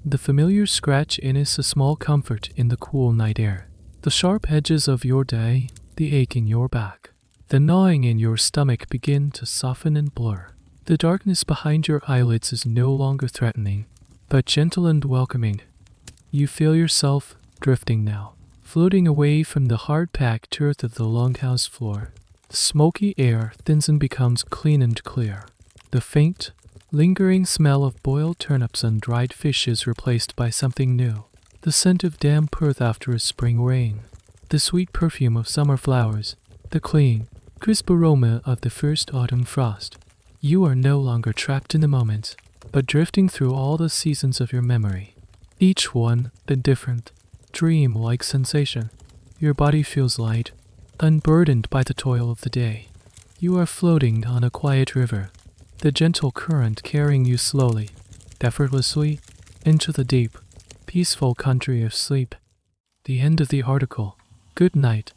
The familiar scratch is a small comfort in the cool night air. The sharp edges of your day, the ache in your back, the gnawing in your stomach begin to soften and blur. The darkness behind your eyelids is no longer threatening, but gentle and welcoming. You feel yourself drifting now, floating away from the hard-packed earth of the longhouse floor. The smoky air thins and becomes clean and clear. The faint, lingering smell of boiled turnips and dried fish is replaced by something new. The scent of damp earth after a spring rain. The sweet perfume of summer flowers. The clean, crisp aroma of the first autumn frost. You are no longer trapped in the moment, but drifting through all the seasons of your memory. Each one a different, dream-like sensation. Your body feels light, unburdened by the toil of the day. You are floating on a quiet river, the gentle current carrying you slowly, effortlessly, into the deep, peaceful country of sleep. The end of the article. Good night.